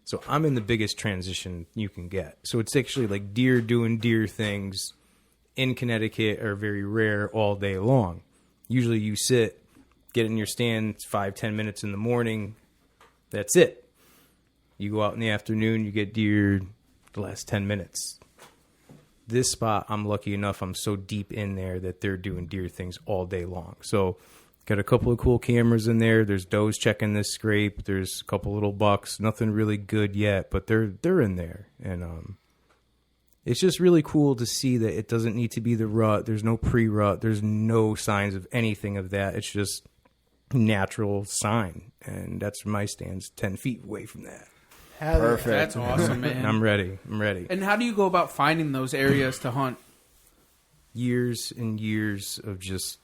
So I'm in the biggest transition you can get. So it's actually like deer doing deer things in Connecticut are very rare all day long. Usually you sit, get in your stand, it's 5-10 minutes in the morning. That's it. You go out in the afternoon, you get deer the last 10 minutes. This spot, I'm lucky enough, I'm so deep in there that they're doing deer things all day long. So got a couple of cool cameras in there. There's does checking this scrape. There's a couple little bucks. Nothing really good yet, but they're in there. And it's just really cool to see that it doesn't need to be the rut. There's no pre-rut. There's no signs of anything of that. It's just natural sign. And that's my stand's 10 feet away from that. Perfect. That's awesome, man. I'm ready. And how do you go about finding those areas to hunt? Years and years of just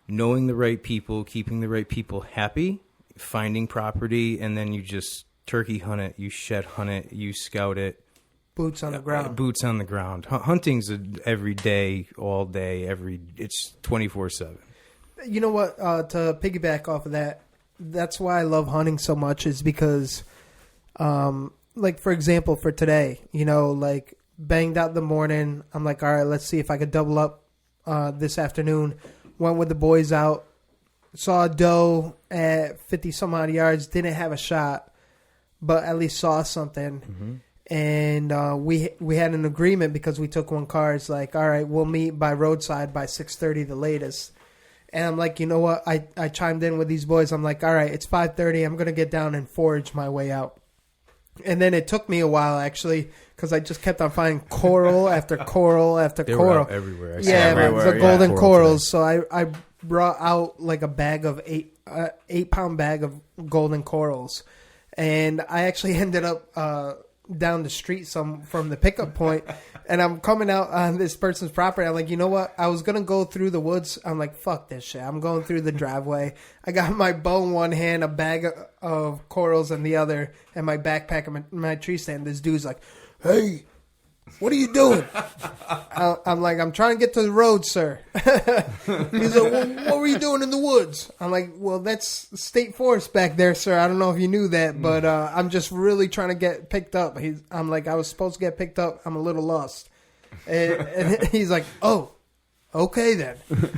knowing the right people, keeping the right people happy, finding property, and then you just turkey hunt it, you shed hunt it, you scout it. Boots on the ground. Boots on the ground. Hunting's every day, all day, it's 24/7. You know what? To piggyback off of that, that's why I love hunting so much is because, like, for example, for today, like, banged out the morning. I'm like, all right, let's see if I could double up this afternoon. Went with the boys out, saw a doe at 50-some-odd yards, didn't have a shot, but at least saw something. Mm-hmm. And we had an agreement because we took one car. It's like, all right, we'll meet by roadside by 6:30 the latest. And I'm like, you know what? I chimed in with these boys. I'm like, all right, it's 5:30. I'm going to get down and forage my way out. And then it took me a while, actually, because I just kept on finding coral after coral after They coral. were out everywhere. I saw Yeah, the golden Coral corals. So I brought out like a bag of 8-pound bag of golden corals. And I actually ended up down the street from the pickup point, and I'm coming out on this person's property. I'm like, you know what? I was gonna go through the woods. I'm like, fuck this shit. I'm going through the driveway. I got my bow in one hand, a bag of corals in the other, and my backpack and my tree stand. This dude's like, hey, what are you doing? I'm like, I'm trying to get to the road, sir. He's like, well, what were you doing in the woods? I'm like, well, that's state forest back there, sir. I don't know if you knew that, but I'm just really trying to get picked up. I'm like, I was supposed to get picked up. I'm a little lost. And he's like, oh, okay then.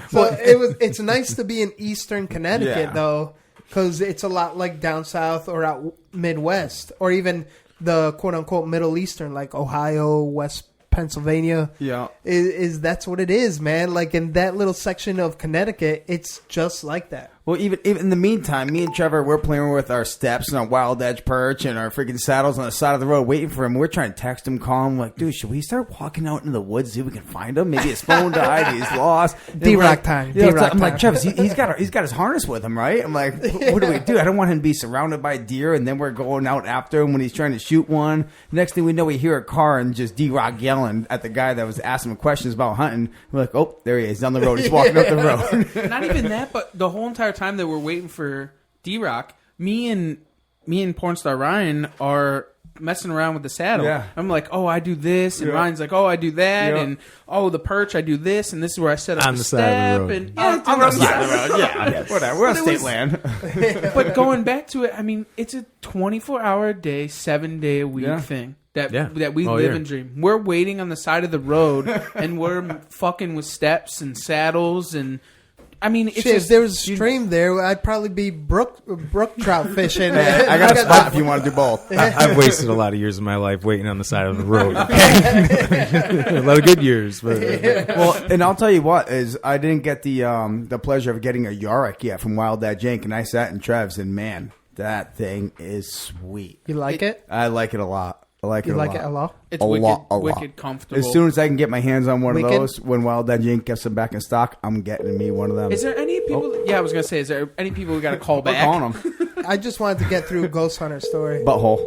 So it's nice to be in eastern Connecticut, though, because it's a lot like down south or out Midwest, or even the quote-unquote Middle Eastern, like Ohio, West Pennsylvania. Yeah. Is that's what it is, man. Like, in that little section of Connecticut, it's just like that. Well, even in the meantime, me and Trevor, we're playing with our steps and our wild edge perch and our freaking saddles on the side of the road waiting for him. We're trying to text him, call him, like, dude, should we start walking out into the woods, see if we can find him? Maybe his phone died, he's lost. D-Rock time. I'm like, Travis, he's got his harness with him, right? I'm like, what do we do? I don't want him to be surrounded by deer, and then we're going out after him when he's trying to shoot one. Next thing we know, we hear a car and just D-Rock yelling at the guy that was asking him questions about hunting. We're like, oh, there he is, down the road. He's walking up the road. Not even that, but the whole entire time that we're waiting for D-Rock, me and Pornstar Ryan are messing around with the saddle. Yeah. I'm like, oh, I do this, and Yeah. Ryan's like, oh, I do that, Yeah. and oh, the perch, I do this, and this is where I set up On the the side of the step, road. and On the side of the road, yeah. Whatever, we're on But it state was- land. But going back to it, I mean, it's a 24-hour a day, 7-day a week Yeah. thing that Yeah. we Oh, live yeah. and dream. We're waiting on the side of the road, and we're fucking with steps and saddles and I mean, it's Shit, just, if there was a stream there, I'd probably be brook trout fishing. I got a spot if you want to do both. I've wasted a lot of years of my life waiting on the side of the road. A lot of good years. But, well, and I'll tell you what is I didn't get the pleasure of getting a Yorick yet from Wild Dad Jank, and I sat in Trev's, and man, that thing is sweet. You like it? I like it a lot. I like You it a like lot. it a lot? It's a wicked, lot, a wicked lot. comfortable. As soon as I can get my hands on one Wicked? of those, when Wild Dad Jank gets them back in stock, I'm getting me one of them. Is there any people? Yeah, I was gonna say, is there any people we got to call We're back? calling them. I just wanted to get through Ghost Hunter's story. Butthole.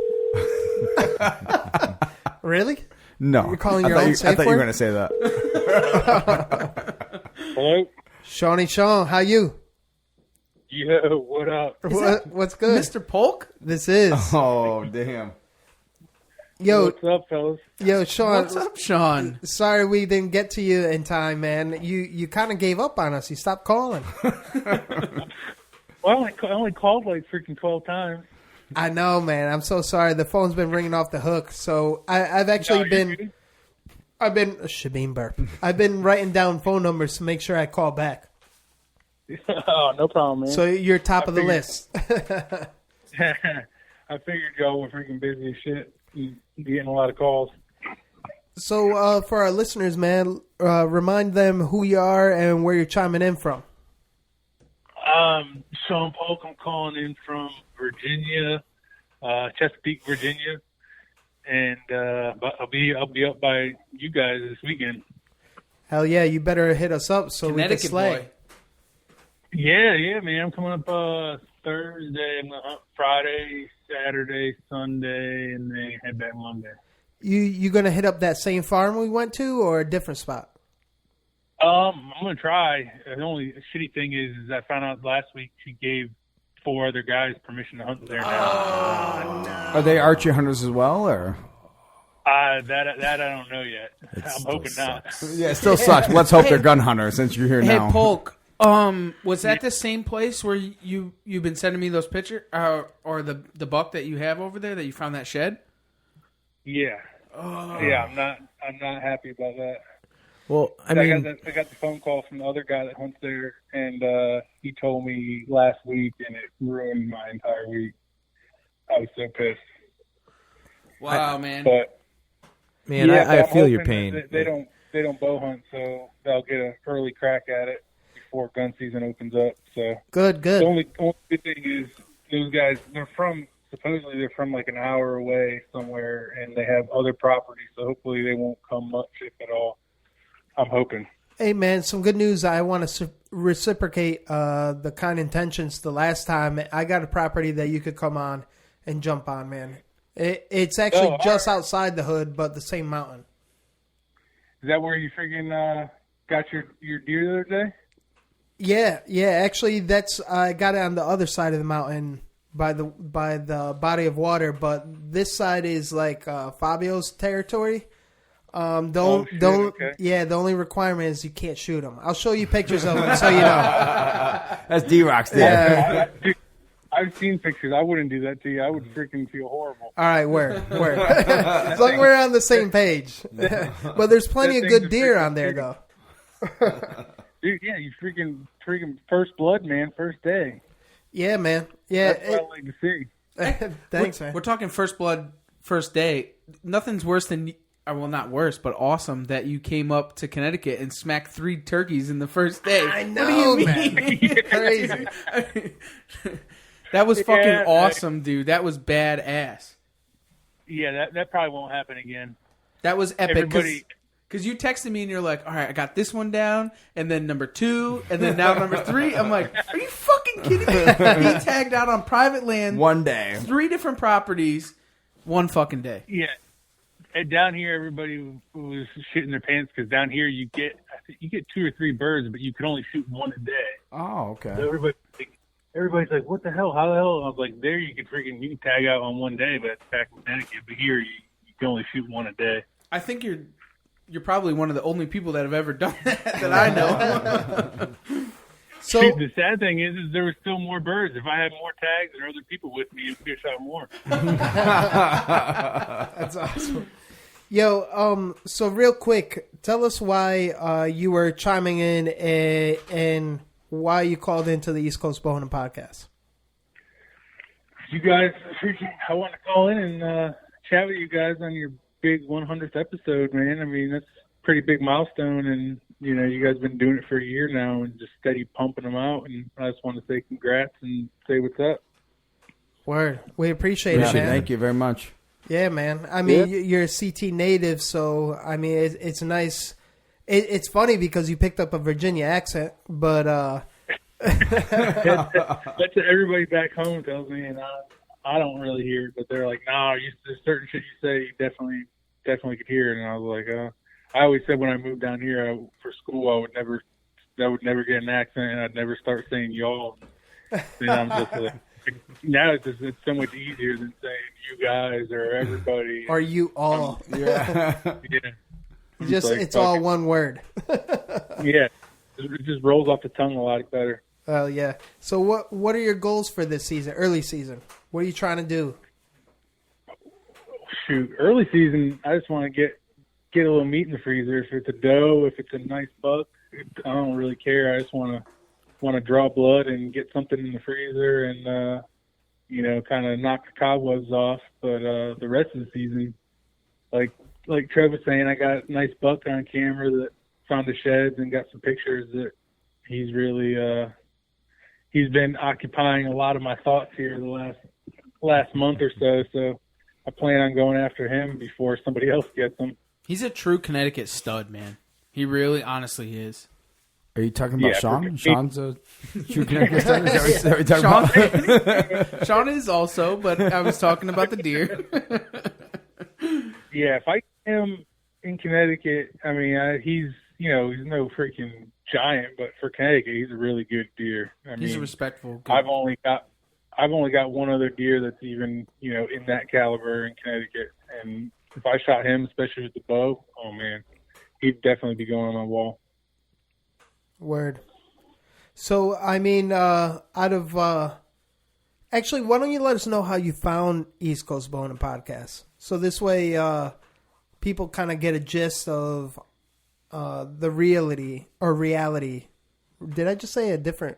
Really? No. You're calling I your thought own you- safe I thought you were word? going to say that. Hello? Shawnee Sean, how you? Yo, what up? What's good? Mr. Polk? This is. Oh, damn. Yo, What's up, fellas? Yo, Sean. What's up, Sean? Sorry we didn't get to you in time, man. You kind of gave up on us. You stopped calling. Well, I only called like freaking 12 times. I know, man. I'm so sorry. The phone's been ringing off the hook. So I've actually been Shabeen burp. I've been writing down phone numbers to make sure I call back. Oh, no problem, man. So you're top of the figured- list. I figured y'all were freaking busy as shit. You getting a lot of calls. So for our listeners, man, remind them who you are and where you're chiming in from. Sean Polk, I'm calling in from Virginia, Chesapeake, Virginia, and but I'll be up by you guys this weekend. Hell yeah, you better hit us up so we can Connecticut slay. boy. Yeah, man. I'm coming up Thursday. I'm gonna hunt Friday, Saturday, Sunday, and then head back Monday. You gonna hit up that same farm we went to or a different spot? I'm gonna try. The only shitty thing is I found out last week she gave 4 other guys permission to hunt there now. Are they Archie hunters as well, or? That I don't know yet. I'm hoping not. Yeah, it still sucks. Let's hope they're gun hunters since you're here Hey, now. Polk. Was that the same place where you've been sending me those pictures, or the buck that you have over there that you found that shed? Yeah. Oh. Yeah, I'm not happy about that. Well, I I mean, got the phone call from the other guy that hunts there, and he told me last week, and it ruined my entire week. I was so pissed. Wow, man. But man, yeah, I but I'm feel your hoping pain. that they don't bow hunt, so they'll get an early crack at it before gun season opens up. So Good. The only good thing is those guys. Supposedly they're from like an hour away somewhere, and they have other properties. So hopefully they won't come much, if at all. I'm hoping. Hey man, some good news. I want to reciprocate the kind intentions. The last time I got a property that you could come on and jump on, man. It's actually just outside the hood, but the same mountain. Is that where you freaking got your deer the other day? Yeah. Actually, I got it on the other side of the mountain by the body of water, but this side is like Fabio's territory. Okay. Yeah, the only requirement is you can't shoot them. I'll show you pictures of them so you know. That's D-Rock's deal. Yeah. I've seen pictures. I wouldn't do that to you. I would freaking feel horrible. All right, where? As long as we're on the same page. But there's plenty of good deer on there, though. Dude, yeah, you freaking first blood, man, first day. Yeah, man. Yeah. That's what I like to see. Thanks, man. We're talking first blood, first day. Nothing's worse than, well, not worse, but awesome that you came up to Connecticut and smacked 3 turkeys in the first day. I know, What do you man. mean? Crazy. That was fucking Yeah, awesome, dude. That was badass. Yeah, that probably won't happen again. That was epic. Everybody- Because you texted me and you're like, all right, I got this one down, and then number 2, and then now number 3. I'm like, are you fucking kidding me? He tagged out on private land. One day. 3 different properties, one fucking day. Yeah. And down here, everybody was shitting their pants because down here you get 2 or 3 birds, but you can only shoot 1 a day. Oh, okay. So everybody's like, what the hell? How the hell? I was like, there you can tag out on 1 day, but that's back in Connecticut. But here you can only shoot 1 a day. I think you're probably one of the only people that have ever done that I know. So the sad thing is there were still more birds. If I had more tags and other people with me, it would have shot more. That's awesome. Yo, so real quick, tell us why you were chiming in and why you called into the East Coast Bowhunting Podcast. You guys, I want to call in and chat with you guys on your big 100th episode, man. I mean, that's a pretty big milestone, and you know, you guys have been doing it for a year now and just steady pumping them out. And I just want to say congrats and say what's up. Word, we appreciate it, man. Thank you very much. Yeah, man. I mean, you're a CT native, so I mean, it's nice. It's funny because you picked up a Virginia accent, but that's what everybody back home tells me, and I don't really hear it, but they're like, "No, there's certain shit you say, you definitely could hear it." And I was like, I always said when I moved down here for school, I would never get an accent, and I'd never start saying y'all. And I'm just like, now it's so much easier than saying you guys or everybody or you all. Yeah. It's all one word. Yeah, it just rolls off the tongue a lot better. Oh yeah. So what are your goals for this season? Early season. What are you trying to do? Shoot, early season. I just want to get a little meat in the freezer. If it's a doe, if it's a nice buck, I don't really care. I just want to draw blood and get something in the freezer and kind of knock the cobwebs off. But the rest of the season, like Trev was saying, I got a nice buck on camera that found the sheds and got some pictures that he's really he's been occupying a lot of my thoughts here the last month or so. So I plan on going after him before somebody else gets him. He's a true Connecticut stud, man. He really, honestly is. Are you talking about Sean? Sean's a true Connecticut stud? Is that what you're talking about? Sean is also, but I was talking about the deer. Yeah, if I get him in Connecticut, I mean, he's no freaking giant, but for Connecticut, he's a really good deer. He's a respectful. Good. I've only got one other deer that's even in that caliber in Connecticut, and if I shot him, especially with the bow, oh man, he'd definitely be going on my wall. Word. So I mean, actually, why don't you let us know how you found East Coast Bowhunting Podcast? So this way, people kind of get a gist of the reality. Did I just say a different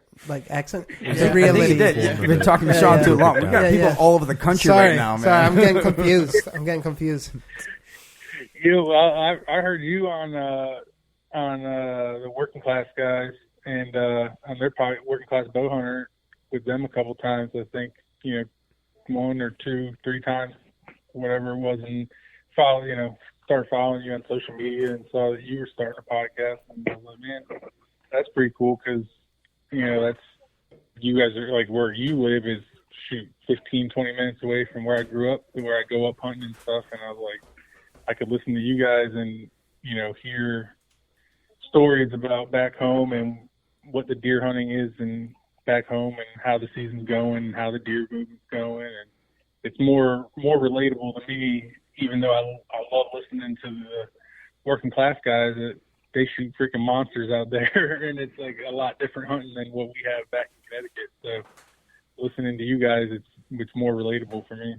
accent? The reality. I think you did. You've been talking to Sean too long. We've got people all over the country right now, man. Sorry, I'm getting confused. I heard you on the Working Class Guys and on their Working Class Bowhunter with them a couple times. I think 1 or 2, 3 times, whatever it was, and started following you on social media and saw that you were starting a podcast, and I was like, man, that's pretty cool because that's you guys are like where you live is 15, 20 minutes away from where I grew up, where I go up hunting and stuff, and I was like, I could listen to you guys and hear stories about back home and what the deer hunting is and back home and how the season's going and how the deer movement's going, and it's more relatable to me, even though I love listening to the Working Class Guys that they shoot freaking monsters out there, and it's like a lot different hunting than what we have back in Connecticut. So listening to you guys, it's more relatable for me.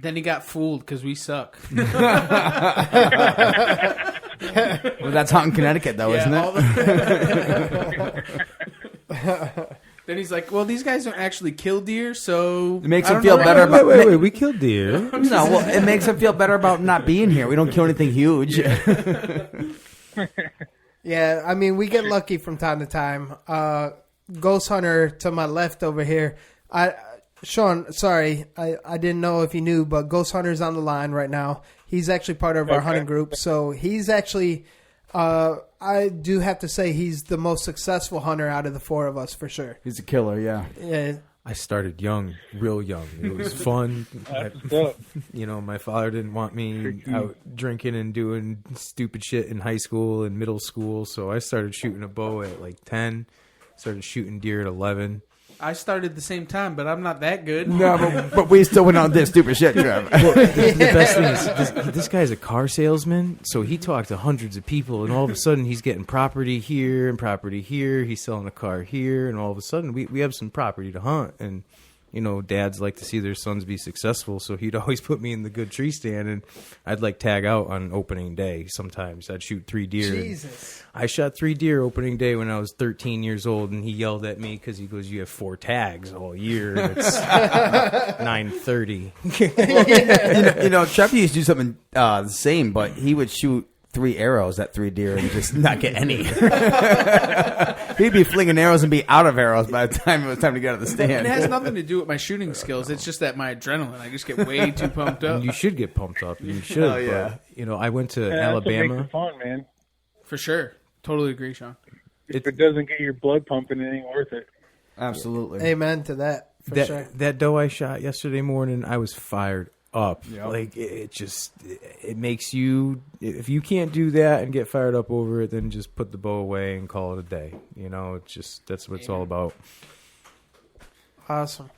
Then he got fooled because we suck. Well, that's hunting Connecticut, though, isn't it? Then he's like, well, these guys don't actually kill deer, so... It makes him feel better about... Wait, we killed deer. No, well, it makes him feel better about not being here. We don't kill anything huge. Yeah, I mean, we get lucky from time to time. Ghost Hunter to my left over here. Sean, sorry, I didn't know if you knew, but Ghost Hunter's on the line right now. He's actually part of our hunting group, so he's actually... I do have to say he's the most successful hunter out of the 4 of us for sure. He's a killer, yeah. Yeah. I started young, real young. It was fun. My father didn't want me out drinking and doing stupid shit in high school and middle school, so I started shooting a bow at like 10, started shooting deer at 11. I started the same time, but I'm not that good. No, but we still went on this stupid shit, Trev. Well, the best thing is this guy's a car salesman, so he talked to hundreds of people, and all of a sudden he's getting property here and property here. He's selling a car here, and all of a sudden we have some property to hunt. And dads like to see their sons be successful, so he'd always put me in the good tree stand, and I'd like tag out on opening day. Sometimes I'd shoot 3 deer. Jesus. I shot 3 deer opening day when I was 13 years old, and he yelled at me because he goes, "You have 4 tags all year. And it's 9:30." Trev used to do something the same, but he would shoot 3 arrows at 3 deer and just not get any. He'd be flinging arrows and be out of arrows by the time it was time to get out of the stand. And it has nothing to do with my shooting skills. It's just that my adrenaline. I just get way too pumped up. You should get pumped up. You should. Oh, yeah. But, I went to That's what Alabama. makes it fun, man. For sure. Totally agree, Sean. If it doesn't get your blood pumping, it ain't worth it. Absolutely. Amen to that. For sure. That doe I shot yesterday morning, I was fired up. Yep. Like it makes you, if you can't do that and get fired up over it, then just put the bow away and call it a day. It's just, that's what it's all about. Awesome.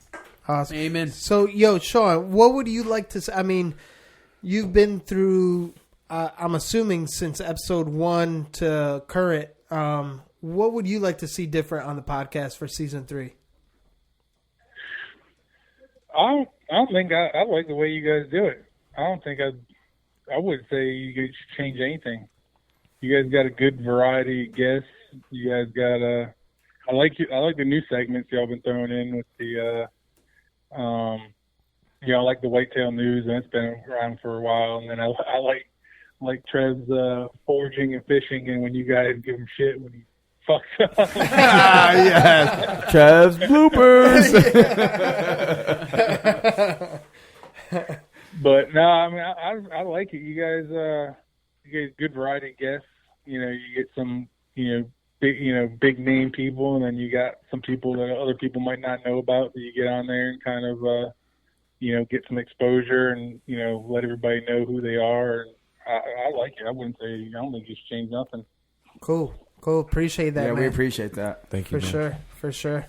Amen. So, Sean, what would you like to say? I mean, you've been through, I'm assuming, since episode 1 to current. What would you like to see different on the podcast for season 3? I don't think I like the way you guys do it. I don't think I would say you guys should change anything. You guys got a good variety of guests. You guys got I like the new segments y'all been throwing in with the I like the whitetail news, and it's been around for a while. And then I like Trev's foraging and fishing, and when you guys give him shit when he fucks up. Yes. Trev's bloopers. But no, I mean, I like it. You guys good variety of guests. You get some, big name people, and then you got some people that other people might not know about that you get on there and kind of, get some exposure and, let everybody know who they are. And I like it. I don't think you should change nothing. Cool. Appreciate that, Yeah, man. we appreciate that. Thank you. For sure.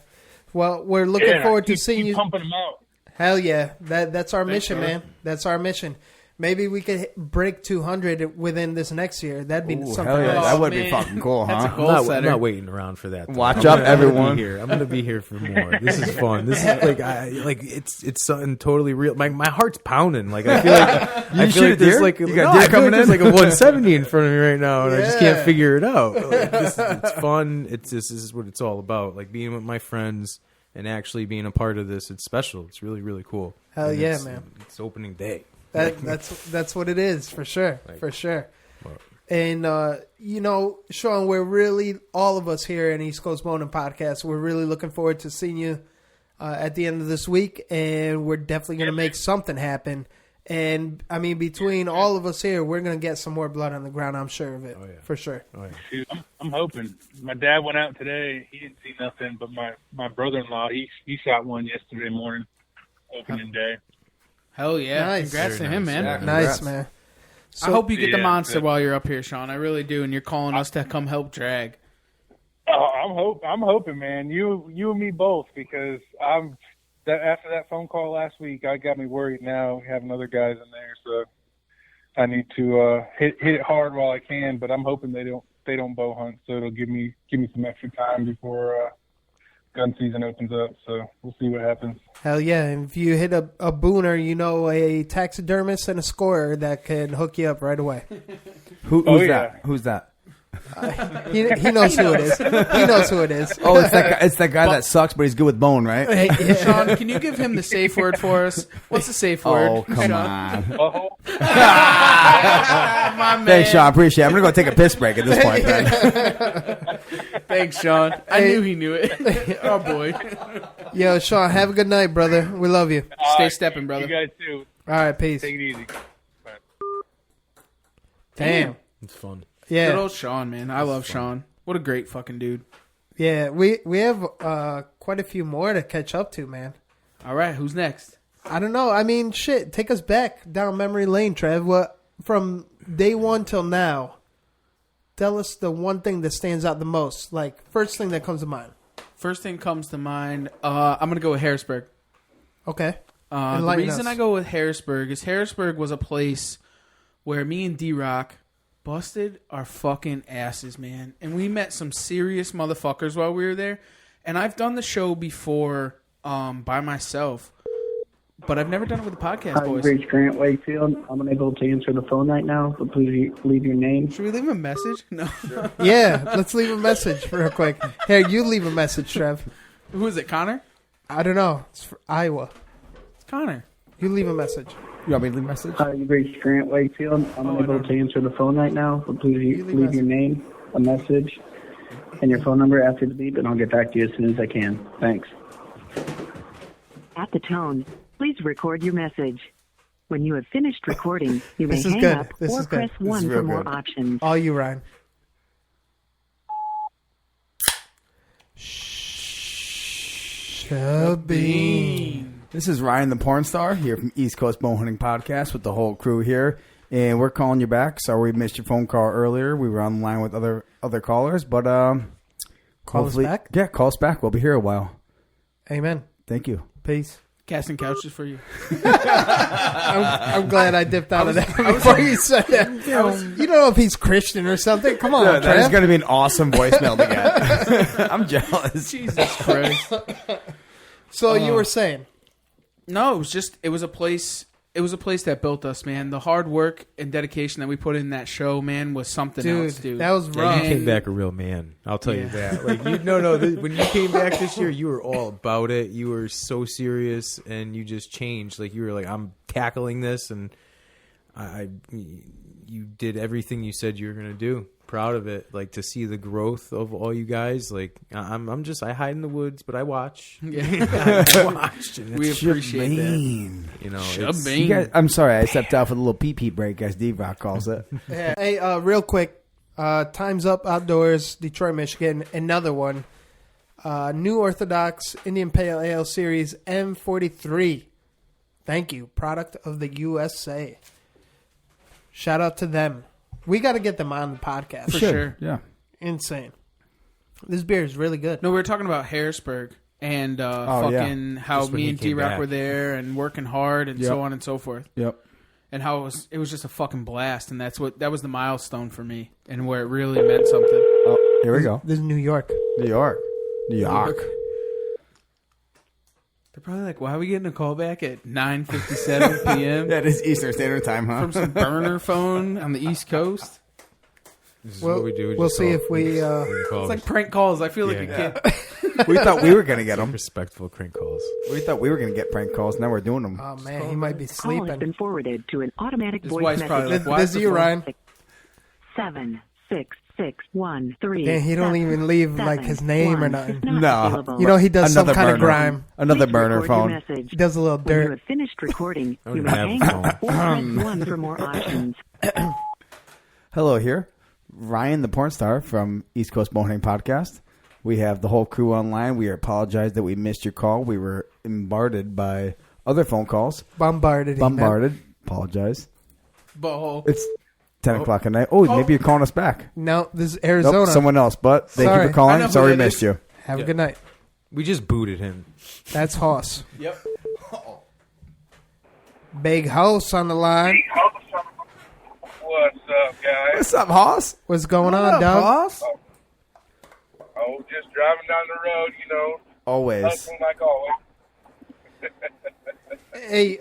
Well, we're looking forward to seeing you. Pumping them out. Hell yeah. That's our mission, brother. man. That's our mission. Maybe we could break 200 within this next year. That'd be something hell yeah. else. That would be fucking cool, That's huh? a goal I'm setter. not waiting around for that. though. Watch I'm up, gonna everyone. be here. I'm going to be here for more. This is fun. This is it's something totally real. My heart's pounding. Like I feel like there's like You got deer coming there's in? like a 170 in front of me right now, and I just can't Yeah. figure it out. Like, it's fun. This is what it's all about. Like being with my friends and actually being a part of this. It's special. It's really, really cool. Hell And yeah, it's- man. It's opening day. That's what it is, for sure. Like, For sure. well, And, Sean, we're really, all of us here in East Coast Bowhunting Podcast, we're really looking forward to seeing you at the end of this week, and we're definitely going to make something happen. And, I mean, between all of us here, we're going to get some more blood on the ground, I'm sure of it. Oh, yeah. For sure. Oh, yeah. Dude, I'm hoping. My dad went out today. He didn't see nothing, but my brother-in-law, he shot one yesterday morning, opening day. Hell yeah. Nice. Congrats Very to him, nice. man. Yeah, Nice, man. I hope you get the Yeah, monster yeah. while you're up here, Sean. I really do, and you're calling us to come help drag. I'm hoping, man. You and me both, because after that phone call last week, I got me worried. Now having other guys in there, so I need to hit it hard while I can. But I'm hoping they don't bow hunt, so it'll give me some extra time before gun season opens up. So we'll see what happens. Hell yeah. And if you hit a booner, a taxidermist and a scorer that can hook you up right away. Who's yeah. that? Who's that? He knows who it is. He knows who it is. Oh, it's that guy that sucks, but he's good with bone, right? Hey, Sean, can you give him the safe word for us? What's the safe word? Oh, come Sean? on. My man. Thanks, Sean. Appreciate it. I'm going to go take a piss break at this point, then. Thanks, Sean. I knew he knew it. Oh, boy. Yo, Sean, have a good night, brother. We love you. Stay stepping, brother. You guys too. All right, peace. Take it easy. Damn. It's fun. Yeah. Good old Sean, man. I love Sean. What a great fucking dude. Yeah, we have quite a few more to catch up to, man. All right, who's next? I don't know. I mean, shit, take us back down memory lane, Trev. What from day one till now? Tell us the one thing that stands out the most. Like, first thing that comes to mind. First thing comes to mind, I'm going to go with Harrisburg. Okay. The Enlighten reason us. I go with Harrisburg is Harrisburg was a place where me and D-Rock busted our fucking asses, man. And we met some serious motherfuckers while we were there. And I've done the show before by myself. But I've never done it with a podcast, Hi, boys. you've reached Grant Wakefield. I'm unable to answer the phone right now, but please leave your name. Should we leave him a message? No. Yeah, let's leave a message real quick. Here, you leave a message, Trev. Who is it, Connor? I don't know. It's for Iowa. It's Connor. You leave a message. You want me to leave a message? Hi, you've reached Grant Wakefield. I'm unable to answer the phone right now, but please leave your name, a message, and your phone number after the beep, and I'll get back to you as soon as I can. Thanks. At the tone, please record your message. When you have finished recording, you may This is hang good. up This or is good. press This is 1 real for more good. options. All you, Ryan. Shabine. This is Ryan the Porn Star here from East Coast Bowhunting Podcast with the whole crew here. And we're calling you back. Sorry we missed your phone call earlier. We were on the line with other callers. But Call us back? Yeah, call us back. We'll be here a while. Amen. Thank you. Peace. Casting couches for you. I'm glad I dipped out of that before you said that. You don't know if he's Christian or something. Come on, Yeah, that is Trev. going to be an awesome voicemail to get. I'm jealous. Jesus Christ. So you were saying? No, it was a place that built us, man. The hard work and dedication that we put in that show, man, was something else, dude. That was rough. You came back a real man. I'll tell you that. Like when you came back this year, you were all about it. You were so serious, and you just changed. Like you were like, I'm tackling this, and you did everything you said you were going to do. Proud of it. Like to see the growth of all you guys. Like I hide in the woods, but I watch. Yeah. I watched. And We it's appreciate Shabine. that. You know, Shabine. You guys, I'm sorry, I stepped out for the little pee-pee break, as D-Rock calls it. Yeah. Hey, real quick. Time's Up Outdoors, Detroit, Michigan. Another one. New Orthodox Indian Pale Ale Series M43. Thank you. Product of the USA. Shout out to them. We got to get them on the podcast. For sure. Yeah. Insane. This beer is really good. No, we were talking about Harrisburg and how Just when me he and came D-Rock back. were there and working hard and so on and so forth. Yep. And how it was just a fucking blast, and that was the milestone for me, and where it really meant something. Oh, here we go. This is New York. New York. They're probably like, why are we getting a call back at 9:57 p.m.? That is Eastern Standard Time, huh? From some burner phone on the East Coast. This is Well, what we do. we'll see if we... It's like prank calls. I feel like a kid. We thought we were going to get them. Respectful crank calls. We thought we were going to get prank calls. Now we're doing them. Oh, man, he might be Call has sleeping. been forwarded to an automatic His voice wife's message. probably like, why This is is you, the phone- Ryan. 76613. Damn, he don't even leave like his name or nothing. No. You know he does some Another kind of burner. grime. Another Please burner record your phone. message. He does a little When you dirt. have finished recording, I don't you even may have hang a up or press 1 for more options. Hello here. Ryan the Porn Star from East Coast Bowhunting Podcast. We have the whole crew online. We apologize that we missed your call. We were bombarded by other phone calls. Bombarded. Apologize. Butthole. It's 10 o'clock at night. Oh, maybe you're calling us back. No, this is Arizona. Nope, someone else. But thank Sorry. you for I know calling. who Sorry we that missed is. you. Have a good night. We just booted him. That's Hoss. Yep. Big Hoss on the line. What's up, guys? What's up, Hoss? What's going What on, up, dog? Hoss? Oh, just driving down the road, Always. hustling like always. Hey,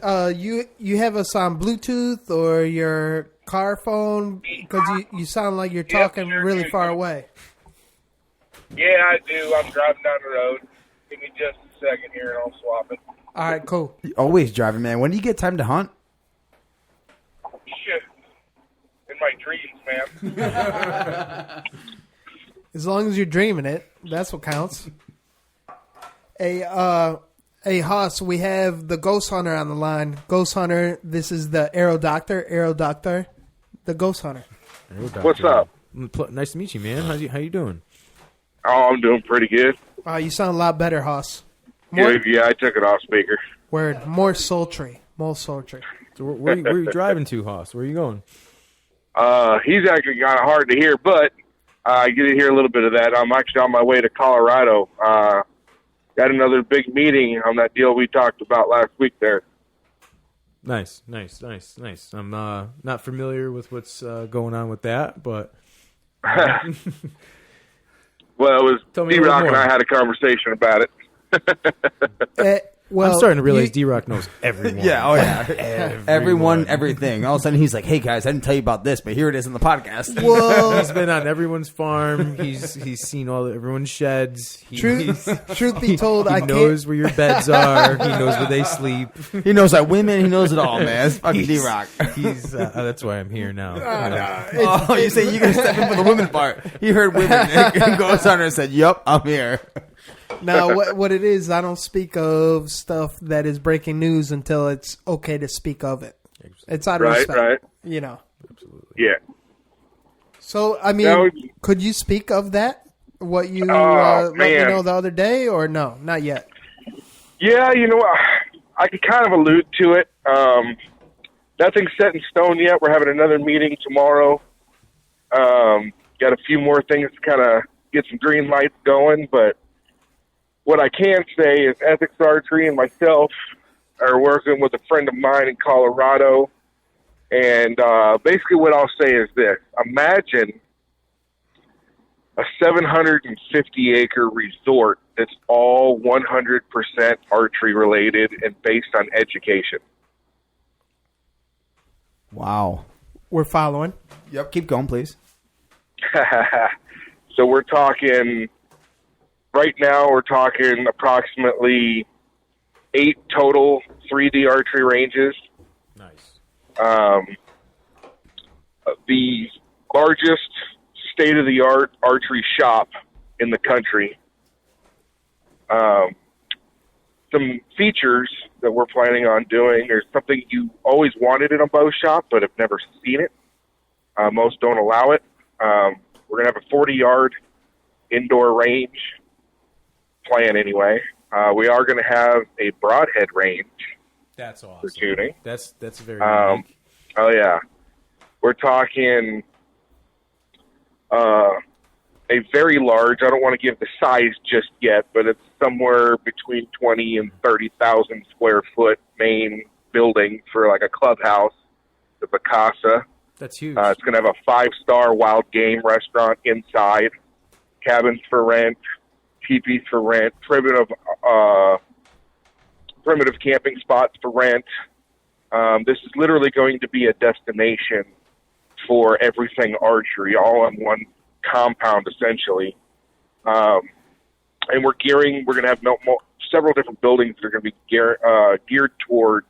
you have us on Bluetooth or your car phone? Because you sound like you're talking sure really do. far away. Yeah, I do. I'm driving down the road. Give me just a second here and I'll swap it. All right, cool. You're always driving, man. When do you get time to hunt? Shit. In my dreams, man. As long as you're dreaming it, that's what counts. Hey, Hoss, we have the Ghost Hunter on the line. Ghost Hunter, this is the Arrow Doctor, the Ghost Hunter. What's up? Nice to meet you, man. How you doing? Oh, I'm doing pretty good. You sound a lot better, Hoss. Yeah, I took it off speaker. Word, more sultry. So where are you driving to, Hoss? Where are you going? He's actually kind of hard to hear, but I get to hear a little bit of that. I'm actually on my way to Colorado. Got another big meeting on that deal we talked about last week there. Nice. I'm not familiar with what's going on with that, but Well, it was Tell me a little D-Rock and more. I had a conversation about it. Well, I'm starting to realize D-Rock knows everyone. Yeah, oh yeah. Everyone, everything. All of a sudden he's like, hey guys, I didn't tell you about this, but here it is in the podcast. Well, he's been on everyone's farm. He's seen everyone's sheds. Truth be told, he knows where your beds are. He knows where they sleep. He knows our women. He knows it all, man. It's fucking D-Rock. That's why I'm here now. You say you're going to step in for the women part. He heard women and goes on and said, yup, I'm here. Now, what it is, I don't speak of stuff that is breaking news until it's okay to speak of it. It's out of respect. Right. You know. Absolutely. Yeah. So, I mean, could you speak of that? What you let me know the other day, or no? Not yet. Yeah, I could kind of allude to it. Nothing's set in stone yet. We're having another meeting tomorrow. Got a few more things to kind of get some green lights going, but what I can say is Ethics Archery and myself are working with a friend of mine in Colorado. And basically what I'll say is this. Imagine a 750-acre resort that's all 100% archery related and based on education. Wow. We're following. Yep, keep going, please. So we're talking... Right now, we're talking approximately 8 total 3D archery ranges. Nice. The largest state-of-the-art archery shop in the country. Some features that we're planning on doing. There's something you always wanted in a bow shop, but have never seen it. Most don't allow it. We're going to have a 40-yard indoor range. Plan anyway. We are going to have a broadhead range. That's awesome. For tuning. That's very unique. Oh yeah, we're talking a very large. I don't want to give the size just yet, but it's somewhere between 20 and 30,000 square foot main building for like a clubhouse. It's a casa. That's huge. It's going to have a 5-star wild game restaurant inside, cabins for rent, teepees for rent, primitive camping spots for rent. This is literally going to be a destination for everything archery, all in one compound, essentially. And we're going to have several different buildings that are going to be geared towards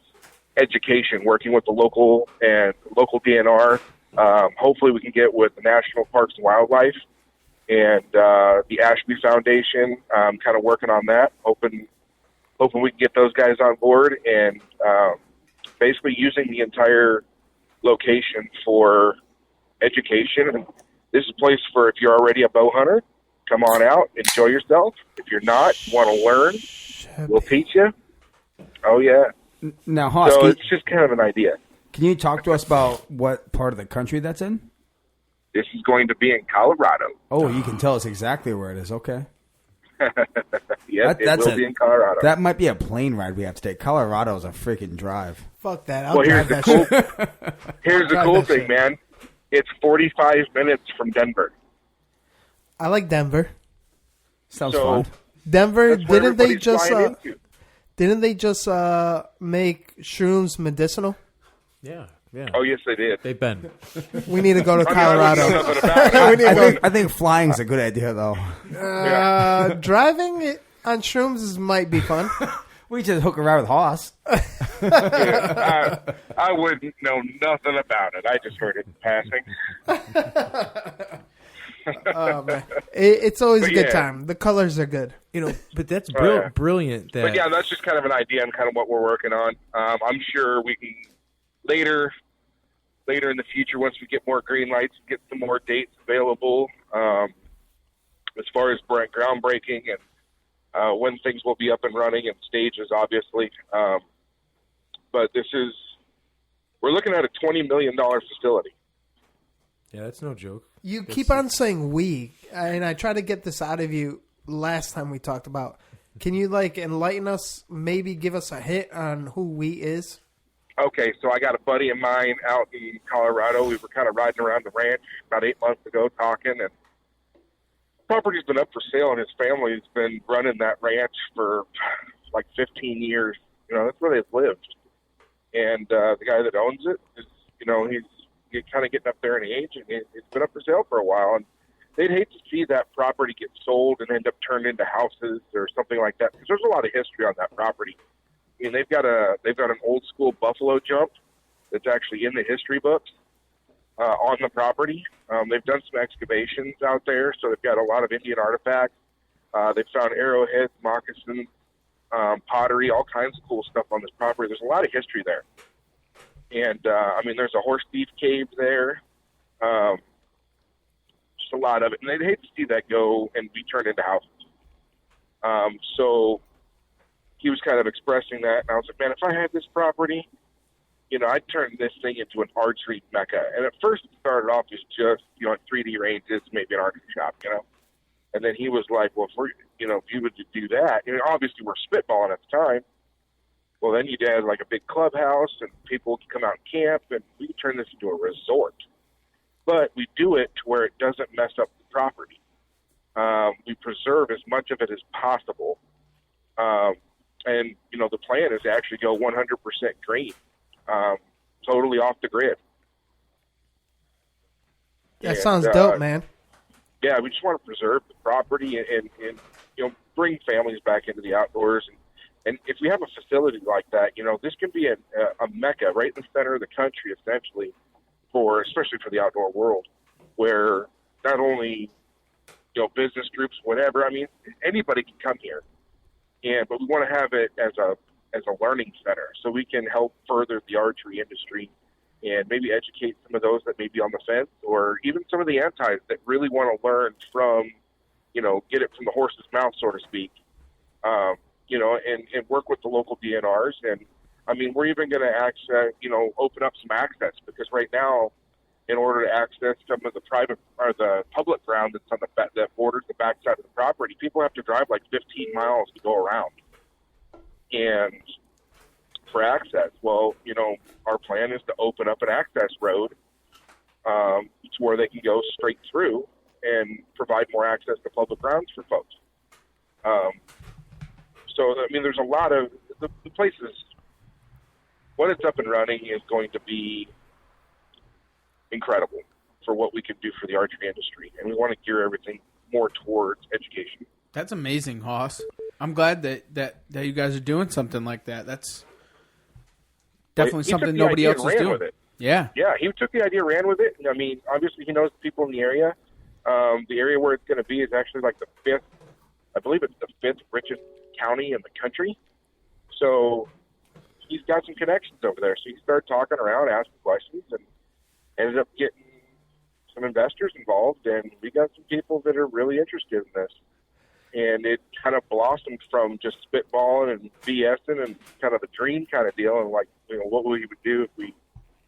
education, working with the local DNR. Hopefully we can get with the National Parks and Wildlife and the Ashby Foundation. Kind of working on that, hoping we can get those guys on board and basically using the entire location for education. And this is a place for, if you're already a bow hunter, come on out, enjoy yourself. If you're not, want to learn, we'll teach you. Oh, yeah. Now, Hoss, so it's just kind of an idea. Can you talk to us about what part of the country that's in? This is going to be in Colorado. Oh, you can tell us exactly where it is. Okay. Yes, it will be in Colorado. That might be a plane ride we have to take. Colorado is a freaking drive. Fuck that. Here's the cool thing, man. It's 45 minutes from Denver. I like Denver. Sounds fun. Denver, didn't they just make shrooms medicinal? Yeah. Oh, yes, they did. They've been. We need to go to Colorado. I think flying's a good idea, though. Driving on shrooms might be fun. We just hook around with Hoss. I wouldn't know nothing about it. I just heard it in passing. Oh, man. It's always a good time. The colors are good. But that's brilliant. But yeah, that's just kind of an idea and kind of what we're working on. I'm sure we can later in the future, once we get more green lights, get some more dates available as far as groundbreaking and when things will be up and running and stages, obviously. But we're looking at a $20 million facility. Yeah, that's no joke. You keep on saying we, and I tried to get this out of you last time we talked about. Can you enlighten us, maybe give us a hit on who we is? Okay, so I got a buddy of mine out in Colorado. We were kind of riding around the ranch about 8 months ago talking, and property's been up for sale, and his family's been running that ranch for like 15 years. You know, that's where they've lived. And the guy that owns it is, you know, he's kind of getting up there in age, and it's been up for sale for a while. And they'd hate to see that property get sold and end up turned into houses or something like that, because there's a lot of history on that property. I mean, they've got an old school buffalo jump that's actually in the history books on the property. They've done some excavations out there, so they've got a lot of Indian artifacts. They've found arrowheads, moccasins, pottery, all kinds of cool stuff on this property. There's a lot of history there. And, I mean, there's a horse thief cave there. Just a lot of it. And they'd hate to see that go and be turned into houses. So he was kind of expressing that. And I was like, man, if I had this property, you know, I'd turn this thing into an archery mecca. And at first it started off as just, you know, 3D ranges, maybe an archery shop, you know. And then he was like, well, if you would do that, you know, obviously we're spitballing at the time. Well, then you'd add like a big clubhouse and people could come out and camp, and we could turn this into a resort. But we do it to where it doesn't mess up the property. We preserve as much of it as possible. And, you know, the plan is to actually go 100% green, totally off the grid. That sounds dope, man. Yeah, we just want to preserve the property and you know, bring families back into the outdoors. And if we have a facility like that, you know, this can be a mecca right in the center of the country, essentially, especially for the outdoor world, where not only, you know, business groups, whatever, I mean, anybody can come here. But we want to have it as a learning center, so we can help further the archery industry and maybe educate some of those that may be on the fence, or even some of the antis that really want to learn from, you know, get it from the horse's mouth, so to speak, you know, and work with the local DNRs. And, I mean, we're even going to open up some access, because right now, in order to access some of the private or the public ground that's on that borders the backside of the property, people have to drive like 15 miles to go around. And for access, well, you know, our plan is to open up an access road to where they can go straight through and provide more access to public grounds for folks. So, I mean, there's a lot of the places. When it's up and running is going to be incredible for what we can do for the archery industry, and we want to gear everything more towards education. That's amazing, Hoss. I'm glad that you guys are doing something like that. That's definitely something nobody else is doing. Yeah. Yeah, he took the idea, ran with it. I mean, obviously he knows the people in the area. The area where it's going to be is actually like the fifth richest county in the country. So he's got some connections over there. So he started talking around, asking questions, and ended up getting some investors involved, and we got some people that are really interested in this. And it kind of blossomed from just spitballing and BSing and kind of a dream kind of deal, and like, you know, what we would do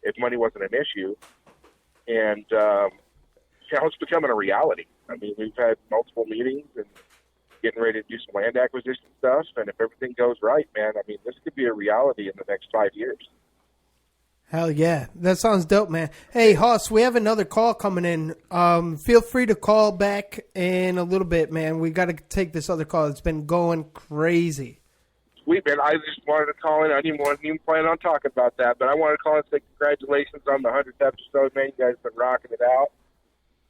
if money wasn't an issue. And now it's becoming a reality. I mean, we've had multiple meetings and getting ready to do some land acquisition stuff, and if everything goes right, man, I mean, this could be a reality in the next 5 years. Hell yeah. That sounds dope, man. Hey, Hoss, we have another call coming in. Feel free to call back in a little bit, man. We got to take this other call. It's been going crazy. Sweet, man. I just wanted to call in. I didn't even plan on talking about that, but I wanted to call and say congratulations on the 100th episode, man. You guys have been rocking it out.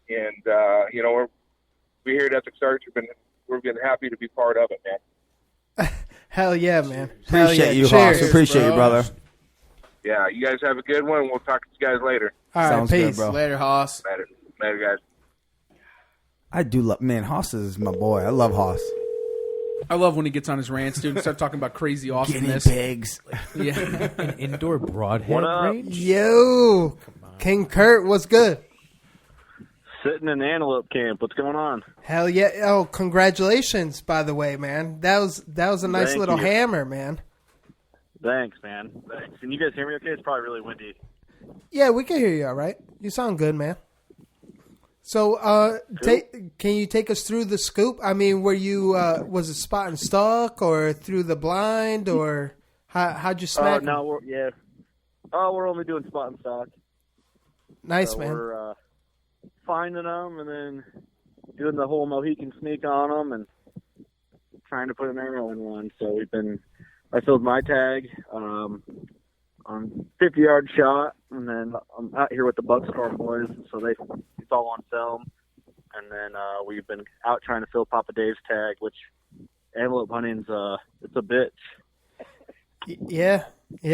And, you know, we here at Ethics Arch we've been happy to be part of it, man. Hell yeah, man. Appreciate you, Hoss. Appreciate you, brother. Yeah, you guys have a good one. We'll talk to you guys later. All right, Sounds peace. good, bro. Later, Hoss. Later, guys. I do love, man, Hoss is my boy. I love Hoss. I love when he gets on his rants, dude, and start talking about crazy awesomeness. Guinea pigs. Yeah. An indoor broadhead range? Yo, King Kurt, what's good? Sitting in antelope camp. What's going on? Hell yeah. Oh, congratulations, by the way, man. That was a nice Thank little you. hammer, man. Thanks, man. Thanks. Can you guys hear me okay? It's probably really windy. Yeah, we can hear you all right. You sound good, man. So, can you take us through the scoop? I mean, were you was it spot and stock or through the blind, or how'd you smack? No, we're only doing spot and stock. Nice, so man. We're finding them and then doing the whole Mohican sneak on them and trying to put an arrow in one. So I filled my tag on 50-yard shot, and then I'm out here with the Buckstorm boys, so it's all on film. And then we've been out trying to fill Papa Dave's tag, which antelope hunting's it's a bitch. Yeah,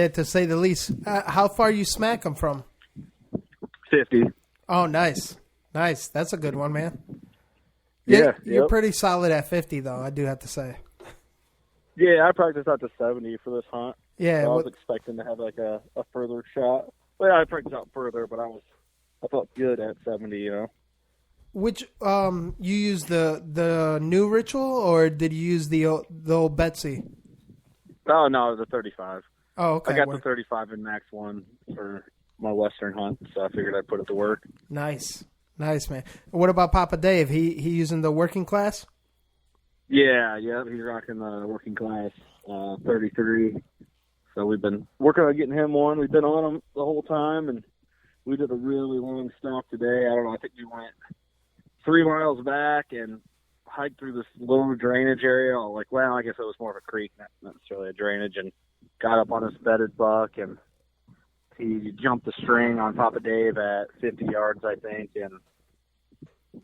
to say the least. How far you smack them from? 50. Oh, nice. That's a good one, man. Yeah, you're pretty solid at 50, though, I do have to say. Yeah, I practiced out to 70 for this hunt. Yeah, so I was expecting to have like a further shot. Well, I practiced out further, but I felt good at 70, you know. Which you use the new ritual, or did you use the old Betsy? Oh no, the 35. Oh, okay. I got the 35 in Max 1 for my Western hunt, so I figured I'd put it to work. Nice, man. What about Papa Dave? He using the working class? Yeah, he's rocking the working class 33. So we've been working on getting him one. We've been on him the whole time, and we did a really long stop today. I don't know. I think we went 3 miles back and hiked through this little drainage area. I guess it was more of a creek, not necessarily a drainage, and got up on this bedded buck, and he jumped the string on Papa Dave at 50 yards, I think, and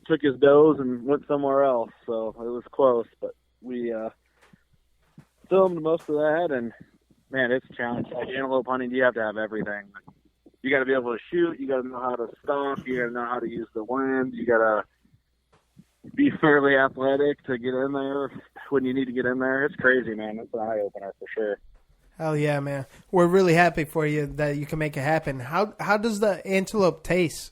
took his does and went somewhere else. So it was close, but we filmed most of that, and man, it's a challenge. Like antelope hunting, you have to have everything. You got to be able to shoot. You got to know how to stalk. You got to know how to use the wind. You got to be fairly athletic to get in there when you need to get in there. It's crazy, man. It's an eye opener for sure. Hell yeah, man. We're really happy for you that you can make it happen. How does the antelope taste?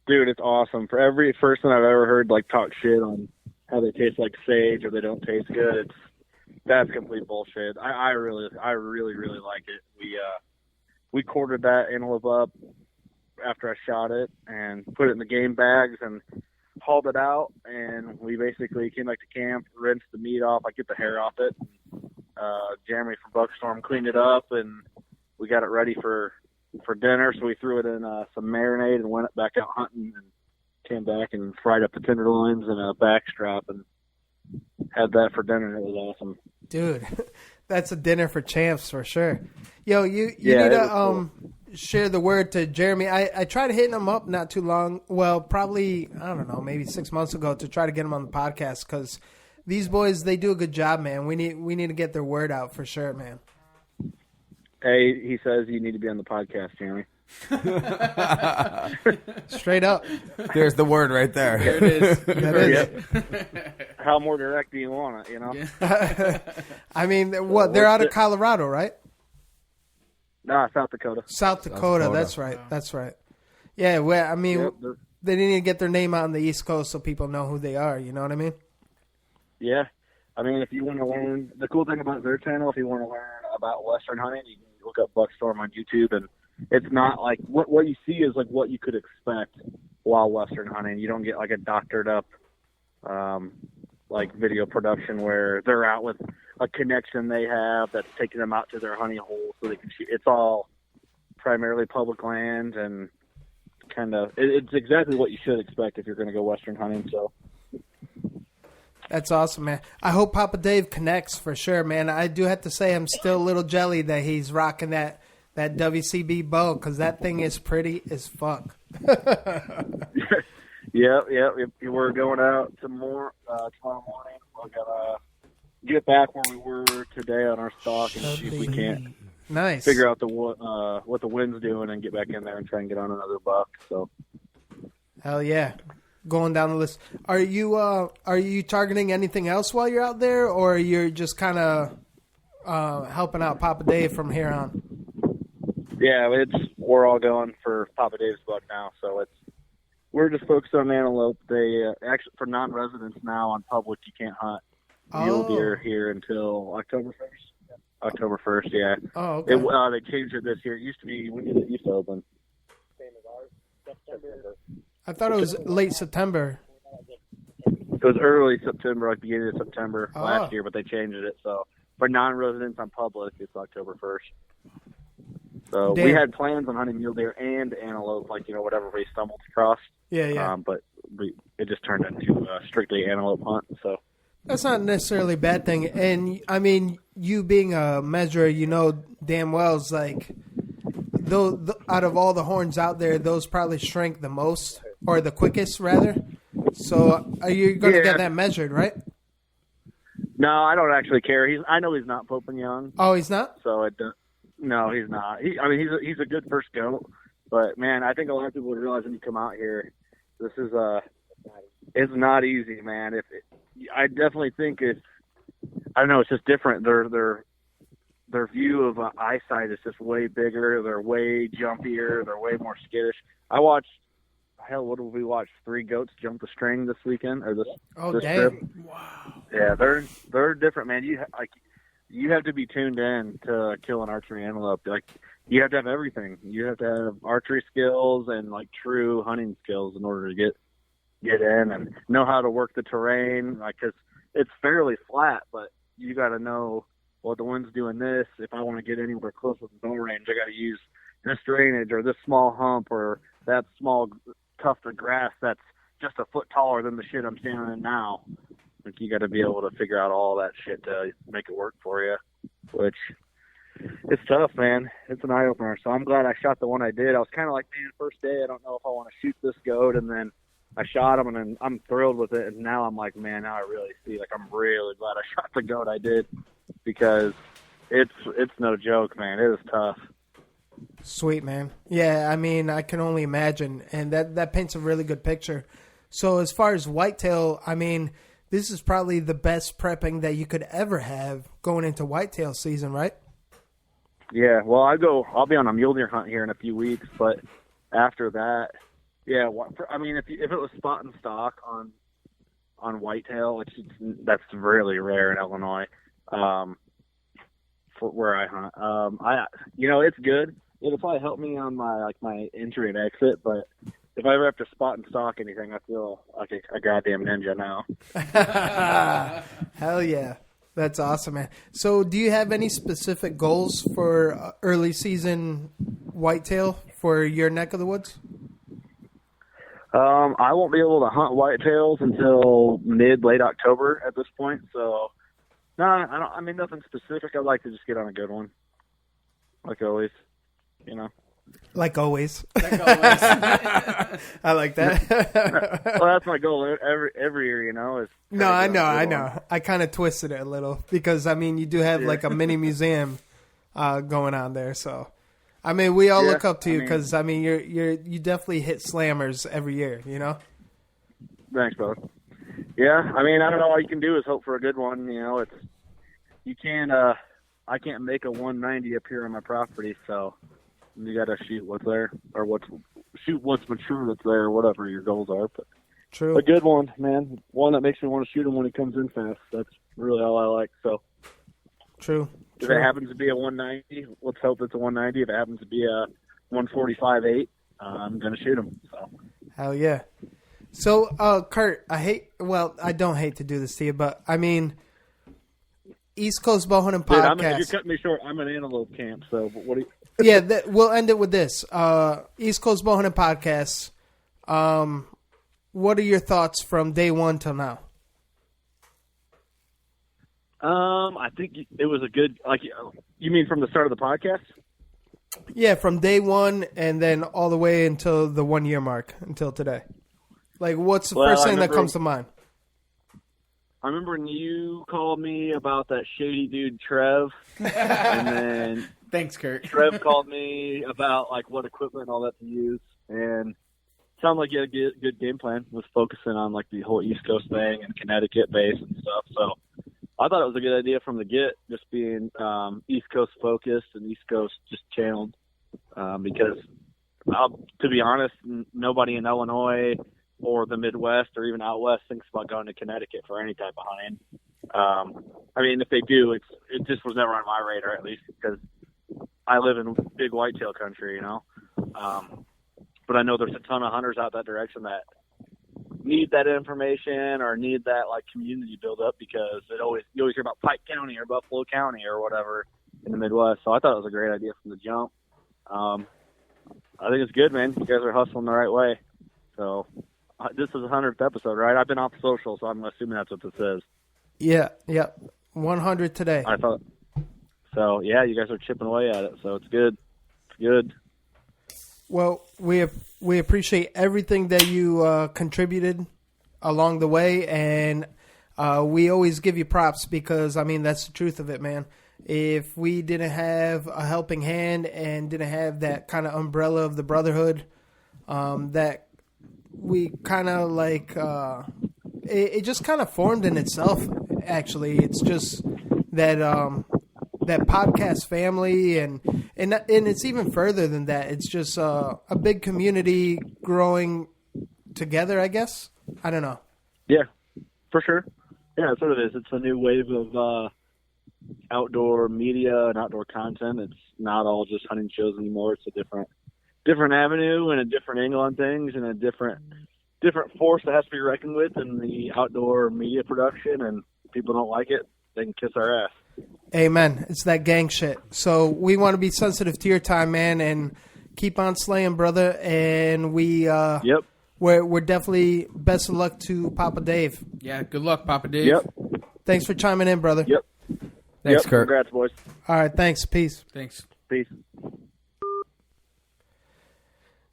Dude, it's awesome. For every person I've ever heard talk shit on how they taste like sage or they don't taste good, that's complete bullshit. I really like it. We quartered that antelope up after I shot it and put it in the game bags and hauled it out, and we basically came back to camp, rinsed the meat off, get the hair off it. Jeremy from Buckstorm cleaned it up, and we got it ready for dinner. So we threw it in some marinade and went back out hunting, and came back and fried up the tenderloins and a backstrap and had that for dinner. It was awesome. Dude, that's a dinner for champs for sure. Yo, you need to cool. Share the word to Jeremy. I tried hitting him up not too long. Well, probably, I don't know, maybe 6 months ago to try to get him on the podcast because these boys, they do a good job, man. We need to get their word out for sure, man. Hey, he says you need to be on the podcast, Jeremy. Straight up. There's the word right there. There it is. That is. How more direct do you want it, you know? I mean, what? They're out of Colorado, right? Nah, South Dakota. South Dakota. That's right. That's right. Yeah, well, I mean, they need to get their name out on the East Coast so people know who they are. You know what I mean? Yeah. I mean, if you want to learn, the cool thing about their channel, if you want to learn about Western hunting, you can look up Buckstorm on YouTube, and it's not like what you see is what you could expect while Western hunting. You don't get a doctored up video production where they're out with a connection they have that's taking them out to their honey hole so they can shoot. It's all primarily public land, and it's exactly what you should expect if you're going to go Western hunting. So that's awesome, man. I hope Papa Dave connects for sure, man. I do have to say I'm still a little jelly that he's rocking that WCB bow because that thing is pretty as fuck. Yeah. We're going out tomorrow morning. We're gonna get back where we were today on our stock and see if we can't figure out what the wind's doing and get back in there and try and get on another buck. So, hell yeah, going down the list. Are you targeting anything else while you're out there, or you're just kind of helping out Papa Dave from here on? Yeah, we're all going for Papa Dave's buck now, so we're just focused on antelope. They actually, for non-residents now on public, you can't hunt mule deer here until October 1st. October 1st, yeah. Oh, okay. They changed it this year. It used to be, when did it used to open? Same as ours, September. I thought it was late September. It was early September, beginning of September last year, but they changed it. So for non-residents on public, it's October 1st. So we had plans on hunting mule deer and antelope, what everybody stumbled across. Yeah. But it just turned into strictly antelope hunt. So That's not necessarily a bad thing. And, I mean, you being a measurer, you know damn well it's like, out of all the horns out there, those probably shrink the most, or the quickest, rather. So are you going to get that measured, right? no, I don't actually care. I know he's not Pope and Young. Oh, he's not? So no, he's not. He's a good first goat, but man, I think a lot of people would realize when you come out here, this is it's not easy, man. I definitely think I don't know, it's just different. Their view of eyesight is just way bigger. They're way jumpier. They're way more skittish. What did we watch? 3 goats jump the string this weekend or this trip. Wow. Yeah, they're different, man. You have to be tuned in to kill an archery antelope. Like, you have to have everything. You have to have archery skills and like true hunting skills in order to get in and know how to work the terrain. Like, 'cause it's fairly flat, but you got to know, well, the wind's doing this. If I want to get anywhere close with the bow range, I got to use this drainage or this small hump or that small tuft of grass that's just a foot taller than the shit I'm standing in now. Like, you got to be able to figure out all that shit to make it work for you, which it's tough, man. It's an eye opener. So I'm glad I shot the one I did. I was kind of like, man, first day, I don't know if I want to shoot this goat, and then I shot him, and then I'm thrilled with it. And now I'm like, man, now I really see. Like, I'm really glad I shot the goat I did, because it's no joke, man. It is tough. Sweet, man. Yeah, I mean, I can only imagine, and that paints a really good picture. So as far as whitetail, I mean, this is probably the best prepping that you could ever have going into whitetail season, right? Yeah, well, I'll be on a mule deer hunt here in a few weeks, but after that, yeah, I mean, if it was spot and stock on whitetail, that's really rare in Illinois, for where I hunt. It's good. It'll probably help me on my entry and exit, but if I ever have to spot and stalk anything, I feel like a goddamn ninja now. Hell yeah. That's awesome, man. So do you have any specific goals for early season whitetail for your neck of the woods? I won't be able to hunt whitetails until late October at this point. So, no, I don't. I mean, nothing specific. I'd like to just get on a good one, like always. You know. Like always. I like that. Well, that's my goal every year. You know. No, I know. I kind of twisted it a little because I mean, you do have like a mini museum going on there, so. I mean, we all look up to you because I mean, you definitely hit slammers every year, you know. Thanks, brother. Yeah, I mean, I don't know. All you can do is hope for a good one. You know, you can't. I can't make a 190 appear on my property, so you got to shoot what's there or shoot what's mature that's there, whatever your goals are. But true, a good one, man. One that makes me want to shoot him when he comes in fast. That's really all I like. So true. If it happens to be a 190, let's hope it's a 190. If it happens to be a 145.8, I'm going to shoot him. So. Hell yeah. So, Kurt, I don't hate to do this to you, but I mean, East Coast Bowhunting Podcast. You're cutting me short. I'm an antelope camp, so what do you... Yeah, we'll end it with this. East Coast Bowhunting Podcast. What are your thoughts from day one till now? I think it was a good, you mean from the start of the podcast? Yeah, from day one and then all the way until the 1 year mark, until today. Like, what's the first thing that comes to mind? I remember when you called me about that shady dude, Trev. And then thanks, Kurt. Trev called me about, what equipment and all that to use. And it sounded like you had a good game plan. Was focusing on, the whole East Coast thing and Connecticut base and stuff. So I thought it was a good idea from the get, just being East Coast focused and East Coast just channeled. Because, to be honest, nobody in Illinois or the Midwest or even out west thinks about going to Connecticut for any type of hunting. I mean, if they do, it just was never on my radar, at least because I live in big whitetail country, you know. But I know there's a ton of hunters out that direction that need that information or need that community build up because you always hear about Pike County or Buffalo County or whatever in the Midwest. So I thought it was a great idea from the jump. I think it's good, man. You guys are hustling the right way. So this is the 100th episode, right? I've been off social, so I'm assuming that's what this is. Yeah. 100 today. I thought. So yeah, you guys are chipping away at it, so it's good. It's good. Well, we appreciate everything that you contributed along the way, and we always give you props because, I mean, that's the truth of it, man. If we didn't have a helping hand and didn't have that kind of umbrella of the brotherhood, that we kind of like, it just kind of formed in itself, actually. It's just that that podcast family, and it's even further than that. It's just a big community growing together, I guess. I don't know. Yeah, for sure. Yeah, that's what it is. It's a new wave of outdoor media and outdoor content. It's not all just hunting shows anymore. It's a different avenue and a different angle on things, and a different force that has to be reckoned with in the outdoor media production. And if people don't like it, they can kiss our ass. Amen. It's that gang shit. So we want to be sensitive to your time, man, and keep on slaying, brother. And we're definitely best of luck to Papa Dave. Yeah, good luck, Papa Dave. Yep. Thanks for chiming in, brother. Yep. Thanks, Kurt. Congrats, boys. All right, thanks. Peace. Thanks. Peace.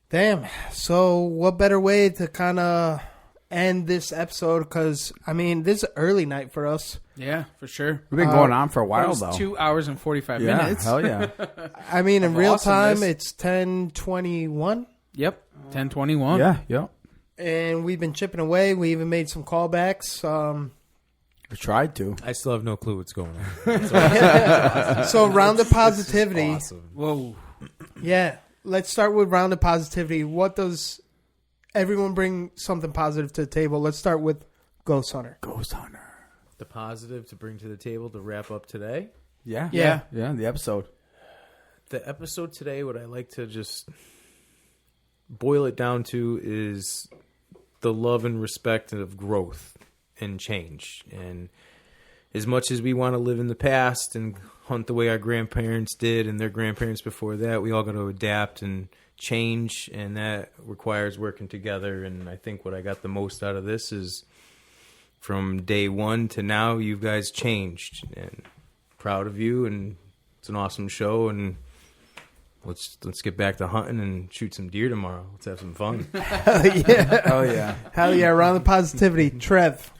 Damn. So what better way to kind of end this episode? Because, I mean, this is early night for us. Yeah, for sure. We've been going on for a while, though. 2 hours and 45 Yeah, minutes. hell yeah. I mean, in Of real awesomeness. time, it's 10:21. Yep, 10:21. Yeah. And we've been chipping away. We even made some callbacks. We tried to. I still have no clue what's going on. So round of positivity. Awesome. Whoa. Yeah. Let's start with round of positivity. What does everyone bring something positive to the table? Let's start with Ghost Hunter. Ghost Hunter. The positive to bring to the table to wrap up today? Yeah, the episode. The episode today, what I like to just boil it down to is the love and respect of growth and change. And as much as we want to live in the past and hunt the way our grandparents did and their grandparents before that, we all got to adapt and change, and that requires working together. And I think what I got the most out of this is from day one to now, you guys changed, and proud of you, and it's an awesome show, and let's get back to hunting and shoot some deer tomorrow. Let's have some fun. Hell yeah. Oh, yeah. Hell yeah. Round of positivity. Trev.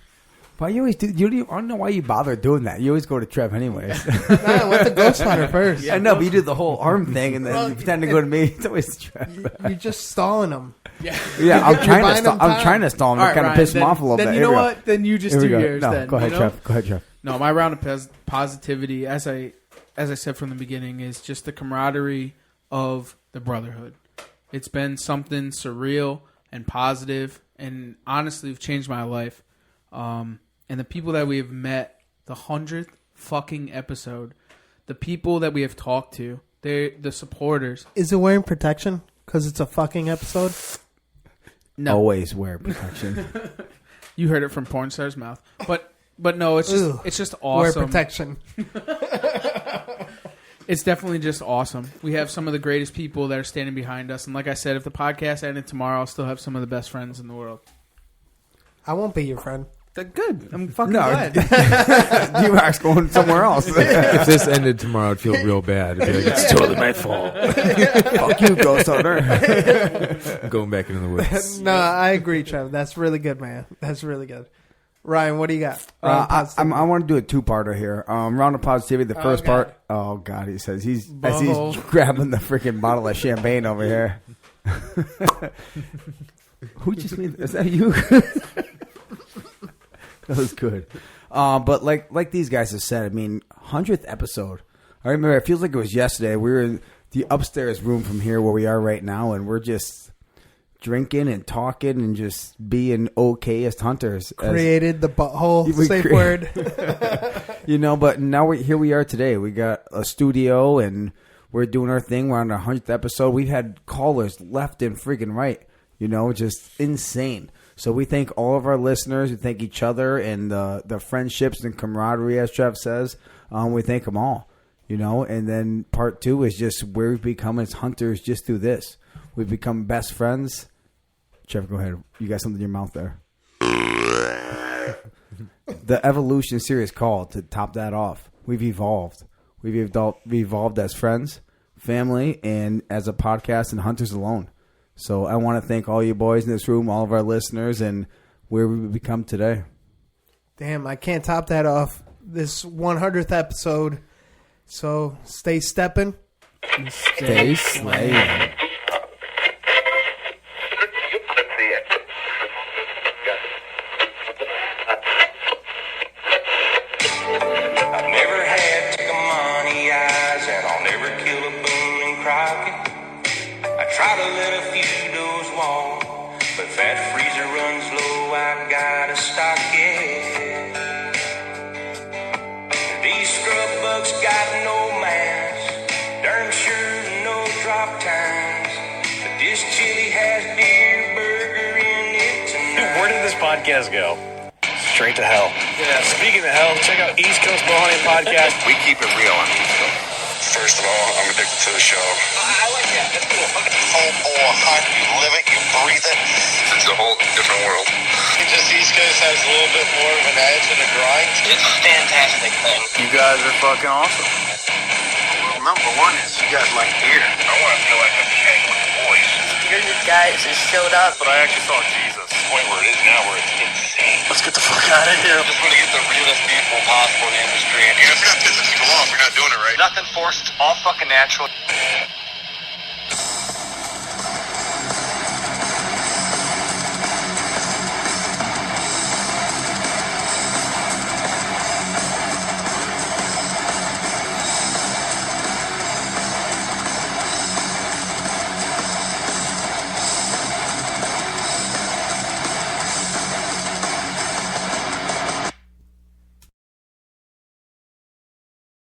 Why you always do? I don't know why you bother doing that. You always go to Trev anyways. I went to Ghost Hunter first. I know, but you do the whole arm thing, and then you pretend to go to me. It's always Trev. You're just stalling them. Yeah, I'm trying to stall him. All Kind of Ryan, piss him off a little then bit. You know what? Then you just do yours. No, then. go ahead, you know? Trev. Go ahead, Trev. No, my round of positivity, as I said from the beginning, is just the camaraderie of the brotherhood. It's been something surreal and positive, and honestly, have changed my life. And the people that we have met, the 100th fucking episode, the people that we have talked to, they're the supporters. Is it wearing protection? Because it's a fucking episode? No. Always wear protection. You heard it from porn star's mouth. But no, it's just awesome. Wear protection. It's definitely just awesome. We have some of the greatest people that are standing behind us. And like I said, if the podcast ended tomorrow, I'll still have some of the best friends in the world. I won't be your friend. Good. I'm fucking glad. D-Rock's going somewhere else. If this ended tomorrow, I'd feel real bad. I'd be like, it's totally my fault. Fuck you, Ghost Hunter. I'm going back into the woods. No, I agree, Trev. That's really good, man. That's really good. Ryan, what do you got? I want to do a two-parter here. Round of positivity. The first part. Oh God, he says he's grabbing the freaking bottle of champagne over here. Who just made? Is that you? That was good. But like these guys have said, I mean, 100th episode. I remember it feels like it was yesterday. We were in the upstairs room from here where we are right now, and we're just drinking and talking and just being okayest hunters. Created the butthole safe word. But now here we are today. We got a studio and we're doing our thing. We're on our 100th episode. We've had callers left and freaking right. Just insane. So we thank all of our listeners. We thank each other and the friendships and camaraderie, as Trev says. We thank them all, And then part two is just where we've become as hunters just through this. We've become best friends, Trevor, go ahead. You got something in your mouth there. The Evolution series call to top that off. We've evolved. We've evolved as friends, family, and as a podcast and Hunters Alone. So I want to thank all you boys in this room, all of our listeners, and where we've become today. Damn, I can't top that off. This 100th episode. So stay stepping. Stay slaying. Try to let a few doors walk, but if that freezer runs low, I gotta stock it. These scrub bugs got no mask, darn sure no drop times, but this chili has deer burger in it tonight. Where did this podcast go? Straight to hell. Yeah, speaking of hell, check out East Coast Bowhunting Podcast. We keep it real on the East Coast. First of all, I'm addicted to the show. I like that. That's cool. Whole hunt, you live it, you breathe it. It's a whole different world. Just East Coast has a little bit more of an edge and a grind. It's a fantastic thing. You guys are fucking awesome. Well, number one is you guys like beer. I want to feel like I'm hanging with the boys. You're the guys that showed up. But I actually saw Jesus. The point where it is now, where it's insane. Let's get the fuck out of here. Just want to get the realest people possible in the industry. You guys got to piss people off. You're not doing it right. Nothing forced. All fucking natural.